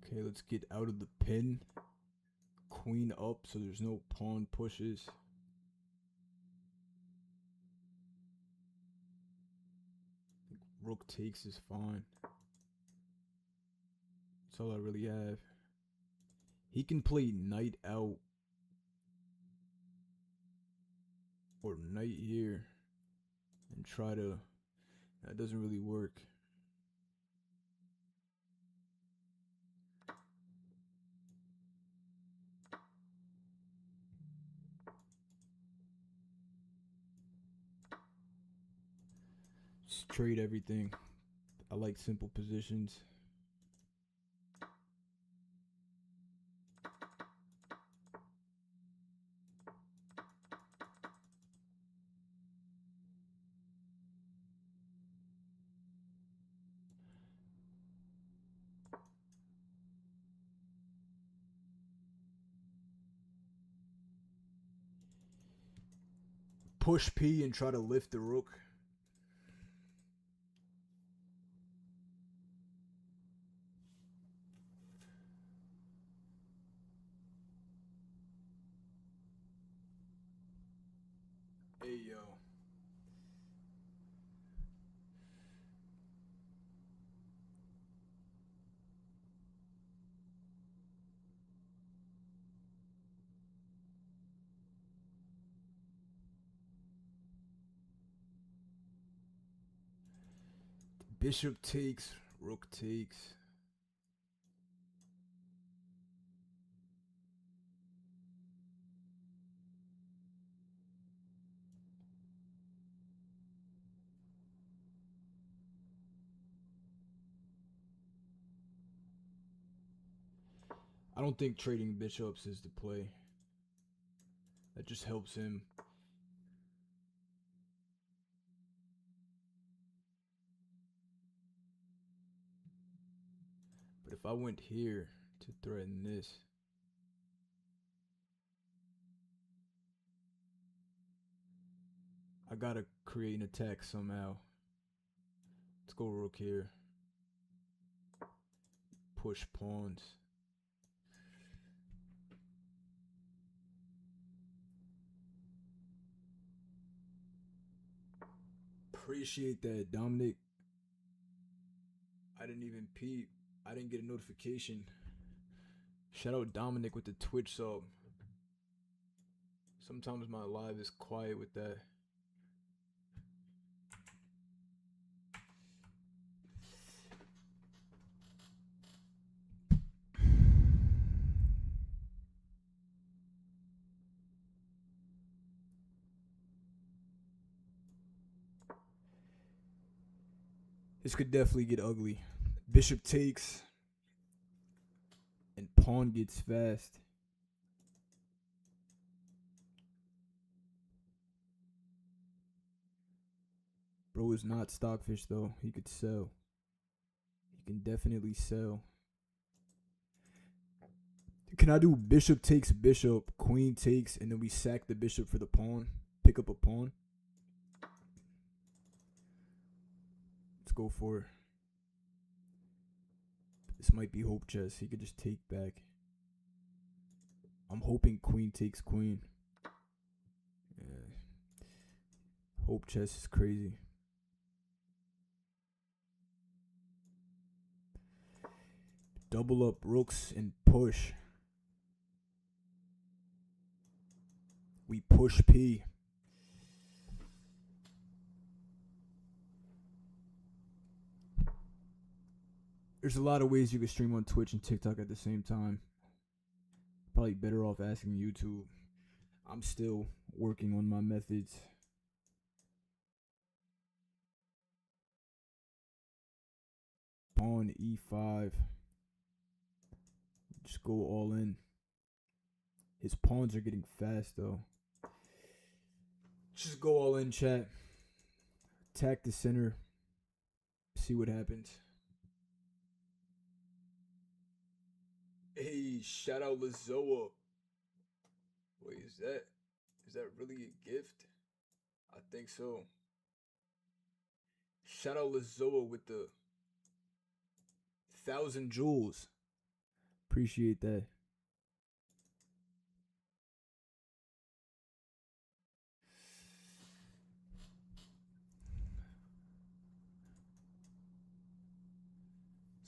Okay, let's get out of the pin. Queen up so there's no pawn pushes. Rook takes is fine. That's all I really have. He can play knight out or knight here and try to. That doesn't really work. Just trade everything. I like simple positions. Push P and try to lift the rook. Hey, yo. Bishop takes, rook takes. I don't think trading bishops is the play. That just helps him. But if I went here to threaten this, I gotta create an attack somehow. Let's go rook here. Push pawns. Appreciate that, Dominic. I didn't even peep. I didn't get a notification. Shout out Dominic with the Twitch sub. Sometimes my live is quiet with that. This could definitely get ugly. Bishop takes. And pawn gets fast. Bro is not Stockfish though. He could sell. He can definitely sell. Can I do bishop takes bishop, queen takes, and then we sack the bishop for the pawn? Pick up a pawn? Let's go for it. This might be hope chess. He could just take back. I'm hoping queen takes queen. Yeah. Hope chess is crazy. Double up rooks and push. We push P. There's a lot of ways you can stream on Twitch and TikTok at the same time. Probably better off asking YouTube. I'm still working on my methods. Pawn E5. Just go all in. His pawns are getting fast though. Just go all in, chat. Attack the center. See what happens. Hey, shout out Lazoa. Wait, is that really a gift? I think so. Shout out Lazoa with the 1,000 jewels. Appreciate that.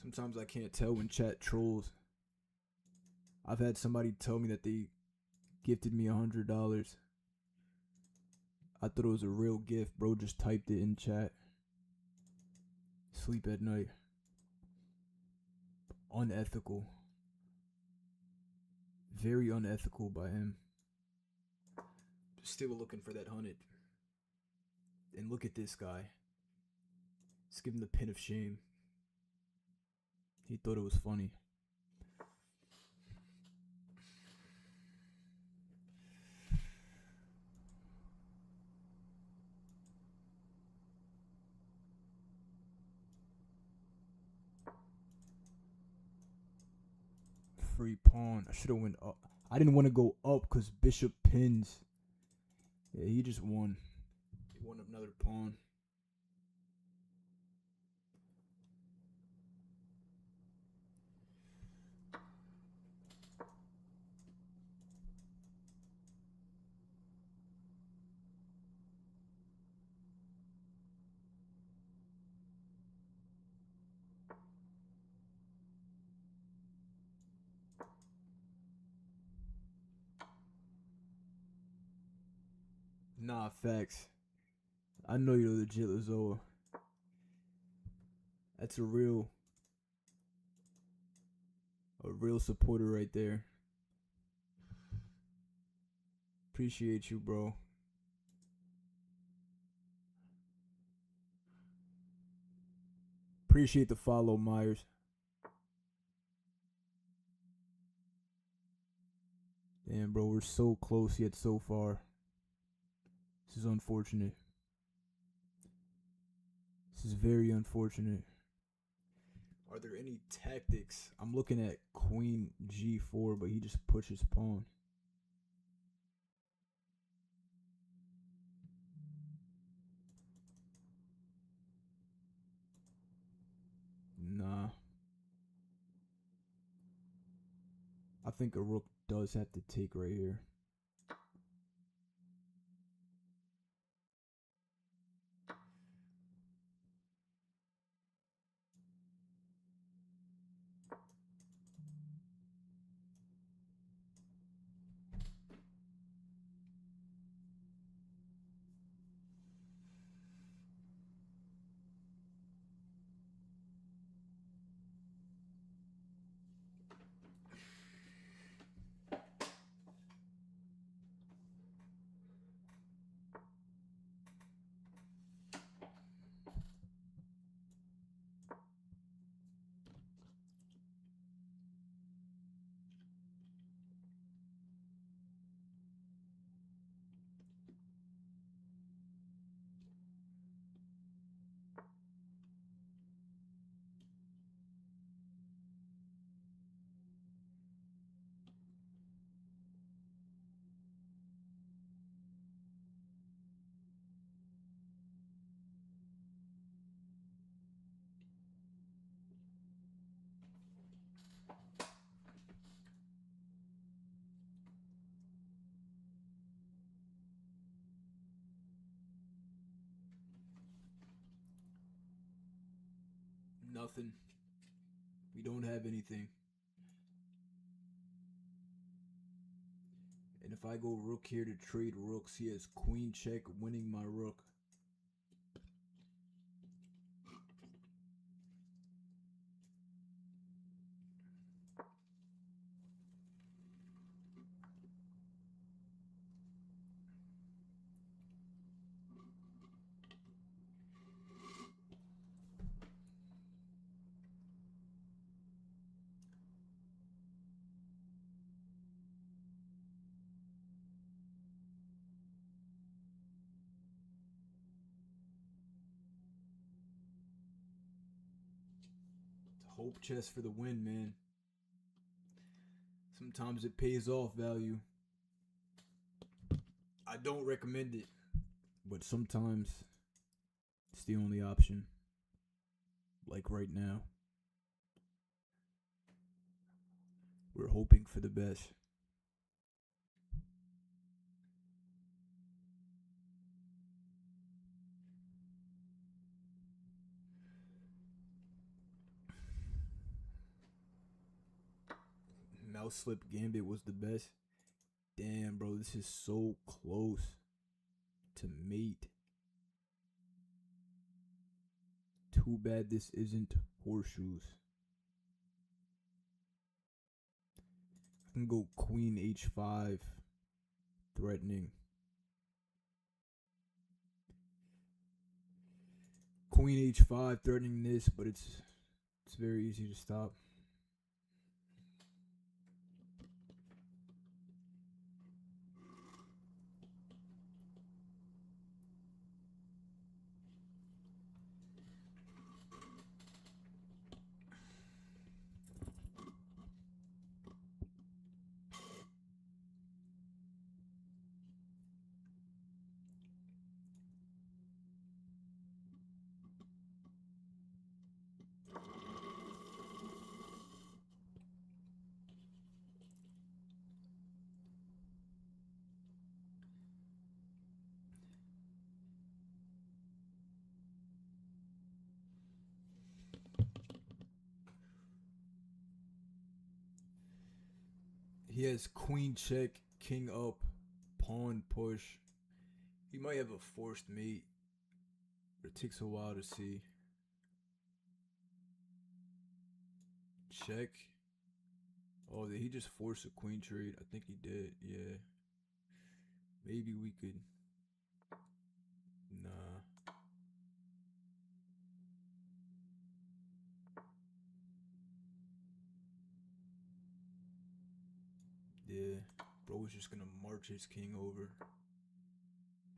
Sometimes I can't tell when chat trolls. I've had somebody tell me that they gifted me $100. I thought it was a real gift. Bro just typed it in chat. Sleep at night. Unethical. Very unethical by him. Still looking for that 100. And look at this guy. Let's give him the pin of shame. He thought it was funny. Free pawn. I should have went up. I didn't want to go up because bishop pins. Yeah, he just won. He won another pawn. Nah, facts. I know you're legit, Lazoa. That's a real supporter right there. Appreciate you, bro. Appreciate the follow, Myers. Damn, bro, we're so close yet so far. This is unfortunate. This is very unfortunate. Are there any tactics? I'm looking at Queen G4, but he just pushes pawn. Nah. I think a rook does have to take right here. Nothing. We don't have anything. And if I go rook here to trade rooks, he has queen check, winning my rook. Hope chess for the win, man. Sometimes it pays off value. I don't recommend it, but sometimes it's the only option. Like right now. We're hoping for the best. Mouse slip gambit was the best. Damn, bro, this is so close. to mate. Too bad this isn't horseshoes. I can go queen h5, threatening. Queen h5, threatening this, but it's very easy to stop. He has queen check, king up, pawn push. He might have a forced mate, but it takes a while to see. Check. Oh, did he just force a queen trade? I think he did, yeah. Maybe we could. Nah. Yeah. Bro was just gonna march his king over.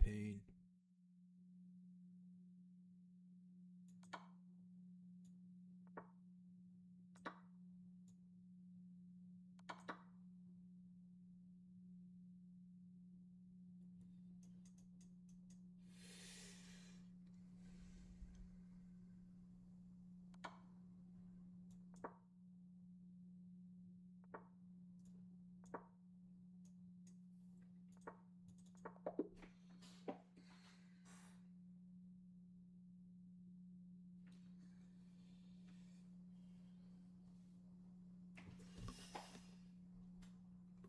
Pain.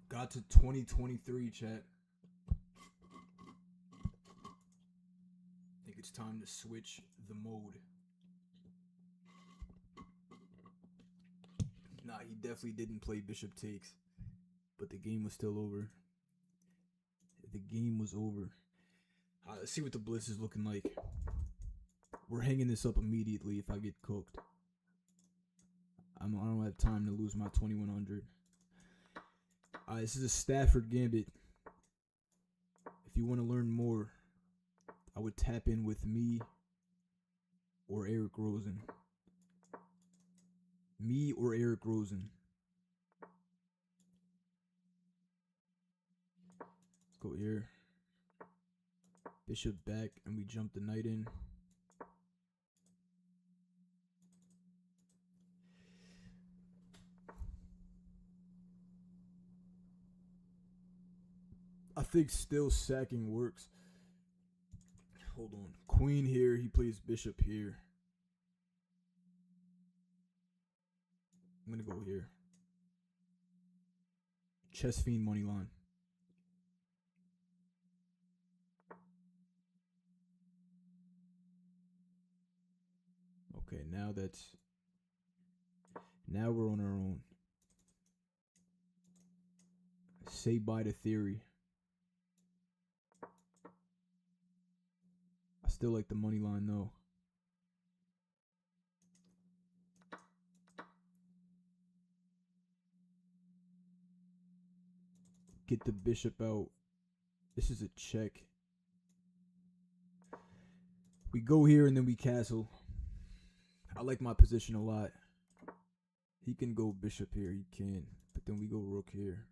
Got to 2023, chat. I think it's time to switch the mode. Nah, he definitely didn't play bishop takes. But the game was still over. The game was over. Let's see what the bliss is looking like. We're hanging this up immediately if I get cooked. I don't have time to lose my 2100. This is a Stafford Gambit. If you want to learn more, I would tap in with me or Eric Rosen. Me or Eric Rosen. Let's go here. Bishop back, and we jump the knight in. I think still sacking works. Hold on. Queen here. He plays bishop here. I'm going to go here. Chess Fiend money line. Okay, now we're on our own. Say bye to theory. I still like the money line though. Get the bishop out. This is a check. We go here and then we castle. I like my position a lot. He can go bishop here, he can. But then we go rook here.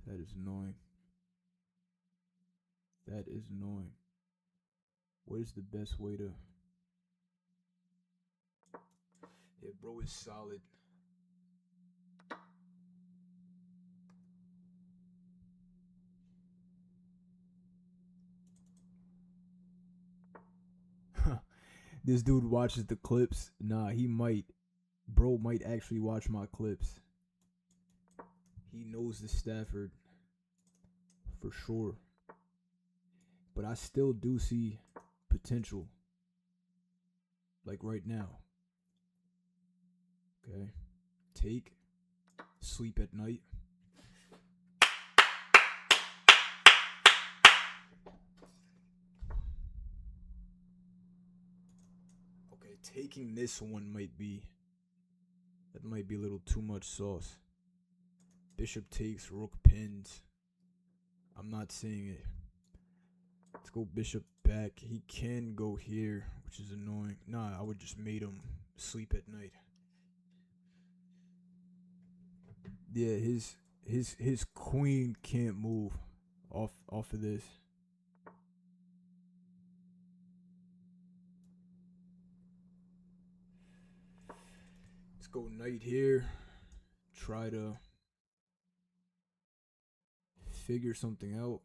That is annoying. That is annoying. What is the best way to... Yeah, bro is solid. This dude watches the clips. Nah, he might. Bro might actually watch my clips. He knows the Stafford for sure. But I still do see potential. Like right now. Okay. Take. Sleep at night. Okay, taking this one might be... That might be a little too much sauce. Bishop takes, rook pins. I'm not seeing it. Let's go bishop back. He can go here, which is annoying. Nah, I would just made him sleep at night. Yeah, his queen can't move off of this. Let's go knight here. Try to figure something out.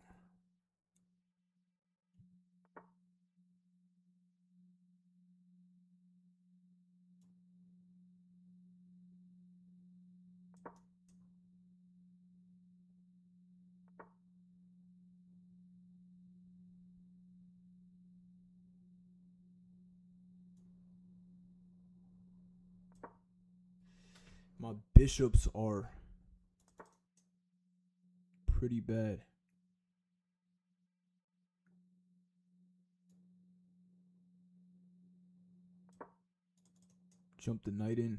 My bishops are pretty bad. Jump the knight in.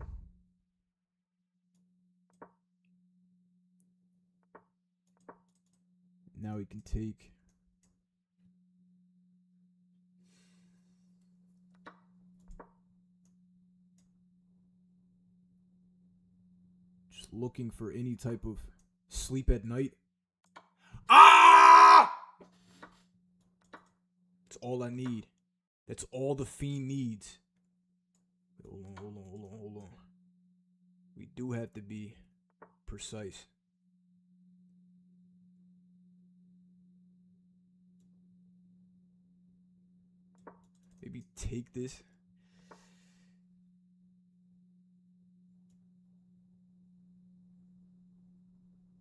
Now he can take. Just looking for any type of sleep at night. Ah! That's all I need. That's all the fiend needs. Hold on. We do have to be precise. Maybe take this.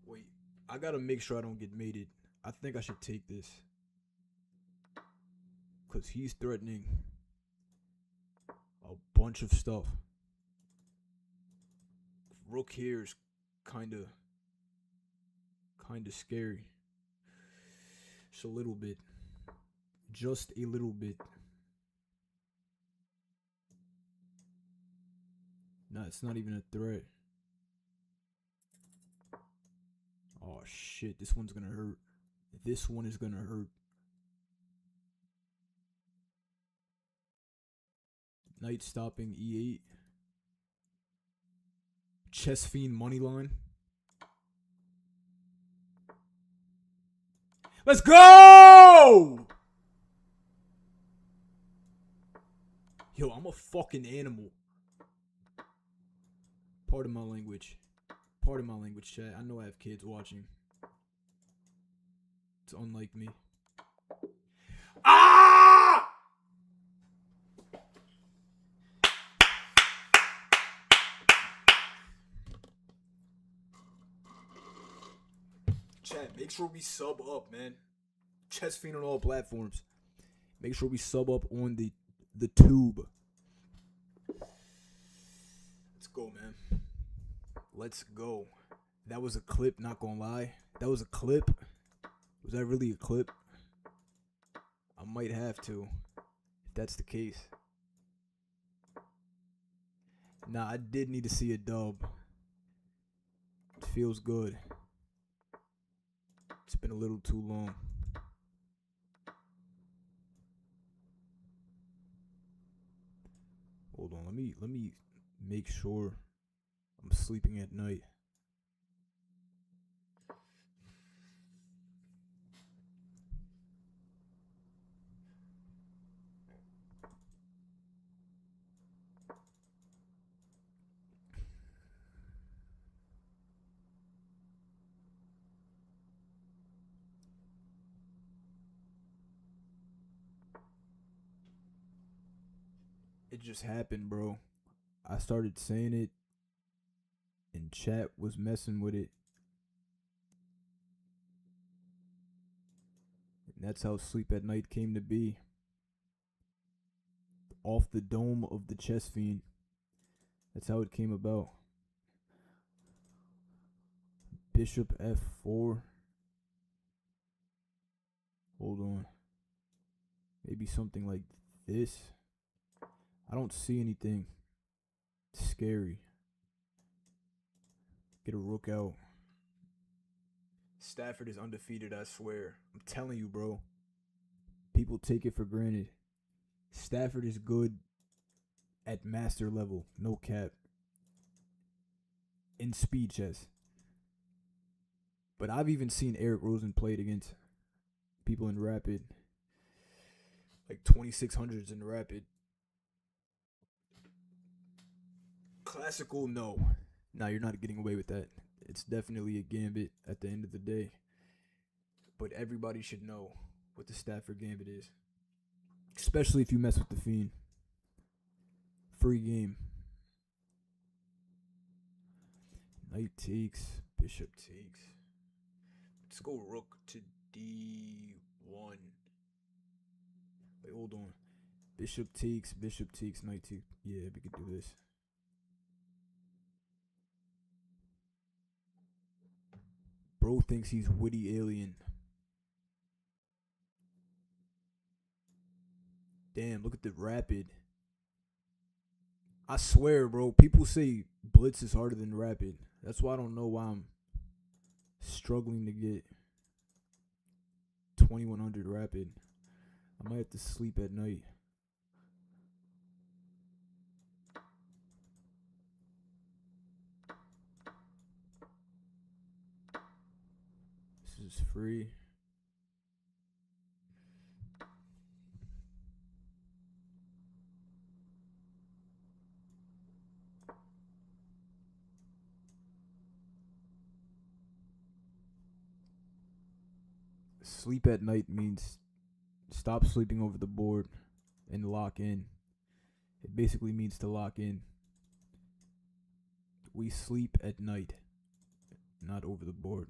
Wait, I gotta make sure I don't get mated. I think I should take this. Because he's threatening a bunch of stuff. Rook here is kind of scary. Just a little bit. Just a little bit. Nah, it's not even a threat. Oh shit, this one's gonna hurt. This one is gonna hurt. Knight stopping e8. Chess Fiend money line. Let's go! Yo, I'm a fucking animal. Pardon my language. Pardon my language, chat. I know I have kids watching. It's unlike me. Ah! Chat, make sure we sub up, man. Chess Fiend on all platforms. Make sure we sub up on the tube. Let's go, man. Let's go. That was a clip, not gonna lie. That was a clip. Was that really a clip? I might have to, if that's the case. Nah, I did need to see a dub. It feels good. It's been a little too long. Hold on, let me make sure I'm sleeping at night. It just happened, bro. I started saying it, and chat was messing with it. And that's how Sleep at Night came to be. Off the dome of the Chess Fiend. That's how it came about. Bishop f4. Hold on. Maybe something like this. I don't see anything scary. Get a rook out. Stafford is undefeated, I swear. I'm telling you, bro. People take it for granted. Stafford is good at master level. No cap. In speed chess. But I've even seen Eric Rosen played against people in Rapid. Like 2600s in Rapid. Classical, no. Nah, you're not getting away with that. It's definitely a gambit at the end of the day. But everybody should know what the Stafford gambit is. Especially if you mess with the Fiend. Free game. Knight takes. Bishop takes. Let's go rook to d1. Wait, hold on. Bishop takes, knight takes. Yeah, we could do this. Bro thinks he's witty alien. Damn, look at the Rapid. I swear, bro, people say Blitz is harder than Rapid. That's why I don't know why I'm struggling to get 2100 Rapid. I might have to sleep at night. This is free. Sleep at night means stop sleeping over the board and lock in. It basically means to lock in. We sleep at night, not over the board.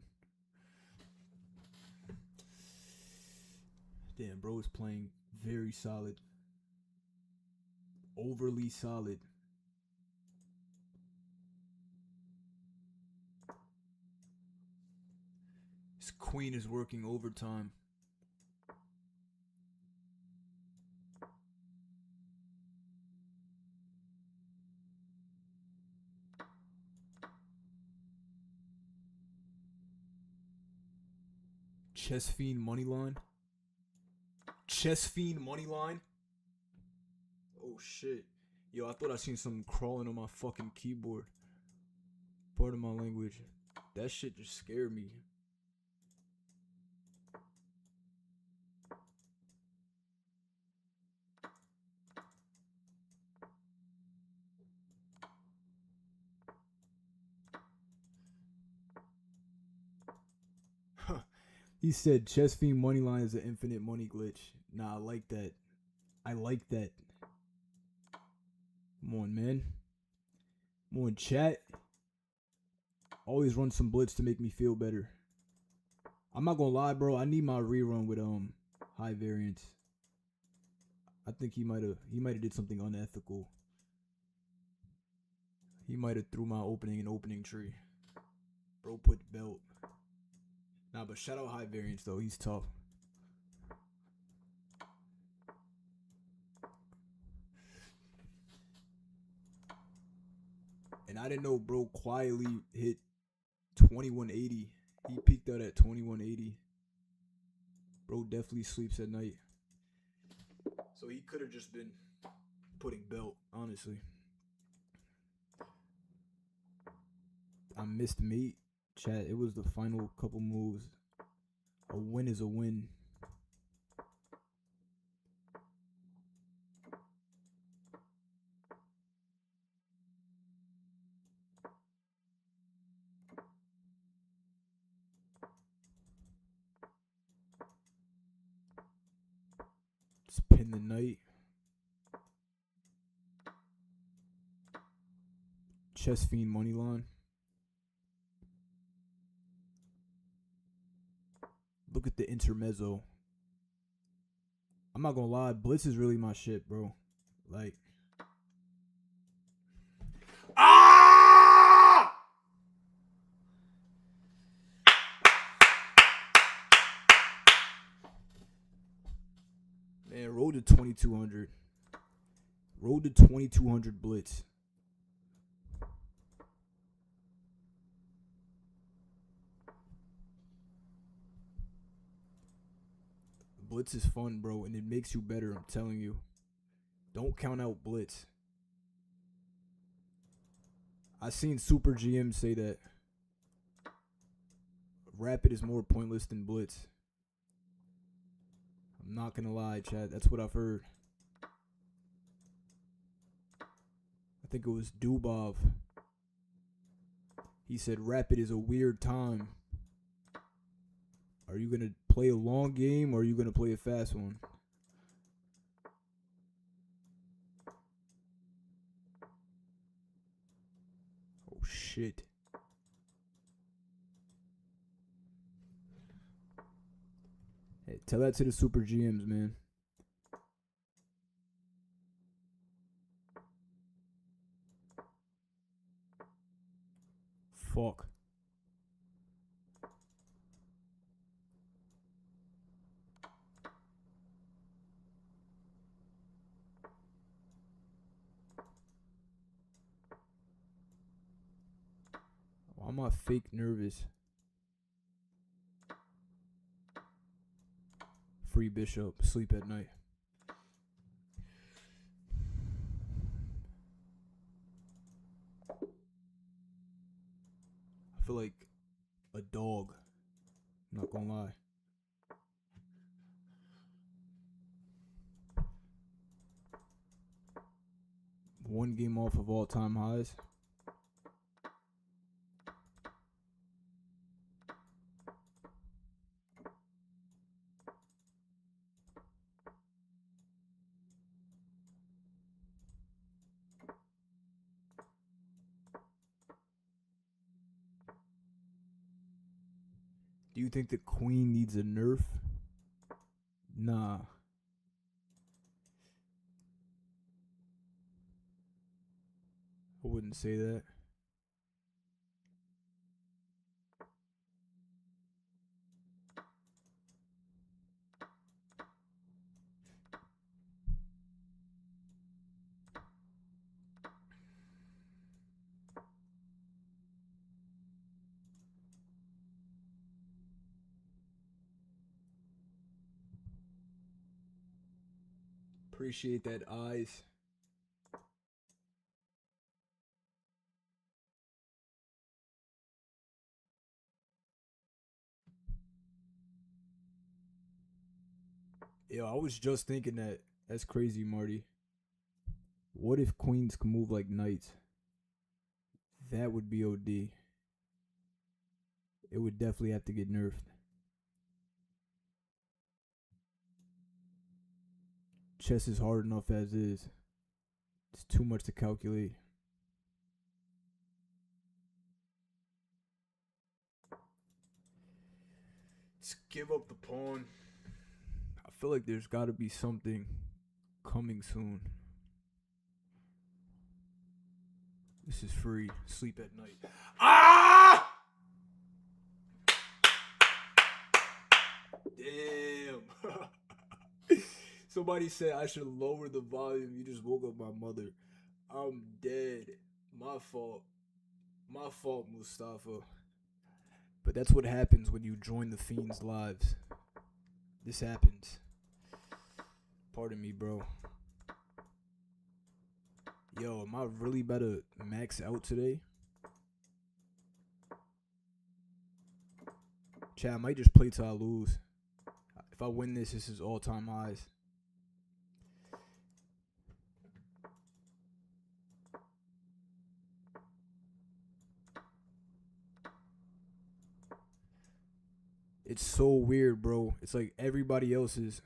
Damn, bro is playing very solid. Overly solid. His queen is working overtime. Chess Fiend moneyline. Chess Fiend moneyline. Oh shit. Yo, I thought I seen something crawling on my fucking keyboard. Pardon my language. That shit just scared me. He said Chess Fiend moneyline is an infinite money glitch. Nah, I like that. I like that. Come on, man. Come on, chat. Always run some blitz to make me feel better. I'm not gonna lie, bro. I need my rerun with high variance. I think he might have did something unethical. He might have threw my opening tree. Bro put belt. Nah, but shout out high variance though. He's tough. And I didn't know bro quietly hit 2180. He peaked out at 2180. Bro definitely sleeps at night. So he could have just been putting belt, honestly. I missed mate. Chat, it was the final couple moves. A win is a win. Just pin the knight. Chess Fiend money line. Look at the intermezzo. I'm not gonna lie, Blitz is really my shit, bro. Like, man, roll to 2200. Roll to 2200 Blitz. Blitz is fun, bro, and it makes you better, I'm telling you. Don't count out Blitz. I seen Super GM say that Rapid is more pointless than Blitz. I'm not gonna lie, Chad. That's what I've heard. I think it was Dubov. He said Rapid is a weird time. Are you gonna play a long game or are you gonna play a fast one? Oh shit. Hey, tell that to the Super GMs, man. Fuck. Why am I fake nervous? Free Bishop. Sleep at night. I feel like a dog. I'm not gonna lie. One game off of all-time highs. Do you think the queen needs a nerf? Nah. I wouldn't say that. Appreciate that, eyes. Yo, I was just thinking that. That's crazy, Marty. What if queens can move like knights? That would be OD. It would definitely have to get nerfed. Chess is hard enough as is. It's too much to calculate. Let's give up the pawn. I feel like there's got to be something coming soon. This is free. Sleep at night. Ah! Damn. Somebody said I should lower the volume. You just woke up my mother. I'm dead. My fault. My fault, Mustafa. But that's what happens when you join the Fiends' lives. This happens. Pardon me, bro. Yo, am I really about to max out today? Chat, I might just play till I lose. If I win this, this is all-time highs. It's so weird, bro. It's like everybody else is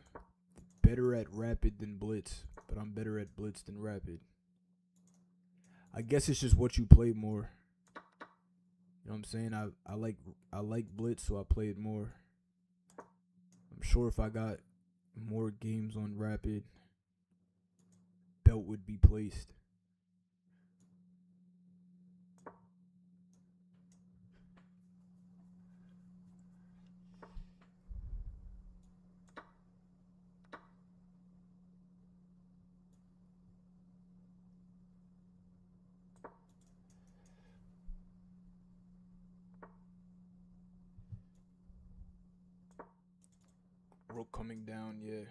better at Rapid than Blitz, but I'm better at Blitz than Rapid. I guess it's just what you play more. You know what I'm saying? I like Blitz, so I play it more. I'm sure if I got more games on Rapid, belt would be placed. Rook coming down, yeah.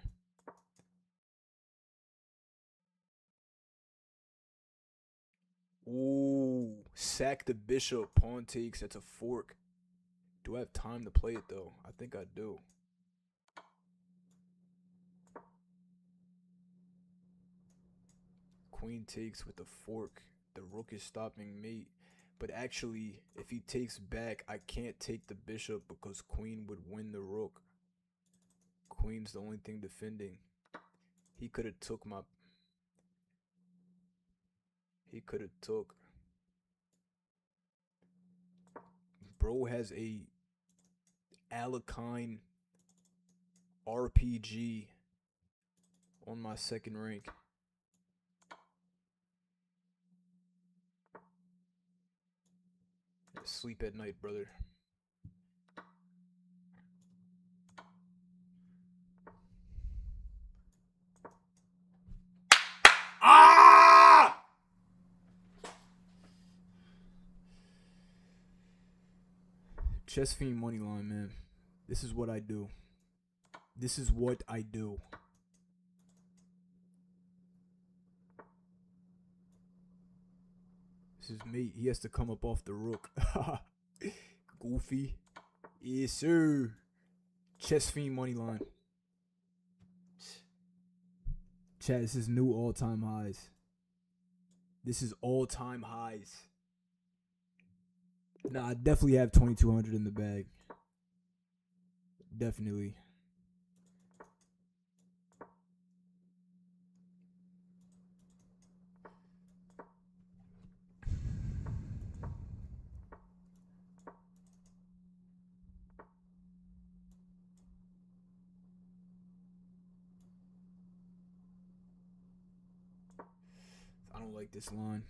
Ooh, sack the bishop. Pawn takes. That's a fork. Do I have time to play it though? I think I do. Queen takes with the fork. The rook is stopping mate. But actually, if he takes back, I can't take the bishop because queen would win the rook. Queen's the only thing defending. He could have took my... He could have took... Bro has a Alekhine RPG on my second rank. Sleep at night, brother. Ah! Chess Fiend Moneyline, man. This is what I do. This is what I do. This is mate. He has to come up off the rook. Goofy. Yes, sir. Chess Fiend Moneyline. Chat, this is new all-time highs. This is all-time highs. Nah, I definitely have 2,200 in the bag. Definitely. I don't like this line.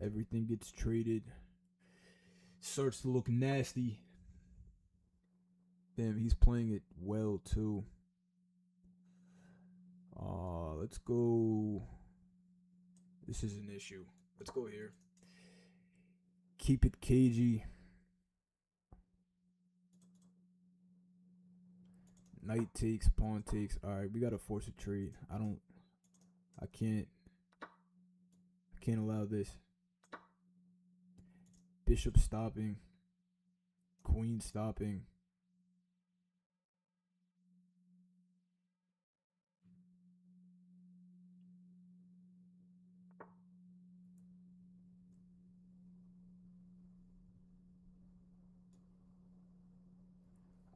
Everything gets traded. Starts to look nasty. Damn, he's playing it well too. Let's go. This is an issue. Let's go here. Keep it cagey. Knight takes, pawn takes. Alright, we gotta force a trade. I can't allow this. Bishop stopping. Queen stopping.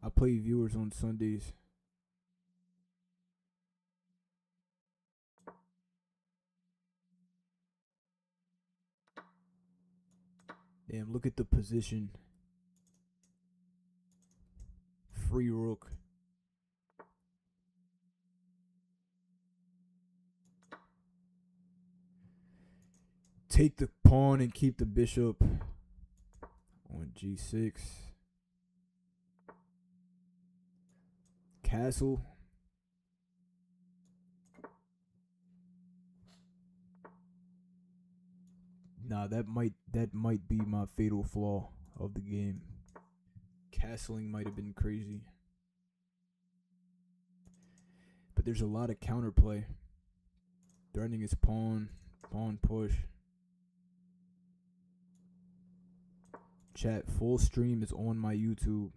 I play viewers on Sundays. Damn, look at the position. Free rook. Take the pawn and keep the bishop on g6. Castle. Nah, that might be my fatal flaw of the game. Castling might have been crazy. But there's a lot of counterplay. Threatening his pawn. Pawn push. Chat, full stream is on my YouTube.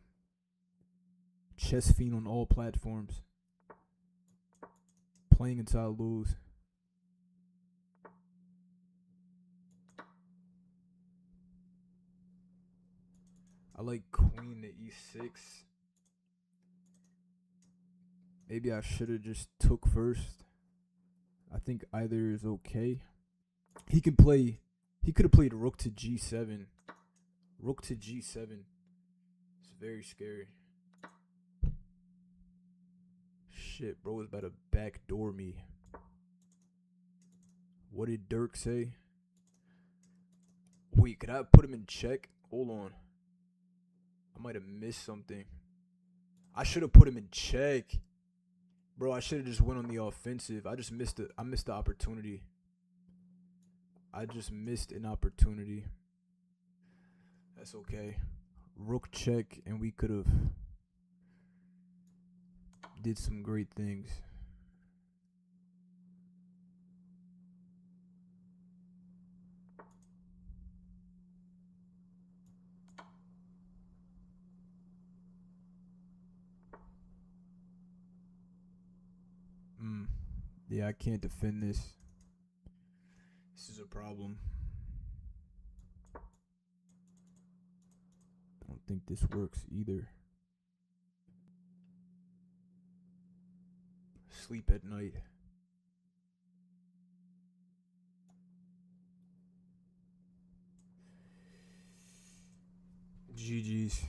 Chess Fiend on all platforms. Playing until I lose. I like queen to e6. Maybe I should have just took first. I think either is okay. He can play. He could have played rook to g7. Rook to g7. It's very scary. Shit, bro was about to backdoor me. What did Dirk say? Wait, could I put him in check? Hold on. I might have missed something. I should have put him in check. Bro, I should have just went on the offensive. I missed the opportunity. I just missed an opportunity. That's okay. Rook check, and we could have did some great things. Yeah, I can't defend this. This is a problem. I don't think this works either. Sleep at night. GG's.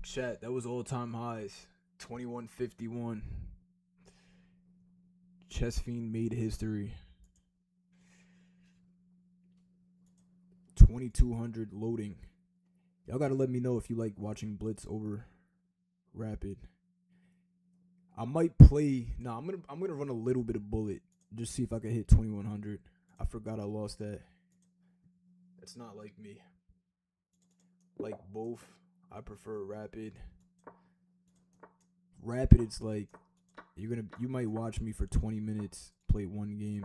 Chat, that was all-time highs. 2151. Chess Fiend made history. 2200 loading. Y'all gotta let me know if you like watching Blitz over Rapid. I might play. Nah, I'm gonna run a little bit of Bullet. Just see if I can hit 2100. I forgot I lost that. That's not like me. Like both. I prefer Rapid. Rapid, it's like you might watch me for 20 minutes play one game,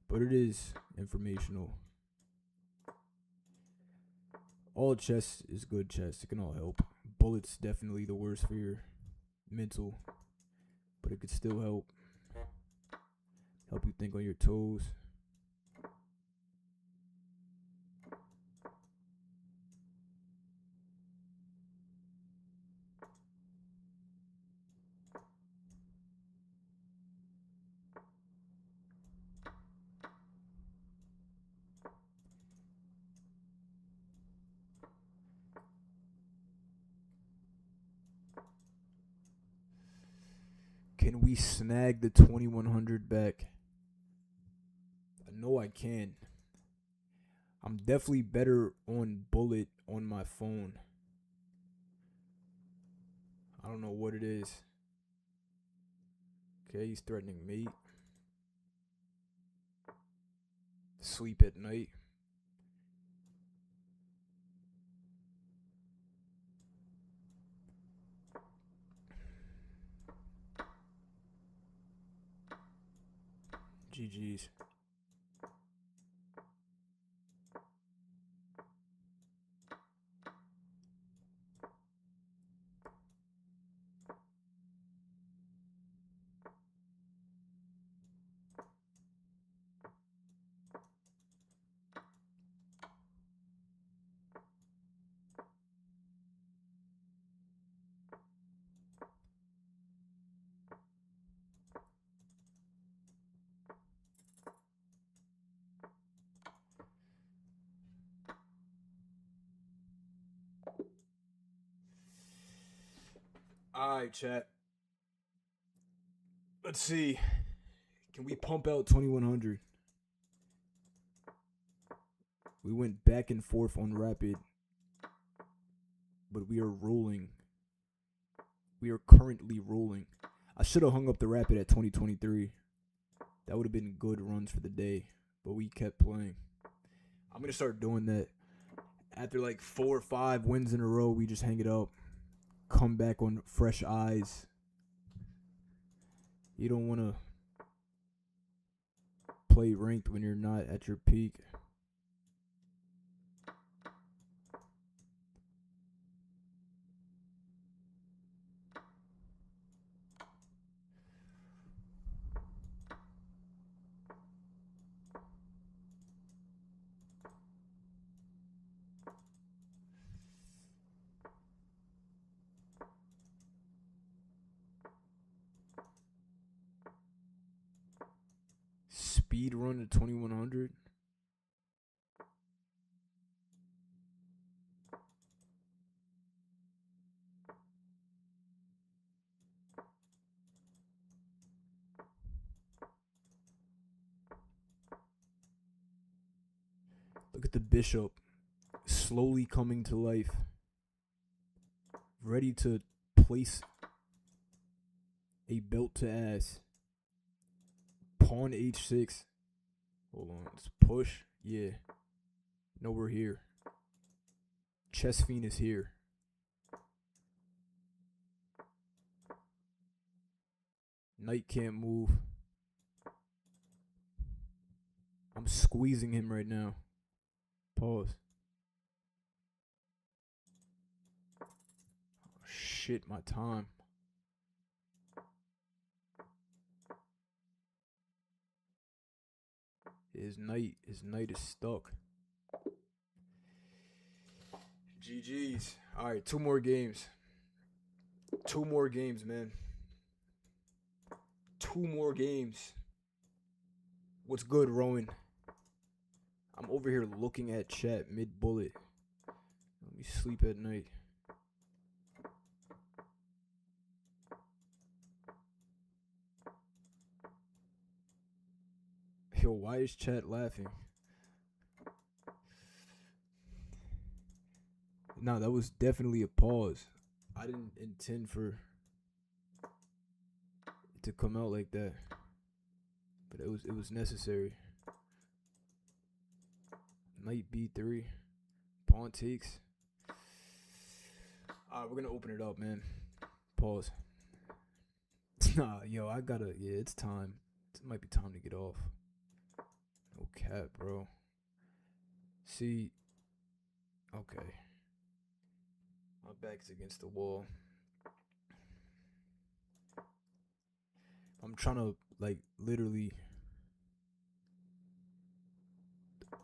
but it is informational. All chess is good chess. It can all help. Bullet's definitely the worst for your mental, but it could still help you think on your toes. Can we snag the 2100 back? I know I can. I'm definitely better on Bullet on my phone. I don't know what it is. Okay, he's threatening mate. Sleep at night. GG's. Alright, chat. Let's see. Can we pump out 2100? We went back and forth on Rapid, but we are rolling. We are currently rolling. I should have hung up the Rapid at 2023. That would have been good runs for the day, but we kept playing. I'm going to start doing that. After like 4 or 5 wins in a row, we just hang it up. Come back on fresh eyes. You don't want to play ranked when you're not at your peak. speed run to 2100. Look at the bishop slowly coming to life, ready to place a belt to ass. Pawn h6. Hold on, let's push. Yeah. No, we're here. Chess Fiend is here. Knight can't move. I'm squeezing him right now. Pause. Oh, shit, my time. His knight is stuck. GG's. Alright, 2 more games. 2 more games, man. 2 more games. What's good, Rowan? I'm over here looking at chat mid-bullet. Let me sleep at night. Yo, why is chat laughing? Nah, that was definitely a pause. I didn't intend for it to come out like that. But it was necessary. Knight b3. Pawn takes. Alright, we're gonna open it up, man. Pause. Nah, yo, yeah, it's time. It might be time to get off. No cap, bro. See, okay. My back's against the wall. I'm trying to, like, literally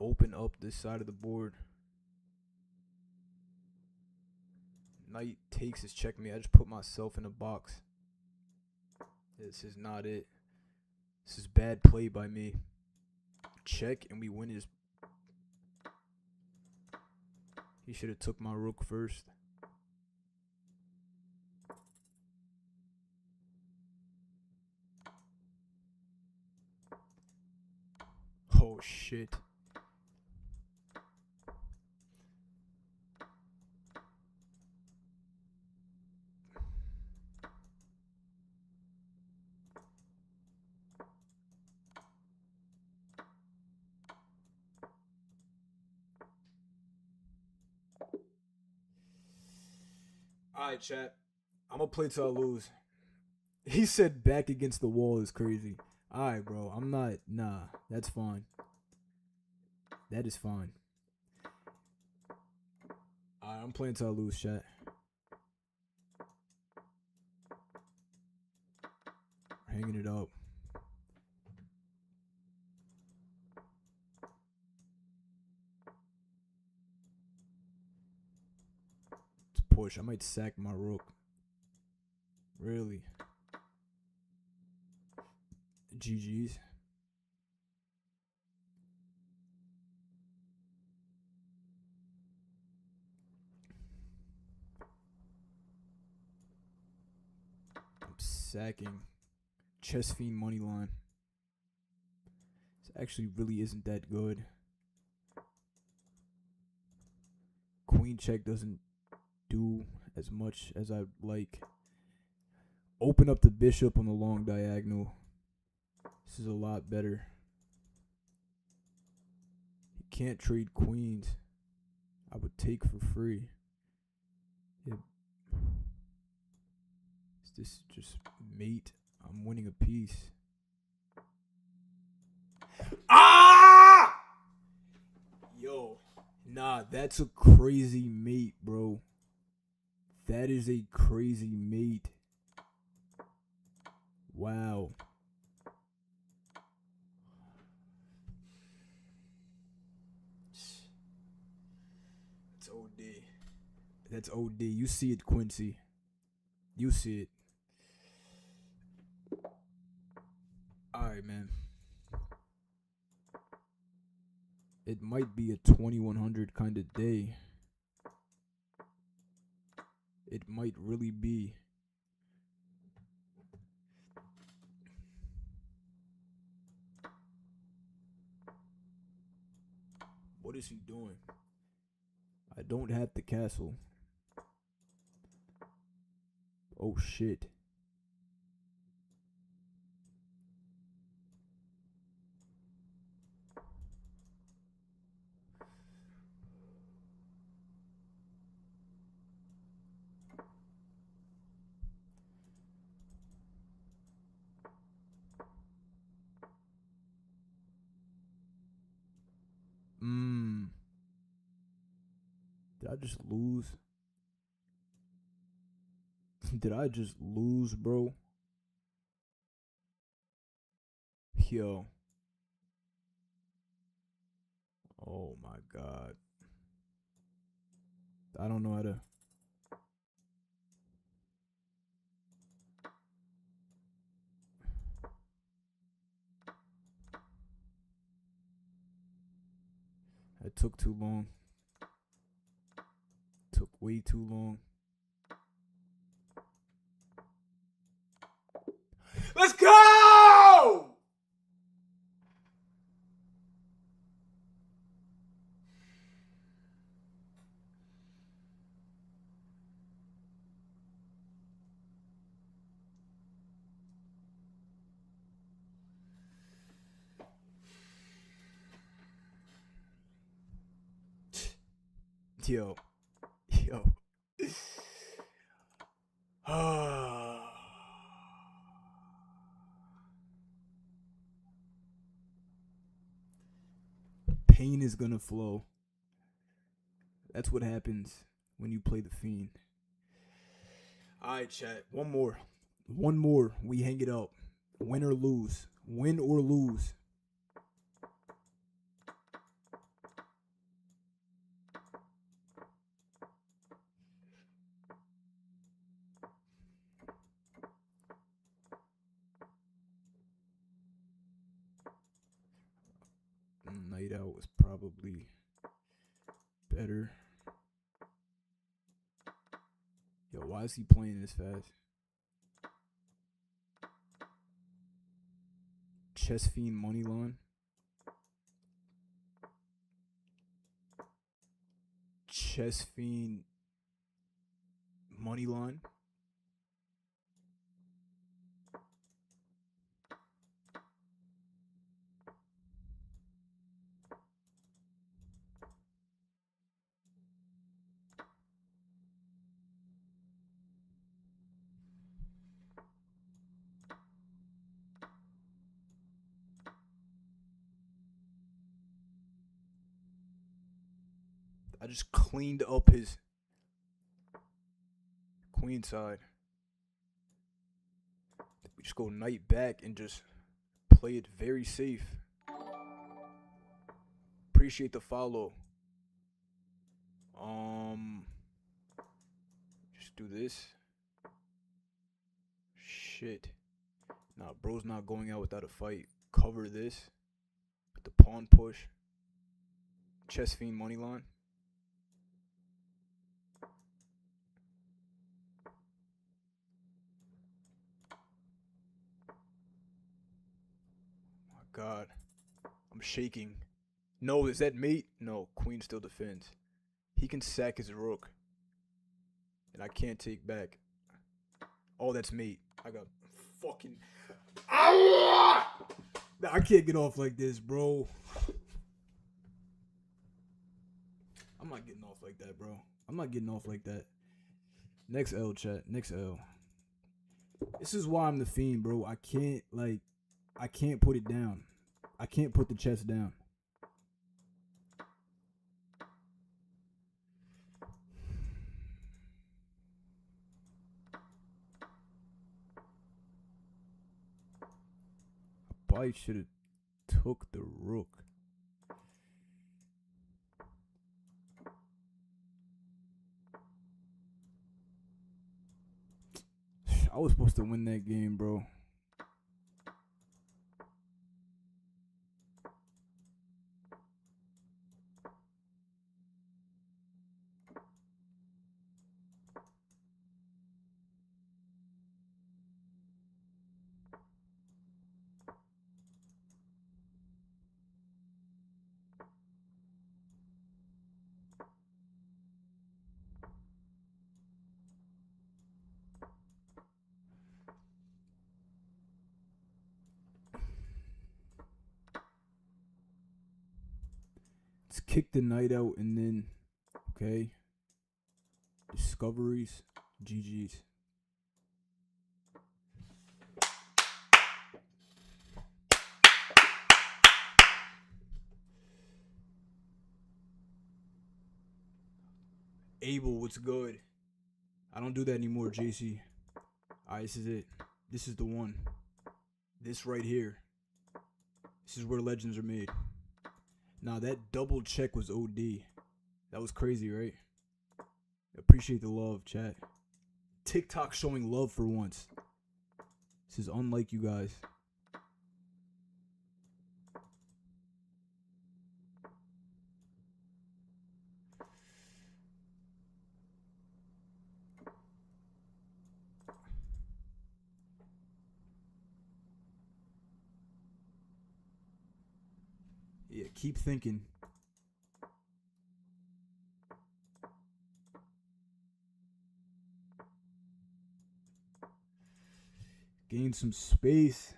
open up this side of the board. Knight takes his checkmate. I just put myself in a box. This is not it. This is bad play by me. Check and we win his. He should have took my rook first. Oh shit. Alright, chat. I'm gonna play till I lose. He said back against the wall is crazy. Alright, bro. I'm not. Nah, that's fine. That is fine. Alright, I'm playing till I lose, chat. Hanging it up. Let's push. I might sack my rook. Really? GG's. I'm sacking. Chess Fiend money line. This actually really isn't that good. Queen check doesn't do as much as I'd like. Open up the bishop on the long diagonal. This is a lot better. You can't trade queens. I would take for free. Yep. Is this just mate? I'm winning a piece. Ah! Yo. Nah, that's a crazy mate, bro. That is a crazy mate. Wow. That's OD. That's OD. You see it, Quincy. You see it. Alright, man. It might be a 2100 kind of day. It might really be. What is he doing? I don't have the castle. Oh shit. Did I just lose? Did I just lose, bro? Yo. Oh my god. I don't know how to. It took too long. Took way too long. Let's go! Yo. Yo. Pain is gonna flow. That's what happens when you play the Fiend. Alright, chat. One more. One more. We hang it up. Win or lose. Win or lose. Night Out was probably better. Yo, why is he playing this fast? Chess Fiend Moneyline. Chess Fiend Moneyline. I just cleaned up his queen side. We just go knight back and just play it very safe. Appreciate the follow. Just do this. Shit. Nah, bro's not going out without a fight. Cover this. With the pawn push. Chess Fiend Moneyline. My god. I'm shaking. No, is that mate? No, queen still defends. He can sack his rook. And I can't take back. Oh, that's mate. I got fucking... I can't get off like this, bro. I'm not getting off like that, bro. I'm not getting off like that. Next L, chat. Next L. This is why I'm the Fiend, bro. I can't put it down. I can't put the chess down. I probably should have took the rook. I was supposed to win that game, bro. Let's kick the night out and then, okay. Discoveries, GG's. Abel, what's good? I don't do that anymore, JC. Alright, this is it. This is the one. This right here. This is where legends are made. Nah, that double check was OD. That was crazy, right? Appreciate the love, chat. TikTok showing love for once. This is unlike you guys. Yeah, keep thinking. Gain some space.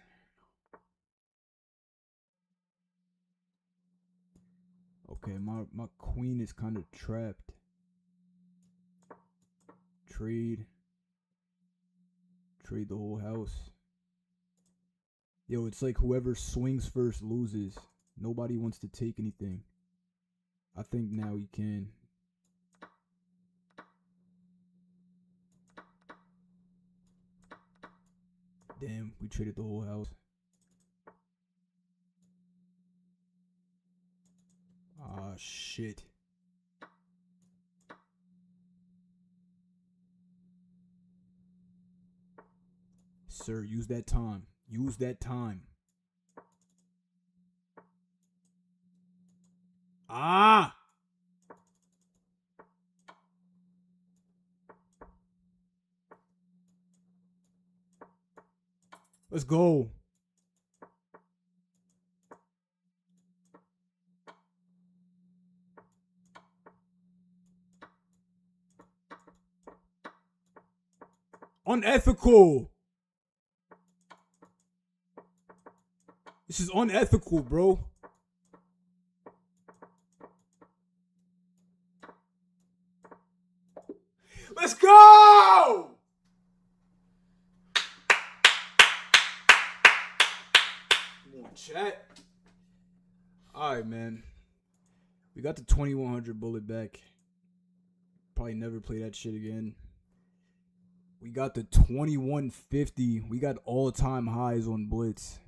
Okay, my queen is kind of trapped. Trade the whole house. Yo, it's like whoever swings first loses. Nobody wants to take anything. I think now you can. Damn, we traded the whole house. Ah, shit. Sir, use that time. Use that time. Ah! Let's go. Unethical. This is unethical, bro. Let's go! Come on, chat. Alright, man. We got the 2100 bullet back. Probably never play that shit again. We got the 2150. We got all-time highs on Blitz.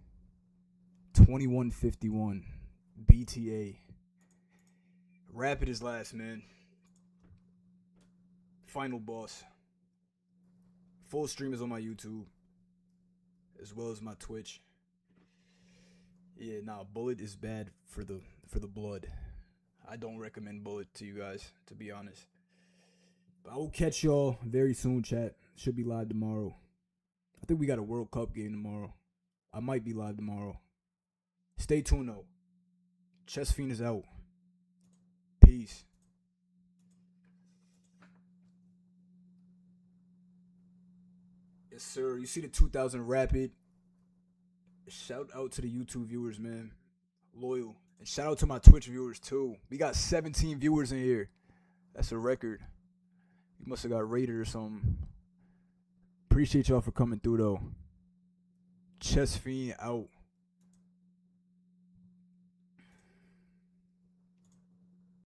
2151. BTA. Rapid is last, man. Final boss. Full stream is on my YouTube. As well as my Twitch. Yeah, nah, Bullet is bad for the blood. I don't recommend Bullet to you guys, to be honest. But I will catch y'all very soon, chat. Should be live tomorrow. I think we got a World Cup game tomorrow. I might be live tomorrow. Stay tuned though. Chess Fiend is out. Peace. Yes, sir. You see the 2000 Rapid. Shout out to the YouTube viewers, man. Loyal. And shout out to my Twitch viewers, too. We got 17 viewers in here. That's a record. You must have got rated or something. Appreciate y'all for coming through, though. Chess Fiend out.